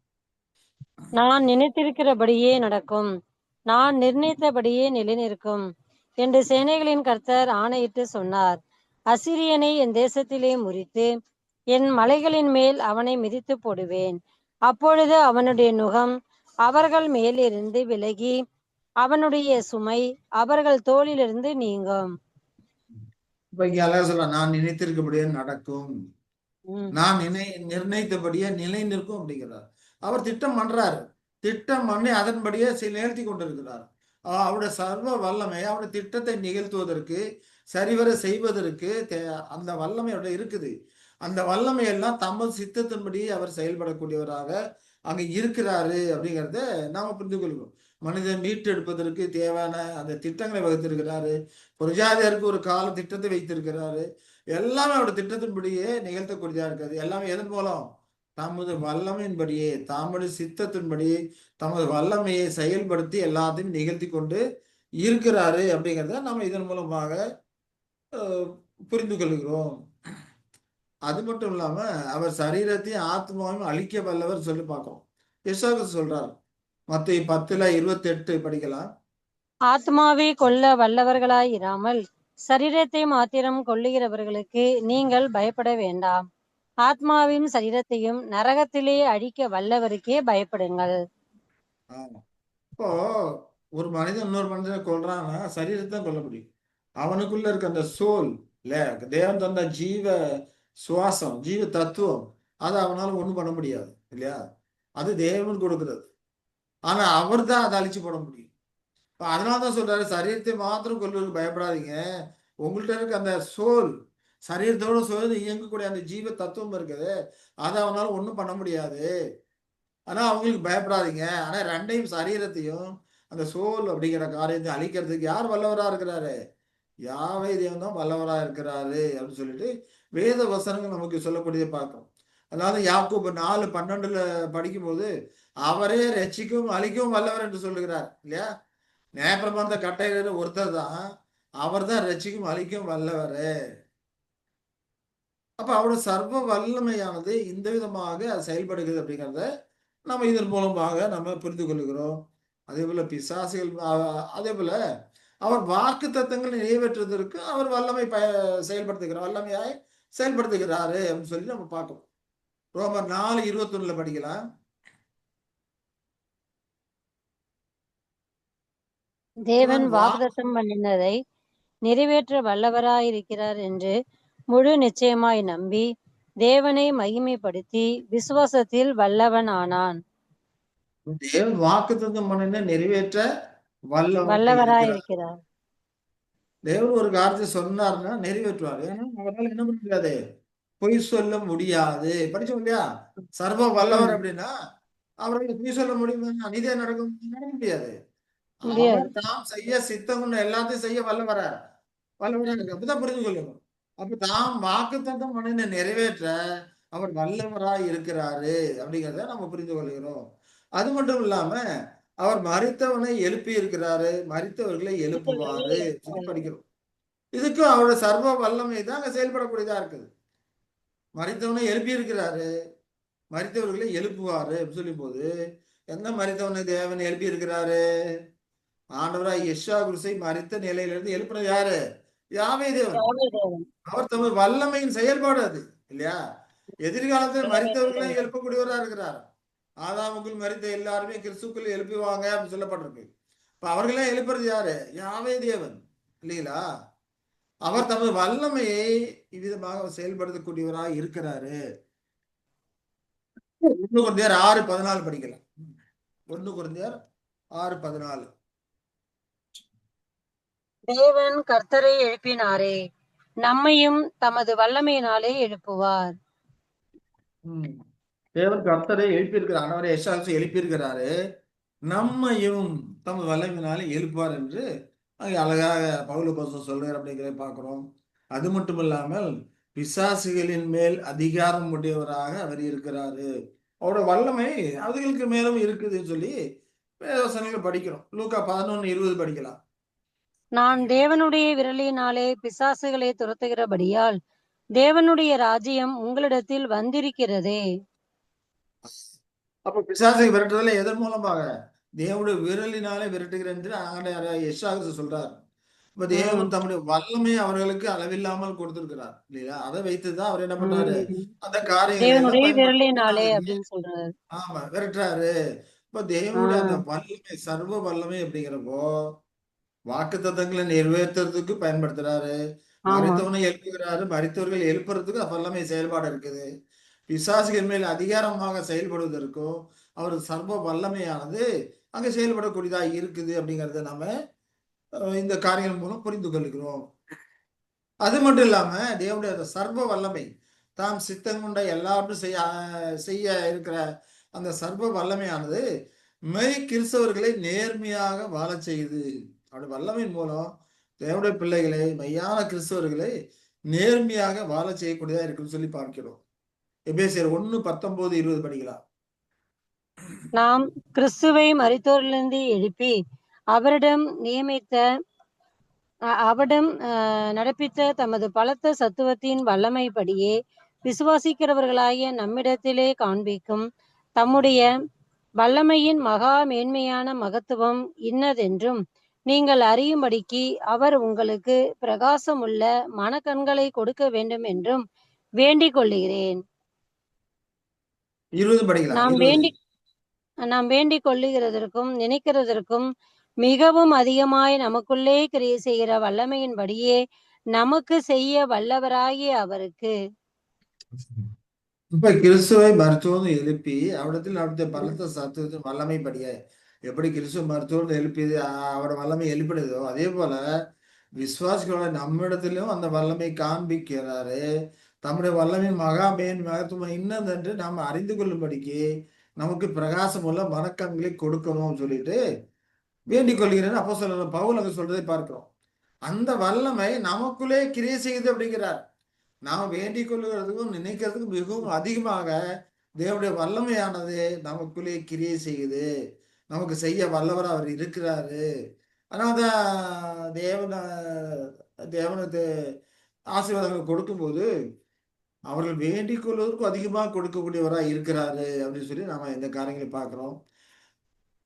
நான் நினைத்திருக்கிறபடியே நடக்கும். நான் நிர்ணயித்தபடியே நிலைநிற்கும் என்று சேனைகளின் கர்த்தர் ஆணையிட்டு சொன்னார். அசிரியனை என் தேசத்திலே முறித்து என் மலைகளின் மேல் அவனை மிதித்து போடுவேன். அப்பொழுது அவனுடைய நுகம் அவர்கள் மேலிருந்து விலகி அவனுடைய சுமை அவர்கள் தோளிலிருந்து நீங்கும். இப்ப இங்க அழகா சொல்றான், நான் நினைத்திருக்கபடியே நடக்கும். ம். நான் நிர்ணயித்தபடியே நிலை நிற்கும் அப்படிங்கிறார். அவர் திட்டம் பண்றாரு. திட்டம் பண்ணி அதன்படியே நிகழ்த்தி கொண்டிருக்கிறார். அவருடைய சர்வ வல்லமை அவருடைய திட்டத்தை நிகழ்த்துவதற்கு சரிவர செய்வதற்கு அந்த வல்லமை அவருடைய இருக்குது. அந்த வல்லமை எல்லாம் தமது சித்தத்தின்படி அவர் செயல்படக்கூடியவராக அங்க இருக்கிறாரு அப்படிங்கிறத நாம புரிந்து கொள்கிறோம். மனிதன் மீட்டெடுப்பதற்கு தேவையான அந்த திட்டங்களை வகுத்திருக்கிறாரு. புரஜாதியாருக்கு ஒரு கால திட்டத்தை வைத்திருக்கிறாரு. எல்லாமே அவருடைய திட்டத்தின்படியே நிகழ்த்தக்கூடியதா இருக்காது. எல்லாமே எதன் மூலம்? தமது வல்லமையின்படியே, தமது சித்தத்தின்படியே, தமது வல்லமையை செயல்படுத்தி எல்லாத்தையும் நிகழ்த்தி கொண்டு இருக்கிறாரு அப்படிங்கிறத நம்ம இதன் மூலமாக புரிந்து கொள்கிறோம். அது மட்டும் இல்லாம அவர் சரீரத்தையும் ஆத்மாவையும் அழிக்க வல்லவர் சொல்லி பார்க்கிறோம். எஸ்ஆர் சொல்றார். மத்தேயு 10:28 படிக்கலாம். ஆத்மாவை கொல்ல வல்லவர்களாய் இராமல் சரீரத்தை மாத்திரம் கொல்லுகிறவர்களுக்கு நீங்கள் பயப்பட வேண்டாம். ஆத்மாவையும் சரீரத்தையும் நரகத்திலே அழிக்க வல்லவருக்கே பயப்படுங்கள். ஆமா. இப்போ ஒரு மனிதன் இன்னொரு மனிதனை கொல்றான்னா சரீரத்தை தான் கொல்ல முடியும். அவனுக்குள்ள இருக்க அந்த சோல் இல்ல, தேவன் தந்த ஜீவ சுவாசம், ஜீவ தத்துவம், அதை அவனால ஒண்ணும் பண்ண முடியாது இல்லையா? அது தேவன் கொடுக்கிறது. ஆனா அவர் தான் அதை அழிச்சு போட முடியும். அதனாலதான் சொல்றாரு, சரீரத்தை மாத்திரம் கொல்வதற்கு பயப்படாதீங்க. உங்கள்ட்ட இருக்க அந்த சோல், சரீரத்தோட சேர்ந்து இயங்கக்கூடிய அந்த ஜீவ தத்துவம் இருக்குது, அதை அவனால ஒண்ணும் பண்ண முடியாது. ஆனா அவங்களுக்கு பயப்படாதீங்க. ஆனா ரெண்டையும், சரீரத்தையும் அந்த சோல் அப்படிங்கிற காரியத்தை அழிக்கிறதுக்கு யார் வல்லவரா இருக்கிறாரு? யாவே தேவன் தான் வல்லவரா இருக்கிறாரு அப்படின்னு சொல்லிட்டு வேத வசனங்கள் நமக்கு சொல்லக்கூடியதை பார்க்கிறோம். அதாவது யாக்கோபு 4:12 படிக்கும்போது அவரே ரட்சிக்கவும் அழிக்கவும் வல்லவர் என்று சொல்லுகிறார் இல்லையா? நியாயப்பிரமாணத்தை கட்டையில ஒருத்தர் தான், அவர் தான் ரட்சிக்கும் அழிக்கவும் வல்லவரு. அப்ப அவருடைய சர்வ வல்லமையானது இந்த விதமாக அது செயல்படுகிறது அப்படிங்கிறத நம்ம இதன் மூலமாக நம்ம புரிந்து கொள்கிறோம். அதே போல பிசாசுகள் அதே போல அவர் வாக்கு தத்தங்களை நிறைவேற்றுவதற்கு அவர் வல்லமை செயல்படுத்துகிறார், வல்லமையாய் செயல்படுத்துகிறாரு அப்படின்னு சொல்லி நம்ம பார்க்கணும். ரோமர் 4:21 படிக்கலாம். தேவன் இவன் வாக்குத்தத்தம் பண்ணினதை நிறைவேற்ற வல்லவராயிருக்கிறார் என்று முழு நிச்சயமாய் நம்பி தேவனை மகிமைப்படுத்தி விசுவாசத்தில் வல்லவன் ஆனான். தேவன் வாக்குத்தத்தம் பண்ணின நிறைவேற்ற வல்லவராய் இருக்கிறார். இருக்கிறார். தேவன் ஒரு காரியத்தை சொன்னார்னா நிறைவேற்றுவார். ஏன்னா அவரால் என்ன பண்ண முடியாது, பொய் சொல்ல முடியாது. படிச்சோம் இல்லையா, சர்வ வல்லவர் ம். அப்படின்னா அவரால் பொய் சொல்ல முடியுமா, அநீதியா நடக்கும் நடக்க முடியாது. அவர் முடியாது. தாம் செய்ய சித்தம் கொண்ட எல்லாத்தையும் செய்ய வல்லவரா வல்லவரா இருக்கு. அப்படிதான் புரிந்து கொள்ளணும். அப்ப தாம் வாக்குத்தத்தம் பண்ணின நிறைவேற்ற அவர் வல்லவரா இருக்கிறாரு அப்படிங்கிறத நம்ம புரிந்து கொள்கிறோம். அது மட்டும் இல்லாம அவர் மரித்தவனை எழுப்பி இருக்கிறாரு, மரித்தவர்களை எழுப்புவாரு சொல்லி படிக்கிறோம். இதுக்கும் அவருடைய சர்வ வல்லமை தான் அங்க செயல்படக்கூடியதா இருக்குது. மரித்தவனை எழுப்பி இருக்கிறாரு, மரித்தவர்களை எழுப்புவாரு அப்படின்னு சொல்லும் போது, எந்த மரித்தவனை தேவன் எழுப்பி இருக்கிறாரு? ஆண்டவராய் யெஷுவா கிறிஸ்துவை மரித்த நிலையிலிருந்து எழுப்புனது யாரு? யாவே தேவன். யாவே தேவன். அவர் தமது வல்லமையின் செயல்பாடு அது இல்லையா? எதிர்காலத்தில் மரித்தவர்களை எழுப்பக்கூடியவரா இருக்கிறார். ஆதாமுக்குள் மரித்த எல்லாருமே கிறிஸ்துக்குள் எழுப்புவாங்க அப்படின்னு சொல்லப்பட்டிருக்கு. இப்ப அவர்களே எழுப்புறது யாரு? யாவே தேவன் இல்லைங்களா? அவர் தமது வல்லமையை இவ்விதமாக செயல்படுத்தக்கூடியவராய் இருக்கிறாரு. 1 கொரிந்தியர் 6:14 படிக்கலாம். 1 கொரிந்தியர் 6:14. தேவன் கர்த்தரை எழுப்பினாரே, நம்மையும் தமது வல்லமையினாலே எழுப்புவார். தேவன் கர்த்தரை எழுப்பியிருக்கிறார். ஆண்டவரை யெஷுவா எழுப்பியிருக்கிறாரு. நம்மையும் தமது வல்லமையினாலே எழுப்புவார் என்று அங்கே அழகாக பவுல் அப்போஸ்தலன் சொல்றார் அப்படிங்கிறதை பார்க்கிறோம். அது மட்டும் இல்லாமல் பிசாசுகளின் மேல் அதிகாரம் உடையவராக அவர் இருக்கிறாரு. அவருடைய வல்லமை அதுகளுக்கு மேலும் இருக்குதுன்னு சொல்லி வேதவசனங்களை படிக்கிறோம். லூக்கா 11:20 படிக்கலாம். நான் தேவனுடைய விரலினாலே பிசாசுகளை துரத்துகிறபடியால் தேவனுடைய ராஜ்யம் உங்களிடத்தில் வந்திருக்கிறதே. அப்ப பிசாசை விரட்டுறதுல எதன் மூலமாக? தேவனுடைய விரலினாலே விரட்டுகிறேன் என்று ஆண்டவர் யெஷுவா சொல்றார். இப்ப தேவன் தம்முடைய வல்லமை அவர்களுக்கு அளவில்லாமல் கொடுத்திருக்கிறார் இல்லையா? அதை வைத்துதான் அவர் என்ன பண்ணாரு, அந்த காரியங்களை எல்லாம் தேவனுடைய விரலினாலே பயன்படுத்தினாரு. அப்படின்னு சொல்றாரு. ஆமா, விரட்டுறாரு. இப்ப தேவனுடைய அந்த வல்லமை, சர்வ வல்லமை அப்படிங்கிறப்போ வாக்குத்தத்தங்களை நிறைவேற்றுறதுக்கு பயன்படுத்துறாரு. ஆமா. மரித்தவனை எழுப்புகிறாரு, மரித்தவர்கள் எழுப்புறதுக்கு வல்லமை செயல்பாடு இருக்குது. பிசாசுகள் மேல் அதிகாரமாக செயல்படுவதற்கும் அவர் சர்வ வல்லமையானது அங்க செயல்படக்கூடியதா இருக்குது அப்படிங்கறத நாம இந்த காரியங்கள் மூலம் புரிந்து கொள்கிறோம். அது மட்டும் இல்லாம தேவனுடைய அந்த சர்வ வல்லமை, தாம் சித்தம் கொண்ட எல்லாரும் செய்ய இருக்கிற அந்த சர்வ வல்லமையானது மெய் கிறிஸ்தவர்களை நேர்மையாக வாழச் செய்யுது. அவருடைய வல்லமையின் மூலம் தேவனுடைய பிள்ளைகளை, மெய்யான கிறிஸ்தவர்களை நேர்மையாக வாழ செய்யக்கூடியதா இருக்குன்னு சொல்லி பார்க்கிறோம். எபேசியர் 1:19-20 படிக்கலாம். நாம் கிறிஸ்துவை மரித்தோரிலிருந்து எழுப்பி அவரிடம் நியமித்த அவரிடம் நடப்பித்த தமது பலத்த சத்துவத்தின் வல்லமைப்படியே விசுவாசிக்கிறவர்களாகிய நம்மிடத்திலே காண்பிக்கும் தம்முடைய வல்லமையின் மகா மேன்மையான மகத்துவம் இன்னதென்றும் நீங்கள் அறியும்படிக்கு அவர் உங்களுக்கு பிரகாசமுள்ள மனக்கண்களை கொடுக்க வேண்டும் என்றும் வேண்டிக் கொள்ளுகிறேன். 20 படிக்கலாம். நாம் 20. வேண்டிக் நாம் வேண்டிக் கொள்ளுகிறதற்கும் நினைக்கிறதற்கும் மிகவும் அதிகமாய் நமக்குள்ளே கிரியை செய்கிற வல்லமையின்படியே நமக்கு செய்ய வல்லவராகிய அவருக்கு. இப்ப கிறிஸ்துவை மருத்துவம் எழுப்பி அவரிடத்தில் நடத்திய பலத்த சத்துவத்தின் வல்லமைப்படிய எப்படி கிறிஸ்துவ மருத்துவம் எழுப்பியது அவரோட வல்லமை எழுப்பிடுதோ அதே போல விசுவாசிகளோட நம்மிடத்திலும் அந்த வல்லமை காண்பிக்கிறாரு. தம்முடைய வல்லமையின் மகா மகத்துவம் இன்னதென்று நாம் அறிந்து கொள்ளும்படிக்கு நமக்கு பிரகாசம் உள்ள மனக்கண்களை கொடுக்கணும்னு சொல்லிட்டு வேண்டிக் கொள்கிறேன்னு அப்போஸ்தலன் பவுல் அங்க சொல்றதை பார்க்கிறோம். அந்த வல்லமை நமக்குள்ளே கிரியை செய்யுது அப்படிங்கிறார். நாம் வேண்டிக் கொள்ளுகிறதுக்கும் நினைக்கிறதுக்கும் மிகவும் அதிகமாக தேவனுடைய வல்லமையானது நமக்குள்ளே கிரியை செய்யுது. நமக்கு செய்ய வல்லவர் அவர் இருக்கிறாரு. அதனால்தான் தேவனுக்கு ஆசீர்வாதங்கள் கொடுக்கும்போது அவர்கள் வேண்டிக் கொள்வதற்கும் அதிகமாக கொடுக்கக்கூடியவராக இருக்கிறாரு அப்படின்னு சொல்லி நாம இந்த காரியங்களை பார்க்கிறோம்.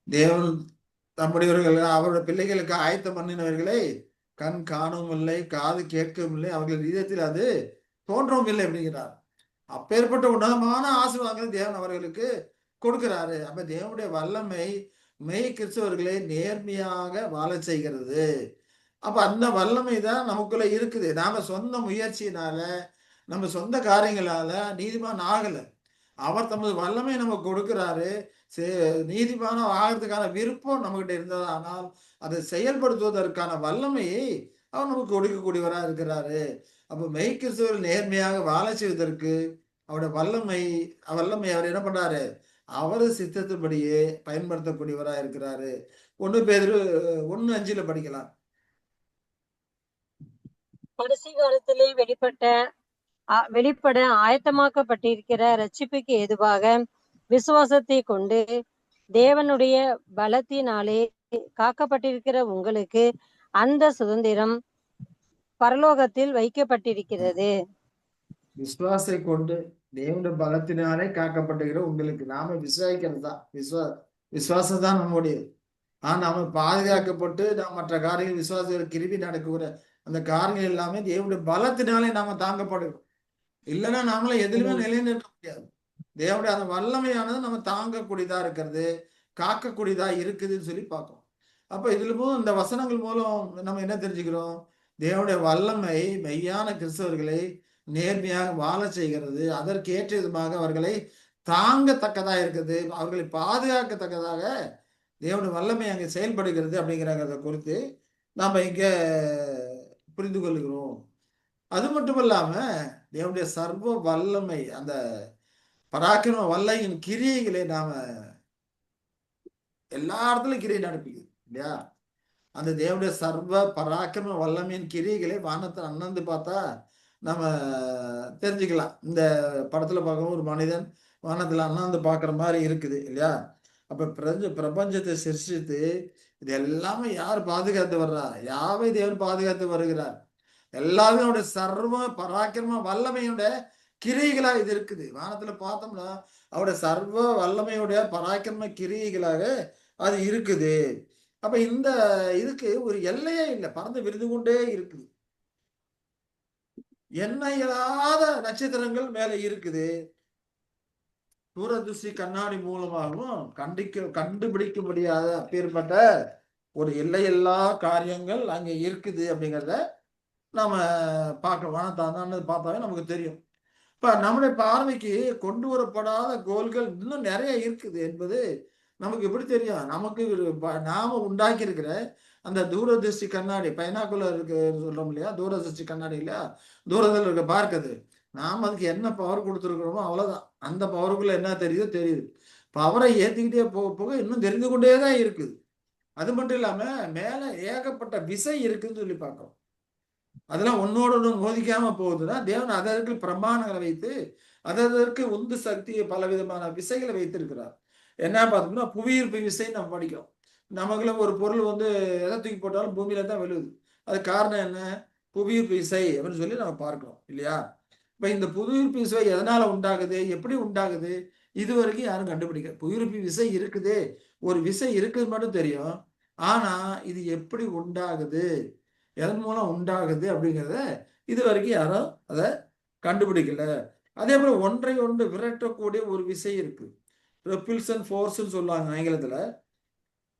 தேவன் தம்முடையவர்கள் அவருடைய பிள்ளைகளுக்கு ஆயத்தம் பண்ணினவர்களை கண் காணவும் இல்லை, காது கேட்கவும் இல்லை, அவர்கள் இதயத்தில் அது தோன்றவும் இல்லை அப்படிங்கிறார். அப்பேற்பட்ட உன்னதமான ஆசீர்வாதங்களை தேவன் அவர்களுக்கு கொடுக்கிறாரு. அப்ப தேவனுடைய வல்லமை மெய் கிறிஸ்தவர்களை நேர்மையாக வாழ செய்கிறது. அப்ப அந்த வல்லமை தான் நமக்குள்ள இருக்குது. நாம சொந்த முயற்சியினால நம்ம சொந்த காரியங்களால நீதிமான் ஆகல. அவர் தமது வல்லமை நமக்கு கொடுக்கிறாரு. நீதிமானம் ஆகிறதுக்கான விருப்பம் நம்மகிட்ட இருந்தது. ஆனால் அதை செயல்படுத்துவதற்கான வல்லமையை அவர் நமக்கு கொடுக்கக்கூடியவரா இருக்கிறாரு. அப்ப மெய்க்கிறிஸ்தவர்கள் நேர்மையாக வாழ செய்வதற்கு அவருடைய வல்லமை அவர் என்ன பண்றாரு? அவரு சித்தத்தின்படியே பயன்படுத்தக்கூடியவரா இருக்கிறாரு. 1 பேதுரு 1:5 படிக்கலாம். கடைசி காலத்திலே வெளிப்பட ஆயத்தமாக்கப்பட்டிருக்கிற ரட்சிப்புக்கு ஏதுவாக விசுவாசத்தை கொண்டு தேவனுடைய பலத்தினாலே காக்கப்பட்டிருக்கிற உங்களுக்கு அந்த சுதந்திரம் பரலோகத்தில் வைக்கப்பட்டிருக்கிறது. விசுவாசத்தை கொண்டு தேவனுடைய பலத்தினாலே காக்கப்பட்டுகிற உங்களுக்கு நாம விசுவாசிக்கிறது தான். விசுவாசம் தான் நம்முடைய. நாம பாதுகாக்கப்பட்டு நாம் மற்ற காரியங்கள் விசுவாச கிருபி நடக்கிற அந்த காரியங்கள் எல்லாமே தேவனுடைய பலத்தினாலே நாம தாங்கப்படுகிறோம். இல்லைன்னா நாமளே எதிலுமே நிலைநிற்க முடியாது. தேவனுடைய அந்த வல்லமையானது நம்ம தாங்கக்கூடியதா இருக்கிறது, காக்கக்கூடியதா இருக்குதுன்னு சொல்லி பார்க்கணும். அப்ப இதுல இந்த வசனங்கள் மூலம் நம்ம என்ன தெரிஞ்சுக்கிறோம்? தேவனுடைய வல்லமை மெய்யான கிறிஸ்தவர்களை நேர்மையாக வாழ செய்கிறது. அதற்கேற்ற விதமாக அவர்களை தாங்கத்தக்கதா இருக்குது, அவர்களை பாதுகாக்கத்தக்கதாக தேவனுடைய வல்லமை அங்கே செயல்படுகிறது அப்படிங்கிறத குறித்து நாம இங்க புரிந்து கொள்கிறோம். அது மட்டும் இல்லாம தேவனுடைய சர்வ வல்லமை அந்த பராக்கிரம வல்லையின் கிரியைகளை நாம எல்லா இடத்துலயும் கிரியை நடப்பிக்குது இல்லையா? அந்த தேவனுடைய சர்வ பராக்கிரம வல்லமையின் கிரியைகளை வானத்தை அண்ணந்து பார்த்தா நம்ம தெரிஞ்சுக்கலாம். இந்த படத்துல பார்க்கவும் ஒரு மனிதன் வானத்துல அண்ணாந்து பார்க்குற மாதிரி இருக்குது இல்லையா? அப்ப பிரபஞ்சத்தை சிருஷ்டித்து இது எல்லாமே யார் பாதுகாத்து வர்றா? யாவை தேவன் பாதுகாத்து வருகிறார். எல்லாமே அவருடைய சர்வ பராக்கிரம வல்லமையுடைய கிரியைகளா இது இருக்குது. வானத்துல பார்த்தோம்னா அவருடைய சர்வ வல்லமையுடைய பராக்கிரம கிரியைகளாக அது இருக்குது. அப்ப இந்த இதுக்கு ஒரு எல்லையே இல்லை, பறந்து விரிந்து கொண்டே இருக்குது. எண்ணெய் இல்லாத நட்சத்திரங்கள் மேல இருக்குது. தூரதிருஷ்டி கண்ணாடி மூலமாகவும் கண்டுபிடிக்க முடியாத அப்பேற்பட்ட ஒரு எல்லையில்லா காரியங்கள் அங்க இருக்குது அப்படிங்கிறத நாம பார்க்க வானத்தான்னு பார்த்தாவே நமக்கு தெரியும். இப்ப நம்முடைய பார்வைக்கு கொண்டு வரப்படாத கோள்கள் இன்னும் நிறைய இருக்குது என்பது நமக்கு எப்படி தெரியும்? நமக்கு நாம உண்டாக்கி இருக்கிற அந்த தூரதிருஷ்டி கண்ணாடி பைனாக்குலர் இருக்கு சொல்றோம் இல்லையா? தூரதிருஷ்டி கண்ணாடி இல்லையா? தூரத்தில் இருக்க பார்க்குது. நாம் அதுக்கு என்ன பவர் கொடுத்துருக்கிறோமோ அவ்வளவுதான். அந்த பவருக்குள்ள என்ன தெரியுதோ தெரியுது. பவரை ஏத்திக்கிட்டே போக போக இன்னும் தெரிந்து கொண்டே தான் இருக்குது. அது மட்டும் இல்லாம மேல ஏகப்பட்ட விசை இருக்குன்னு சொல்லி பார்க்கிறோம். அதெல்லாம் ஒன்னோட ஒன்று மோதிக்காம போகுதுன்னா தேவன் அதற்கு பிரமாணங்களை வைத்து அதற்கு உந்து சக்தியை பல விதமான விசைகளை வைத்திருக்கிறார். என்ன பார்த்தோம்னா புவியீர்ப்பு விசை நம்ம படிக்கிறோம். நமக்குள்ள ஒரு பொருள் எதை தூக்கி போட்டாலும் பூமியில தான் விழுகுது. அது காரணம் என்ன? புவியீர்ப்பு விசை அப்படின்னு சொல்லி நம்ம பார்க்கிறோம் இல்லையா? இப்ப இந்த புவியீர்ப்பு விசை எதனால உண்டாகுது, எப்படி உண்டாகுது, இது வரைக்கும் யாரும் கண்டுபிடிக்க. புவியீர்ப்பு விசை இருக்குது, ஒரு விசை இருக்குது மட்டும் தெரியும். ஆனா இது எப்படி உண்டாகுது, எதன் மூலம் உண்டாகுது அப்படிங்கிறத இது வரைக்கும் யாரும் அதை கண்டுபிடிக்கல. அதே போல ஒன்றை ஒன்று விரட்டக்கூடிய ஒரு விசை இருக்கு, ரெப்பல்சன் ஃபோர்ஸ்ன்னு சொல்லுவாங்க ஆங்கிலத்துல.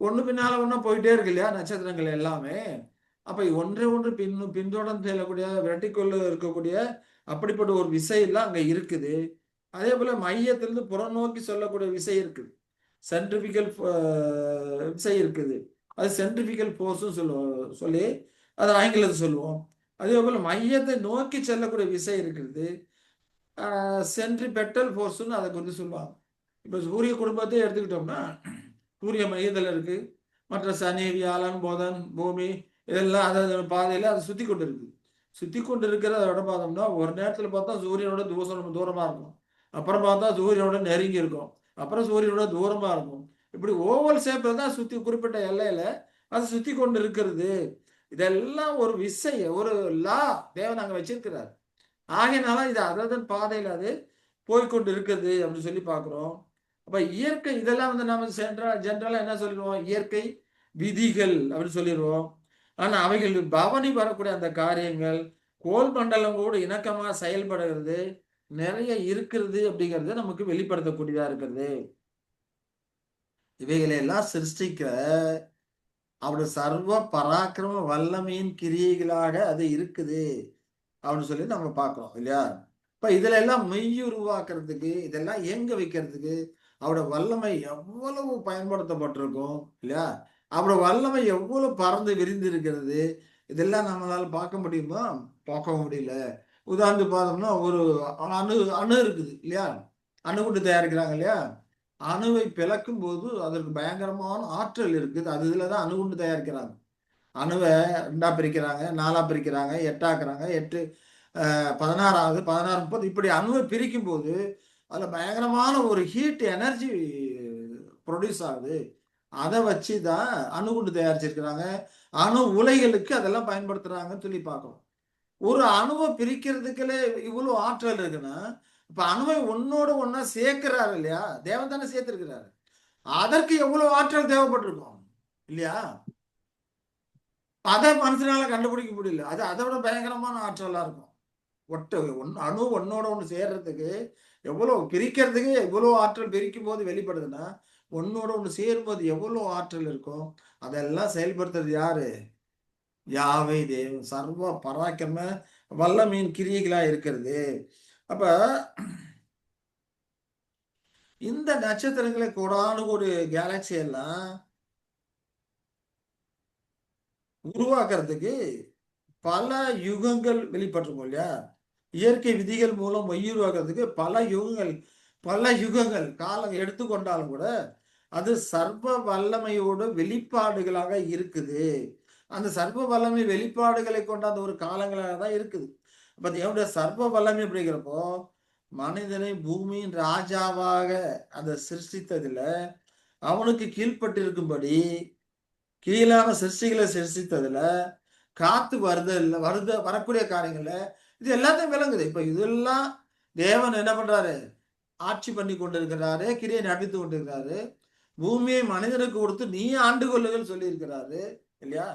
ஒண்ணு பின்னால ஒண்ணா போயிட்டே இருக்கு இல்லையா நட்சத்திரங்கள் எல்லாமே. அப்ப ஒன்றை ஒன்று பின்தொடர்ந்து செல்லக்கூடிய விரட்டிக்கொள்ள இருக்கக்கூடிய அப்படிப்பட்ட ஒரு விசை எல்லாம் அங்க இருக்குது. அதே போல மையத்திலிருந்து புறநோக்கி சொல்லக்கூடிய விசை இருக்குது, சென்ட்ரிபிகல் விசை இருக்குது. அது சென்ட்ரிபிகல் ஃபோர்ஸ் சொல்லி அது ஆங்கிலத்தை சொல்லுவோம். அதே போல மையத்தை நோக்கி செல்லக்கூடிய விசை இருக்கிறது, சென்ட்ரிபெட்டல் ஃபோர்ஸ்ன்னு அதை குறித்து சொல்லுவாங்க. இப்போ சூரிய குடும்பத்தை எடுத்துக்கிட்டோம்னா சூரிய மையத்தில் இருக்கு, மற்ற சனி வியாழன் புதன் பூமி இதெல்லாம் அதாவது பாதையில அது சுத்தி கொண்டு இருக்கு. சுத்தி கொண்டு இருக்கிறத பார்த்தோம்னா ஒரு நேரத்தில் பார்த்தா சூரியனோட தூரமா இருக்கும், அப்புறம் பார்த்தா சூரியனோட நெருங்கி இருக்கும், அப்புறம் சூரியனோட தூரமா இருக்கும். இப்படி ஓவல் ஷேப்ல தான் சுத்தி குறிப்பிட்ட எல்லையில அது சுத்தி கொண்டு இருக்கிறது. இதெல்லாம் ஒரு விசை, ஒரு லா தேவன் அங்க வச்சிருக்கிறார். ஆகையினால இது அதன் பாதையில அது போய்கொண்டு இருக்குது அப்படின்னு சொல்லி பார்க்கிறோம். அப்ப இயற்கை இதெல்லாம் நம்ம ஜென்ரலா என்ன சொல்லிடுவோம், இயற்கை விதிகள் அப்படின்னு சொல்லிடுவோம். ஆனா அவைகள் பவனி வரக்கூடிய அந்த காரியங்கள் கோள் மண்டலம் கூட இணக்கமா செயல்படுகிறது நிறைய இருக்கிறது அப்படிங்கிறது நமக்கு வெளிப்படுத்தக்கூடியதா இருக்கிறது. இவைகளை எல்லாம் சிருஷ்டிக்கிற அவருடைய சர்வ பராக்கிரம வல்லமையின் கிரியைகளாக அது இருக்குது அப்படின்னு சொல்லி நம்ம பார்க்கிறோம் இல்லையா? இப்ப இதுல எல்லாம் மெய் உருவாக்குறதுக்கு, இதெல்லாம் இயங்க வைக்கிறதுக்கு அவரோட வல்லமை எவ்வளவு பயன்படுத்தப்பட்டிருக்கும் இல்லையா? அவரோட வல்லமை எவ்வளவு பறந்து விரிந்து இருக்கிறது. இதெல்லாம் நம்மளால பார்க்க முடியுமா? பார்க்கவும் முடியல. உதாரணத்துக்கு பார்த்தோம்னா, ஒரு அணு அணு இருக்குது இல்லையா? அணுகுண்டு தயாரிக்கிறாங்க இல்லையா? அணுவை பிளக்கும்போது அதற்கு பயங்கரமான ஆற்றல் இருக்குது. அது இதுல தான் அணுகுண்டு தயாரிக்கிறாங்க. அணுவ 2ஆ பிரிக்கிறாங்க, 4ஆ பிரிக்கிறாங்க, 8 ஆக்குறாங்க. 8 16 ஆகுது. 16, 30 இப்படி அணுவ பிரிக்கும்போது, அதுல பயங்கரமான ஒரு ஹீட் எனர்ஜி புரொடியூஸ் ஆகுது. அத வச்சு தான் அணுகுண்டு தயாரிச்சிருக்கிறாங்க. அணு உலைகளுக்கு அதெல்லாம் பயன்படுத்துறாங்கன்னு சொல்லி பார்க்கிறோம். ஒரு அணுவ பிரிக்கிறதுக்குள்ளே இவ்வளோ ஆற்றல் இருக்குன்னா, இப்ப அணுவை ஒண்ணோட ஒண்ணா சேர்க்கிறாரு இல்லையா? தேவன் தானே சேர்த்திருக்கிறாரு. அதற்கு எவ்வளவு ஆற்றல் தேவைப்பட்டிருக்கும் இல்லையா? அத மனுஷனால கண்டுபிடிக்க முடியல. அது அத விட பயங்கரமான ஆற்றலா இருக்கும். அணு ஒண்ணோட ஒண்ணு சேர்றதுக்கு எவ்வளவு பிரிக்கிறதுக்கு எவ்வளவு ஆற்றல் பிரிக்கும்போது வெளிப்படுதுன்னா, ஒண்ணோட ஒண்ணு சேரும்போது எவ்வளவு ஆற்றல் இருக்கும். அதெல்லாம் செயல்படுத்துறது யாரு? யாவை தேவன். சர்வ பராக்கிரம வல்லமையின் கிரியைகளா இருக்கிறது. அப்ப இந்த நட்சத்திரங்களை கோடானு கோடி கேலக்ஸி எல்லாம் உருவாக்குறதுக்கு பல யுகங்கள் வெளிப்பட்டிருக்கும் இல்லையா? இயற்கை விதிகள் மூலம் உருவாக்குறதுக்கு பல யுகங்கள் காலம் எடுத்துக்கொண்டாலும் கூட, அது சர்வ வல்லமையோட வெளிப்பாடுகளாக இருக்குது. அந்த சர்வ வல்லமை வெளிப்பாடுகளை கொண்ட அந்த ஒரு காலங்களாக தான் இருக்குது. அப்ப தேவனுடைய சர்வ வல்லமை அப்படிங்கிறப்போ, மனிதனை பூமியின் ராஜாவாக அந்த சிருஷ்டித்ததுல, அவனுக்கு கீழ்ப்பட்டிருக்கும்படி கீழான சிருஷ்டிகளை சிருஷ்டித்ததுல, காத்து வரக்கூடிய காரியங்கள்ல, இது எல்லாத்தையும் விளங்குது. இப்ப இதெல்லாம் தேவன் என்ன பண்றாரு? ஆட்சி பண்ணி கொண்டிருக்கிறாரு. கிரியை நடத்தி கொண்டிருக்கிறாரு. பூமியை மனிதனுக்கு கொடுத்து நீ ஆண்டு கொள்ளுங்கள் சொல்லியிருக்கிறாரு. இல்லையா?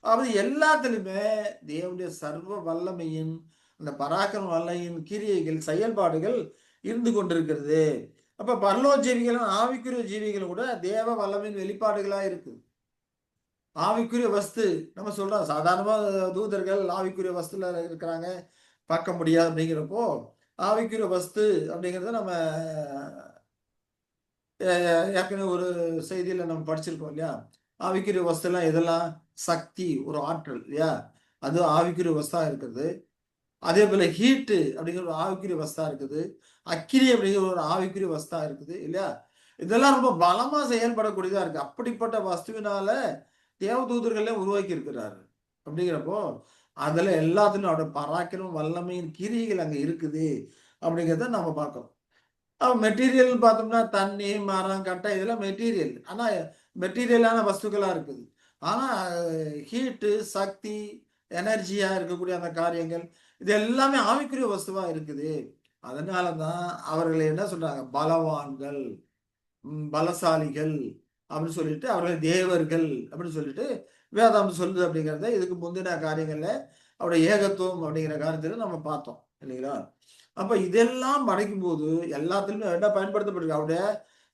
அப்படி எல்லாத்திலுமே தேவனுடைய சர்வ வல்லமையின், அந்த பராக்கிரம வல்லமையின் கிரியைகள், செயல்பாடுகள் இருந்து கொண்டிருக்கிறது. அப்ப பரலோக ஜீவிகளும், ஆவிக்குரிய ஜீவிகளும் கூட தேவ வல்லமையின் வெளிப்பாடுகளா இருக்கு. ஆவிக்குரிய வஸ்து நம்ம சொல்றோம். சாதாரணமா தூதர்கள் ஆவிக்குரிய வஸ்துல இருக்கிறாங்க. பார்க்க முடியாது அப்படிங்கிறப்போ, ஆவிக்குரிய வஸ்து அப்படிங்கிறத நம்ம ஏற்கனவே ஒரு செய்தியில நம்ம படிச்சிருக்கோம் இல்லையா? ஆவிக்குரிய வஸ்துலாம் எதெல்லாம்? சக்தி, ஒரு ஆற்றல் இல்லையா? அது ஆவிக்குரிய வஸ்தா இருக்குது. அதே போல ஹீட்டு அப்படிங்கிற ஒரு ஆவிக்குரிய வஸ்தா இருக்குது. அக்கினி அப்படிங்கிற ஒரு ஆவிக்குரிய வஸ்தா இருக்குது இல்லையா? இதெல்லாம் ரொம்ப பலமா செயல்படக்கூடியதா இருக்கு. அப்படிப்பட்ட வஸ்துவினால தேவதூதர்களே உருவாக்கி இருக்கிறாரு. அப்படிங்கிறப்போ, அதுல எல்லாத்துலயும் அவருடைய பராக்கிரமம், வல்லமையின் கிரியைகள் அங்க இருக்குது அப்படிங்கிறத நம்ம பார்க்கிறோம். மெட்டீரியல் பார்த்தோம்னா தண்ணி, மரம், கட்டை இதெல்லாம் மெட்டீரியல். ஆனா மெட்டீரியலான வஸ்துக்களா இருக்குது. ஆனா ஹீட்டு, சக்தி, எனர்ஜியா இருக்கக்கூடிய அந்த காரியங்கள், இது எல்லாமே ஆவிக்குரிய வஸ்துவா இருக்குது. அதனால தான் அவர்களை என்ன சொல்றாங்க? பலவான்கள், பலசாலிகள் அப்படின்னு சொல்லிட்டு, அவர்கள் தேவர்கள் அப்படின்னு சொல்லிட்டு வேதாந்தம் சொல்லுது அப்படிங்கிறத இதுக்கு முந்தின காரியங்கள்ல அவருடைய ஏகத்துவம் அப்படிங்கிற காரியத்துல நம்ம பார்த்தோம் இல்லைங்களா? அப்ப இதெல்லாம் படைக்கும்போது எல்லாத்துலயுமே என்ன பயன்படுத்தப்பட்டிருக்கு? அவருடைய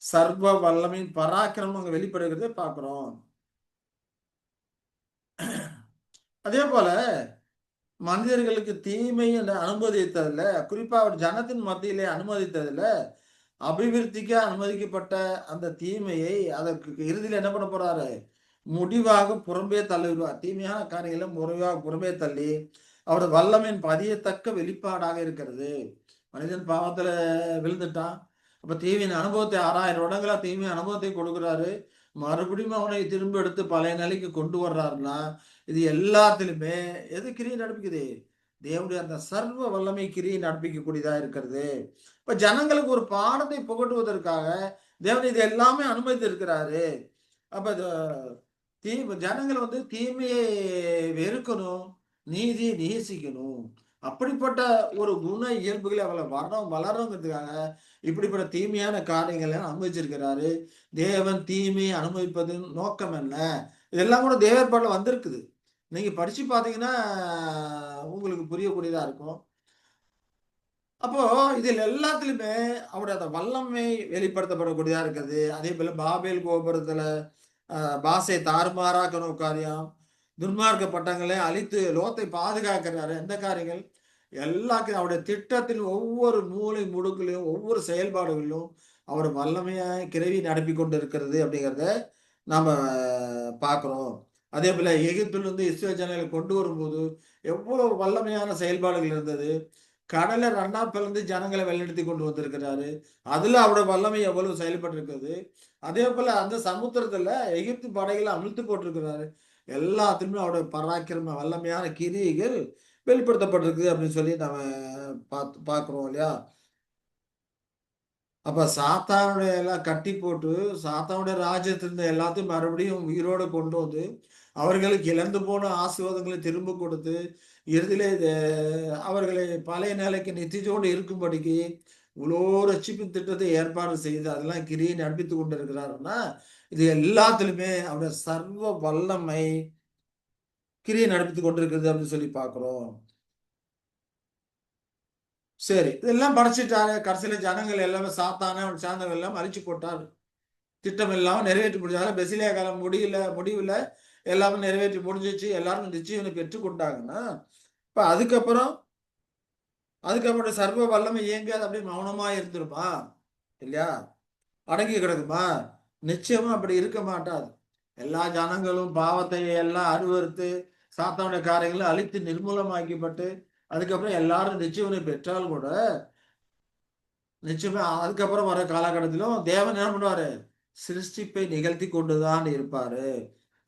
சர்வ வல்லமையின் பராக்கிரமம் அங்க வெளிப்படுகிறதை பார்க்கிறோம். அதே போல மனிதர்களுக்கு தீமையை அனுமதித்ததுல, குறிப்பா அவர் ஜனத்தின் மத்தியிலே அனுமதித்ததுல, அபிவிருத்திக்கு அனுமதிக்கப்பட்ட அந்த தீமையை அதற்கு இறுதியில் என்ன பண்ண போறாரு? முடிவாக புறம்பே தள்ளிவிடுவார். தீமையான காரியங்களை முறையாக புறம்பே தள்ளி அவரது வல்லமையின் பதியத்தக்க வெளிப்பாடாக இருக்கிறது. மனிதன் பாவத்துல விழுந்துட்டான். அப்ப தீவின் அனுபவத்தை 6000 வருடங்களா தீமை அனுபவத்தை கொடுக்கிறாரு. மறுபடியும் அவனை திரும்ப எடுத்து பழைய நிலைக்கு கொண்டு வர்றாருன்னா, இது எல்லாத்திலுமே எது கிரியை நடப்பிக்குது? தேவனுடைய அந்த சர்வ வல்லமை கிரியை நடப்பிக்கக்கூடியதா இருக்கிறது. இப்ப ஜனங்களுக்கு ஒரு பாடத்தை புகட்டுவதற்காக தேவன் இது எல்லாமே அனுமதி இருக்கிறாரு. அப்ப ஜனங்கள் வந்து தீமையை வெறுக்கணும், நீதியை நேசிக்கணும். அப்படிப்பட்ட ஒரு குண இயல்புகளை அவளை வளரணுங்கிறதுக்காக இப்படிப்பட்ட தீமையான காரியங்களை அனுமதிச்சிருக்கிறாரு. தேவன் தீமையை அனுமதிப்பதன் நோக்கம் என்ன? இதெல்லாம் கூட தேவர்பாடுல வந்திருக்குது. நீங்க படிச்சு பார்த்தீங்கன்னா உங்களுக்கு புரியக்கூடியதா இருக்கும். அப்போ இதில் எல்லாத்திலுமே அவருடைய அந்த வல்லமை வெளிப்படுத்தப்படக்கூடியதா இருக்குது. அதே போல பாபேல் கோபுரத்துல பாஷை தாறுமாறாக்கணும் காரியம், துன்மார்க்க பட்டங்களை அழித்து லோத்தை பாதுகாக்கிறாரு. எந்த காரியங்கள்? எல்லாத்தையும் அவருடைய திட்டத்தின் ஒவ்வொரு மூலை முடுக்கிலும் ஒவ்வொரு செயல்பாடுகளிலும் அவர் வல்லமையாய் கிரவி நடப்பி கொண்டு இருக்கிறது அப்படிங்கிறத நாம பார்க்கிறோம். அதே போல எகிப்திலிருந்து இஸ்ரவேல் ஜனங்களை கொண்டு வரும்போது எவ்வளவு வல்லமையான செயல்பாடுகள் இருந்தது. கடலை ரன்னா பிளந்து ஜனங்களை வழிநடத்தி கொண்டு வந்திருக்கிறாரு. அதுல அவருடைய வல்லமை எவ்வளவு செயல்பட்டு இருக்குது. அதே போல அந்த சமுத்திரத்துல எகிப்து படைகளை அமிழ்த்து போட்டிருக்கிறாரு. எல்லாத்துலயுமே அவருடைய பராக்கிரம வல்லமையான கிரியைகள் வெளிப்படுத்தப்பட்டிருக்கு அப்படின்னு சொல்லி நம்ம பார்க்கிறோம் இல்லையா. அப்ப சாத்தானுடைய எல்லாம் கட்டி போட்டு சாத்தானுடைய ராஜ்யத்திலிருந்து எல்லாத்தையும் மறுபடியும் உயிரோட கொண்டு வந்து அவர்களுக்கு இழந்து போன ஆசீர்வாதங்களை திரும்ப கொடுத்து இறுதியிலே அவர்களை பழைய நிலைக்கு நித்தியோடு இருக்கும்படிக்கு இவ்வளோ ரட்சிப்பு திட்டத்தை ஏற்பாடு செய்து அதெல்லாம் கிரியை நடப்பித்து கொண்டு இருக்கிறாருன்னா இது எல்லாத்திலுமே அவருடைய சர்வ வல்லமை கிரியை நடப்பித்து கொண்டிருக்கிறது அப்படின்னு சொல்லி பார்க்கிறோம். சரி, இதெல்லாம் படைச்சிட்டாரு. கடைசியில ஜனங்கள் எல்லாமே சாத்தான சார்ந்தவர்கள் எல்லாம் அழிச்சு போட்டார். திட்டம் எல்லாம் நிறைவேற்றி முடிஞ்சாலும் பெசிலியா காலம் முடிவுல எல்லாமே நிறைவேற்றி முடிஞ்சிச்சு. எல்லாரும் நிச்சயம் பெற்றுக் கொண்டாங்கன்னா இப்ப அதுக்கப்புறம் சர்வ வல்லமை இயங்காது அப்படியே மௌனமா இருந்துருமா இல்லையா? அடங்கி கிடக்குமா? நிச்சயமா அப்படி இருக்க மாட்டாது. எல்லா ஜனங்களும் பாவத்தை எல்லாம் அருவறுத்து சாத்தானுடைய காரியங்களை அழித்து நிர்மூலமாக்கப்பட்டு அதுக்கப்புறம் எல்லாரும் நிச்சயம் பெற்றால் கூட நிச்சயமா அதுக்கப்புறம் வர காலகட்டத்திலும் தேவன் என்ன பண்ணுவாரு? சிருஷ்டிப்பை நிகழ்த்தி கொண்டுதான் இருப்பாரு.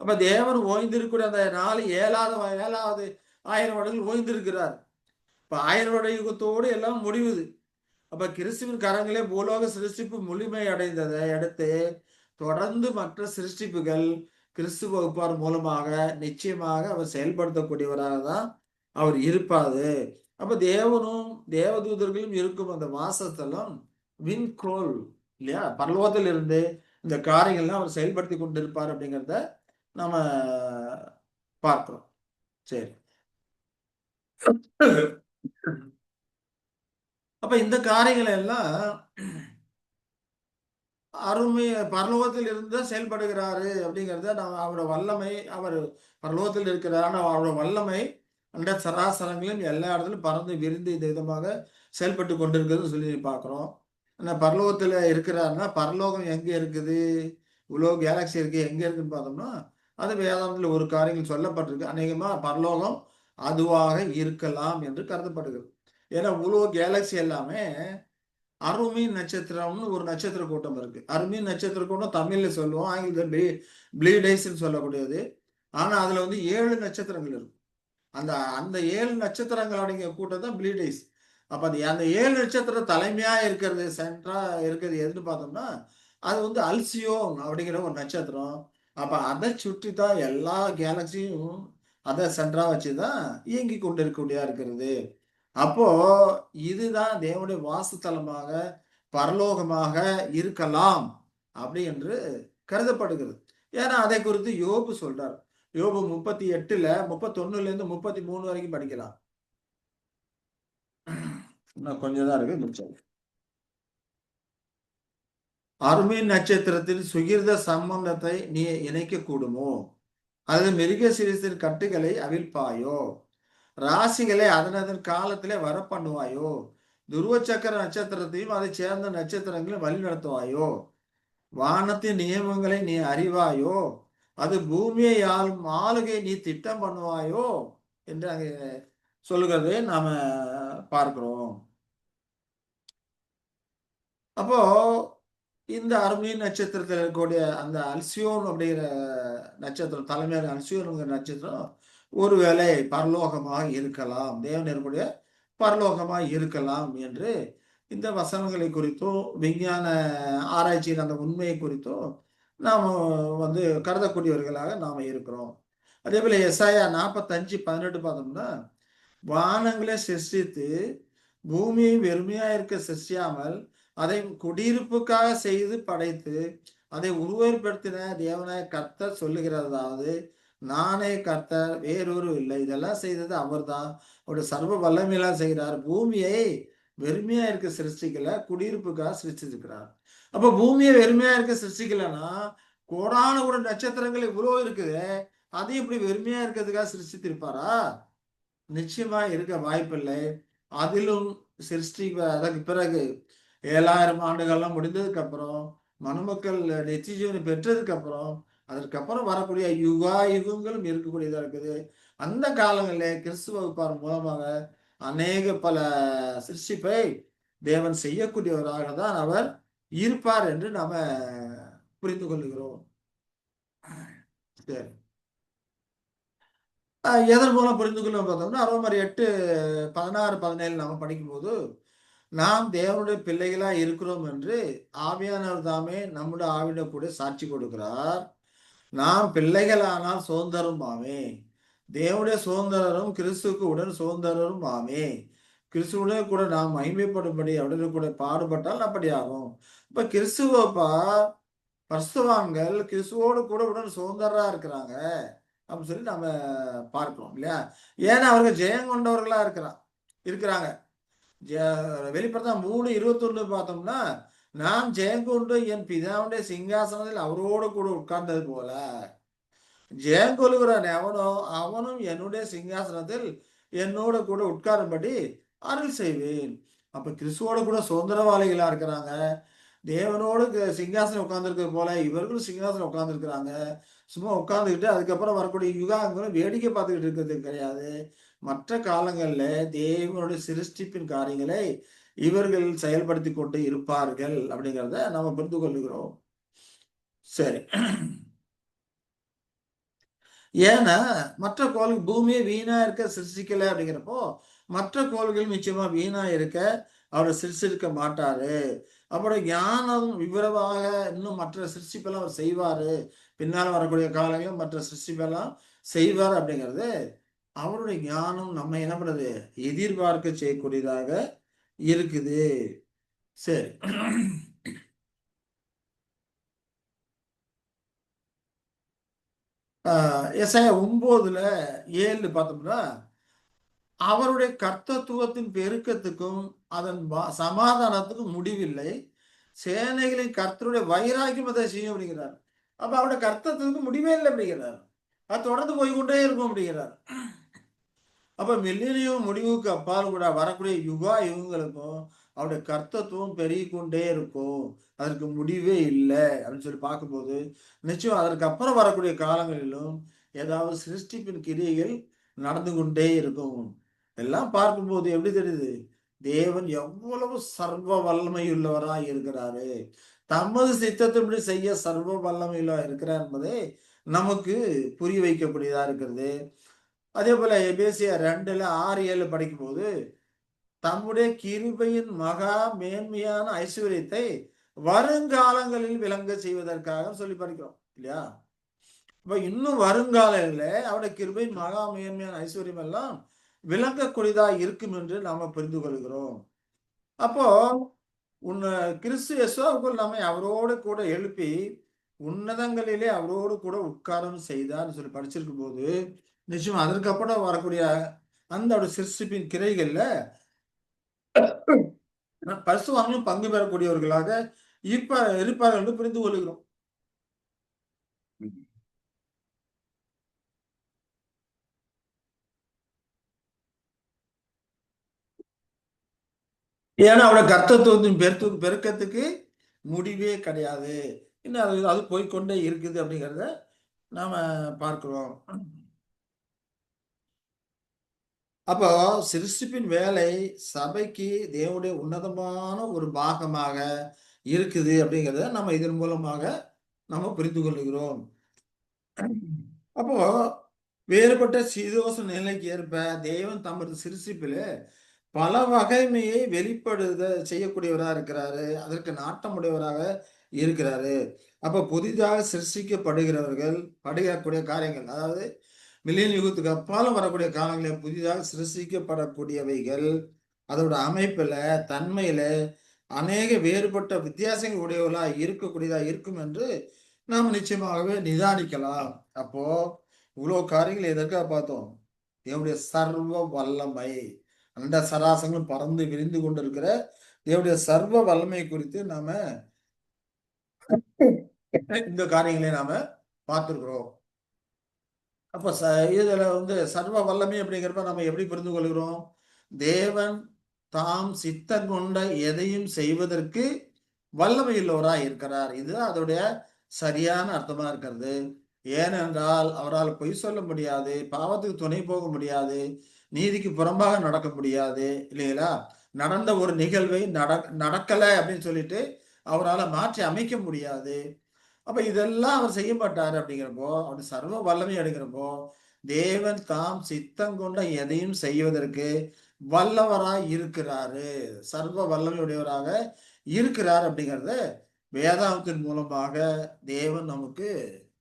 அப்ப தேவன் ஓய்ந்திருக்கூடிய அந்த நாள் ஏழாவது 1000 வருடங்கள் ஓய்ந்திருக்கிறார். இப்ப 1000 வருட யுகத்தோடு எல்லாம் முடிவுது. அப்ப கிறிஸ்துவின் கரங்களே பூலோக சிருஷ்டிப்பு முழுமை அடைந்ததை அடுத்து தொடர்ந்து மற்ற சிருஷ்டிப்புகள் கிறிஸ்து வகுப்பார் மூலமாக நிச்சயமாக அவர் செயல்படுத்தக்கூடியவராக தான் அவர் இருப்பாரு. அப்ப தேவனும் தேவதூதர்களும் இருக்கும் அந்த வாசஸ்தலம் விண்கோள் இல்லையா? பரலோகத்தில் இருந்து இந்த காரியங்கள்லாம் அவர் செயல்படுத்தி கொண்டிருப்பார் அப்படிங்கிறத நம்ம பார்க்கிறோம். சரி, அப்ப இந்த காரியங்களை எல்லாம் அருமை பரலோகத்தில் இருந்து செயல்படுகிறாரு அப்படிங்கிறத நம்ம அவரோட வல்லமை அவர் பரலோகத்தில் இருக்கிறார். ஆனால் அவரோட வல்லமை அந்த சராசரங்களும் எல்லா இடத்துலையும் பறந்து விரிந்து இந்த விதமாக செயல்பட்டு கொண்டிருக்கிறது சொல்லி பார்க்குறோம். ஆனால் பரலோகத்தில் இருக்கிறாருன்னா பரலோகம் எங்கே இருக்குது? இவ்வளோ கேலக்சி இருக்கு எங்கே இருக்குன்னு பார்த்தோம்னா அது வேதாந்தத்தில் ஒரு காரியங்கள் சொல்லப்பட்டிருக்கு. அநேகமாக பரலோகம் அதுவாக இருக்கலாம் என்று கருதப்படுகிறது. ஏன்னா இவ்வளோ கேலக்சி எல்லாமே அருமீன் நட்சத்திரம்னு ஒரு நட்சத்திர கூட்டம் இருக்கு. அருமீன் நட்சத்திர கூட்டம் தமிழ்ல சொல்லுவோம், ஆங்கிலத்தில் ப்ளீடைஸ்ன்னு சொல்லக்கூடியது. ஆனா அதுல வந்து 7 நட்சத்திரங்கள் இருக்கும். அந்த அந்த 7 நட்சத்திரங்கள் அடங்கிய கூட்டம் தான் ப்ளீடைஸ். அப்ப அந்த 7 நட்சத்திரம் தலைமையா இருக்கிறது சென்ட்ரா இருக்கிறது எதுன்னு பார்த்தோம்னா அது வந்து அல்சியோன் அப்படிங்கிற ஒரு நட்சத்திரம். அப்ப அதை சுற்றி தான் எல்லா கேலக்சியும் அதை சென்டரா வச்சுதான் இயங்கி கொண்டு இருக்கக்கூடியா இருக்கிறது. அப்போ இதுதான் தேவனுடைய வாசஸ்தலமாக பரலோகமாக இருக்கலாம் அப்படி என்று கருதப்படுகிறது. ஏன்னா அதை குறித்து யோபு சொல்றார். யோபு 38ல 31ல இருந்து 33 வரைக்கும் படிக்கலாம். இன்னும் கொஞ்சம் தான் இருக்கு, முடிச்சாரு. அருமீன் நட்சத்திரத்தில் சுகிர்த சம்பந்தத்தை நீ இணைக்க கூடுமோ? அல்லது மிருக சிறுசின் கட்டுகளை அவிழ்ப்பாயோ? ராசிகளை அதனதன் காலத்திலே வர பண்ணுவாயோ? துருவ சக்கர நட்சத்திரத்தையும் அதை சேர்ந்த நட்சத்திரங்களை வழி நடத்துவாயோ? வானத்தின் நியமங்களை நீ அறிவாயோ? அது பூமியை ஆளும் ஆளுகை நீ திட்டம் பண்ணுவாயோ என்று அங்கே சொல்லுகிறதை நாம பார்க்கிறோம். அப்போ இந்த அருமீன் நட்சத்திரத்தில் இருக்கக்கூடிய அந்த அல்சியோன் அப்படிங்கிற நட்சத்திரம், தலைமையான அல்சியோனுங்கிற நட்சத்திரம் ஒருவேளை பரலோகமாக இருக்கலாம், தேவனுடைய பரலோகமாக இருக்கலாம் என்று இந்த வசனங்களை குறித்தும் விஞ்ஞான ஆராய்ச்சியின் அந்த உண்மையை குறித்தும் நாம் வந்து கருதக்கூடியவர்களாக நாம் இருக்கிறோம். அதே போல எசாயா 45:18 பார்த்தோம்னா வானங்களை சிருஷ்டித்து பூமியை வெறுமையா இருக்க சிருஷ்டியாமல் அதை குடியிருப்புக்காக செய்து படைத்து அதை உருவப்படுத்தின தேவனாய கர்த்தர் சொல்லுகிறதாவது நானே கர்த்தர் வேறொரு இல்லை. இதெல்லாம் செய்தது அவர் தான். அவருடைய சர்வ வல்லமையெல்லாம் செய்கிறார். பூமியை வெறுமையா இருக்க சிருஷ்டிக்கல, குடியிருப்புக்காக சிருஷ்டிச்சிருக்கிறார். அப்ப பூமியை வெறுமையா இருக்க சிருஷ்டிக்கலன்னா கோடான ஒரு நட்சத்திரங்கள் இவ்வளோ இருக்குது, அது இப்படி வெறுமையா இருக்கிறதுக்காக சிருஷ்டித்திருப்பாரா? நிச்சயமா இருக்க வாய்ப்பில்லை. அதிலும் சிருஷ்டி அதற்கு பிறகு 7,000 ஆண்டுகள்லாம் முடிந்ததுக்கு அப்புறம் மனுமக்கள் நித்திய ஜீவனை பெற்றதுக்கு அப்புறம் அதற்கப்புறம் வரக்கூடிய யுகா யுகங்களும் இருக்கக்கூடியதா இருக்குது. அந்த காலங்களிலே கிறிஸ்துவ வகுப்பார் மூலமாக அநேக பல சிருஷ்டிப்பை தேவன் செய்யக்கூடியவராக தான் அவர் இருப்பார் என்று நாம புரிந்து கொள்ளுகிறோம். சரி. எதன் மூலம் புரிந்து கொள்ள பார்த்தோம்னா ரோமர் 8, 16, 17 நாம படிக்கும்போது நாம் தேவனுடைய பிள்ளைகளா இருக்கிறோம் என்று ஆவியானவர் தாமே நம்முடைய ஆவிட கூட சாட்சி கொடுக்கிறார். நாம் பிள்ளைகளானால் சுதந்திரம் ஆமே. தேவனுடைய சுதந்திரரும் கிறிஸ்துக்கு உடன் சுதந்திரரும் ஆமே. கிறிஸ்துவுடன் கூட நாம் மகிமைப்படும்படி அவருடைய கூட பாடுபட்டால் அப்படி ஆகும். இப்ப கிறிஸ்துவப்பா பரிசுத்தவான்கள் கிறிஸ்துவோடு கூட உடன் சுதந்திரரா இருக்கிறாங்க அப்படின்னு சொல்லி நம்ம பார்க்கிறோம் இல்லையா? ஏன்னா அவர்கள் ஜெயம் கொண்டவர்களா இருக்கிறாங்க. வெளிப்படுத்தல் 3:21 பார்த்தோம்னா நாம் ஜெயம் கொண்டு என் பிதாவுடைய சிங்காசனத்தில் அவரோடு கூட உட்கார்ந்தது போல ஜெயம் கொள்ளுகிறான் எவனோ அவனும் என்னுடைய சிங்காசனத்தில் என்னோட கூட உட்காரும்படி அருள் செய்வேன். அப்ப கிறிஸ்துவோட கூட சுதந்திரவாளிகளா இருக்கிறாங்க. தேவனோடு சிங்காசனம் உட்கார்ந்துருக்கிறது போல இவர்களும் சிங்காசனம் உட்கார்ந்துருக்கிறாங்க. சும்மா உட்கார்ந்துக்கிட்டு அதுக்கப்புறம் வரக்கூடிய யுகாங்களும் வேடிக்கை பார்த்துக்கிட்டு இருக்கிறது கிடையாது. மற்ற காலங்கள்ல தேவனுடைய சிருஷ்டிப்பின் காரியங்களை இவர்கள் செயல்படுத்தி கொண்டு இருப்பார்கள் அப்படிங்கிறத நம்ம புரிந்து கொள்ளுகிறோம். சரி. ஏன்னா மற்ற கோள்கள் பூமியை வீணா இருக்க சிருஷ்டிக்கல அப்படிங்கிறப்போ மற்ற கோள்கள் நிச்சயமா வீணா இருக்க அவர் சிருஷ்டிக்க மாட்டாரு. அவருடைய ஞானம் விவரமாக இன்னும் மற்ற சிருஷ்டிப்பெல்லாம் அவர் செய்வாரு. பின்னால வரக்கூடிய காலங்களிலும் மற்ற சிருஷ்டிப்பெல்லாம் செய்வார் அப்படிங்கிறது அவருடைய ஞானம் நம்ம என்ன பண்ணுது எதிர்பார்க்க செய்யக்கூடியதாக இருக்குது. சரி. எசாயா 9:7 பார்த்தோம்னா அவருடைய கர்த்தத்துவத்தின் பெருக்கத்துக்கும் அதன் சமாதானத்துக்கும் முடிவில்லை. சேனைகளின் கர்த்தருடைய வைராக்கியம் அதை செய்யும் அப்படிங்கிறார். அப்ப அவருடைய கர்த்தத்துவத்துக்கு முடிவே இல்லை அப்படிங்கிறார். அது தொடர்ந்து போய்கொண்டே இருக்கும் அப்படிங்கிறார். அப்ப மில்லினியம் முடிவுக்கு அப்பால் கூட வரக்கூடிய யுகா யுகங்களுக்கும் அவருடைய கர்த்தத்துவம் பெருகிக்கொண்டே இருக்கும். அதற்கு முடிவே இல்லை அப்படின்னு சொல்லி பார்க்கும்போது நிச்சயம் அதற்கு அப்புறம் வரக்கூடிய காலங்களிலும் ஏதாவது சிருஷ்டிப்பின் கிரியைகள் நடந்து கொண்டே இருக்கும். எல்லாம் பார்க்கும்போது எப்படி தெரியுது தேவன் எவ்வளவு சர்வ வல்லமையுள்ளவராய் இருக்கிறாரு. தமது சித்தத்தின்படி செய்ய சர்வ வல்லமையுள்ள இருக்கிறார் என்பதை நமக்கு புரிய வைக்கக்கூடியதா இருக்கிறது. அதே போல எபேசியர் 2:6-7 படிக்கும்போது தம்முடைய கிருபையின் மகா மேன்மையான ஐஸ்வர்யத்தை வருங்காலங்களில் விளங்க செய்வதற்காக சொல்லி படிக்கிறோம் இல்லையா? இப்ப இன்னும் வருங்காலங்களில் அவருடைய கிருபையின் மகா மேன்மையான ஐஸ்வர்யம் எல்லாம் விளங்கக்கூடியதா இருக்கும் என்று நாம புரிந்து கொள்கிறோம். அப்போ கிறிஸ்து இயேசுவுக்குள் நம்மை அவரோடு கூட எழுப்பி உன்னதங்களிலே அவரோடு கூட உட்காரம் செய்தார்னு சொல்லி படிச்சிருக்கும் போது நிச்சயம் அதற்கப்புறம் வரக்கூடிய அந்த சிருஷ்டிப்பின் கிரைகள்ல பரிசுத்தவான்களும் பங்கு பெறக்கூடியவர்களாக இருப்பார்கள் என்று புரிந்து கொள்கிறோம். ஏன்னா அவருடைய கர்த்தத்துவத்தின் பெருக்கத்துக்கு முடிவே கிடையாது. இன்னும் அது போய்கொண்டே இருக்குது அப்படிங்கிறத நாம பார்க்கிறோம். அப்போ சிருஷ்டிப்பின் வேலை சபைக்கு தேவனுடைய உன்னதமான ஒரு பாகமாக இருக்குது அப்படிங்கிறத நம்ம இதன் மூலமாக நம்ம புரிந்து கொள்கிறோம். அப்போ வேறுபட்ட சீதோஷ நிலைக்கு ஏற்ப தேவன் தமது சிருஷ்டிப்பில் பல வகைமையை வெளிப்படுத செய்யக்கூடியவராக இருக்கிறாரு. அதற்கு நாட்டமுடையவராக இருக்கிறாரு. அப்ப புதிதாக சிருஷ்டிக்கப்படுகிறவர்கள் படுகக்கூடிய காரியங்கள் அதாவது மில்லியன் யுகத்துக்கு அப்பாலும் வரக்கூடிய காலங்களில் புதிதாக சிருஷ்டிக்கப்படக்கூடியவைகள் அதோட அமைப்புல தன்மையில அநேக வேறுபட்ட வித்தியாசங்கள் உடையவர்களா இருக்கக்கூடியதா இருக்கும் என்று நாம் நிச்சயமாகவே நிதானிக்கலாம். அப்போ இவ்வளவு காரியங்கள் எதற்காக பார்த்தோம்? தேவனுடைய சர்வ வல்லமை அண்ட சராசங்களும் பறந்து விரிந்து கொண்டிருக்கிற தேவனுடைய சர்வ வல்லமை குறித்து நாம இந்த காரியங்களை நாம பார்த்திருக்கிறோம். அப்ப இதுல சர்வ வல்லமை அப்படிங்கிறப்ப நம்ம எப்படி புரிந்து கொள்கிறோம்? தேவன் தாம் சித்தம் கொண்ட எதையும் செய்வதற்கு வல்லமையுள்ளவராய் இருக்கிறார். இது அதோடைய சரியான அர்த்தமா இருக்கிறது. ஏனென்றால் அவரால் பொய் சொல்ல முடியாது, பாவத்துக்கு துணை போக முடியாது, நீதிக்கு புறம்பாக நடக்க முடியாது இல்லைங்களா? நடந்த ஒரு நிகழ்வை நடக்கல அப்படின்னு சொல்லிட்டு அவரால மாற்றி அமைக்க முடியாது. அப்ப இதெல்லாம் அவர் செய்ய மாட்டாரு அப்படிங்கிறப்போ, அவர் சர்வ வல்லமை அடைகிறப்போ, தேவன் தாம் சித்தம் கொண்ட எதையும் செய்வதற்கு வல்லவராய் இருக்கிறாரு. சர்வ வல்லமை உடையவராக இருக்கிறார் அப்படிங்கிறத வேதாகமத்தின் மூலமாக தேவன் நமக்கு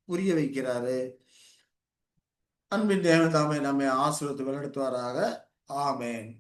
புரிய வைக்கிறாரு. அன்பின் தேவன் தாமே நம்மை ஆசீர்வதித்து வழிநடத்துவாராக. ஆமென்.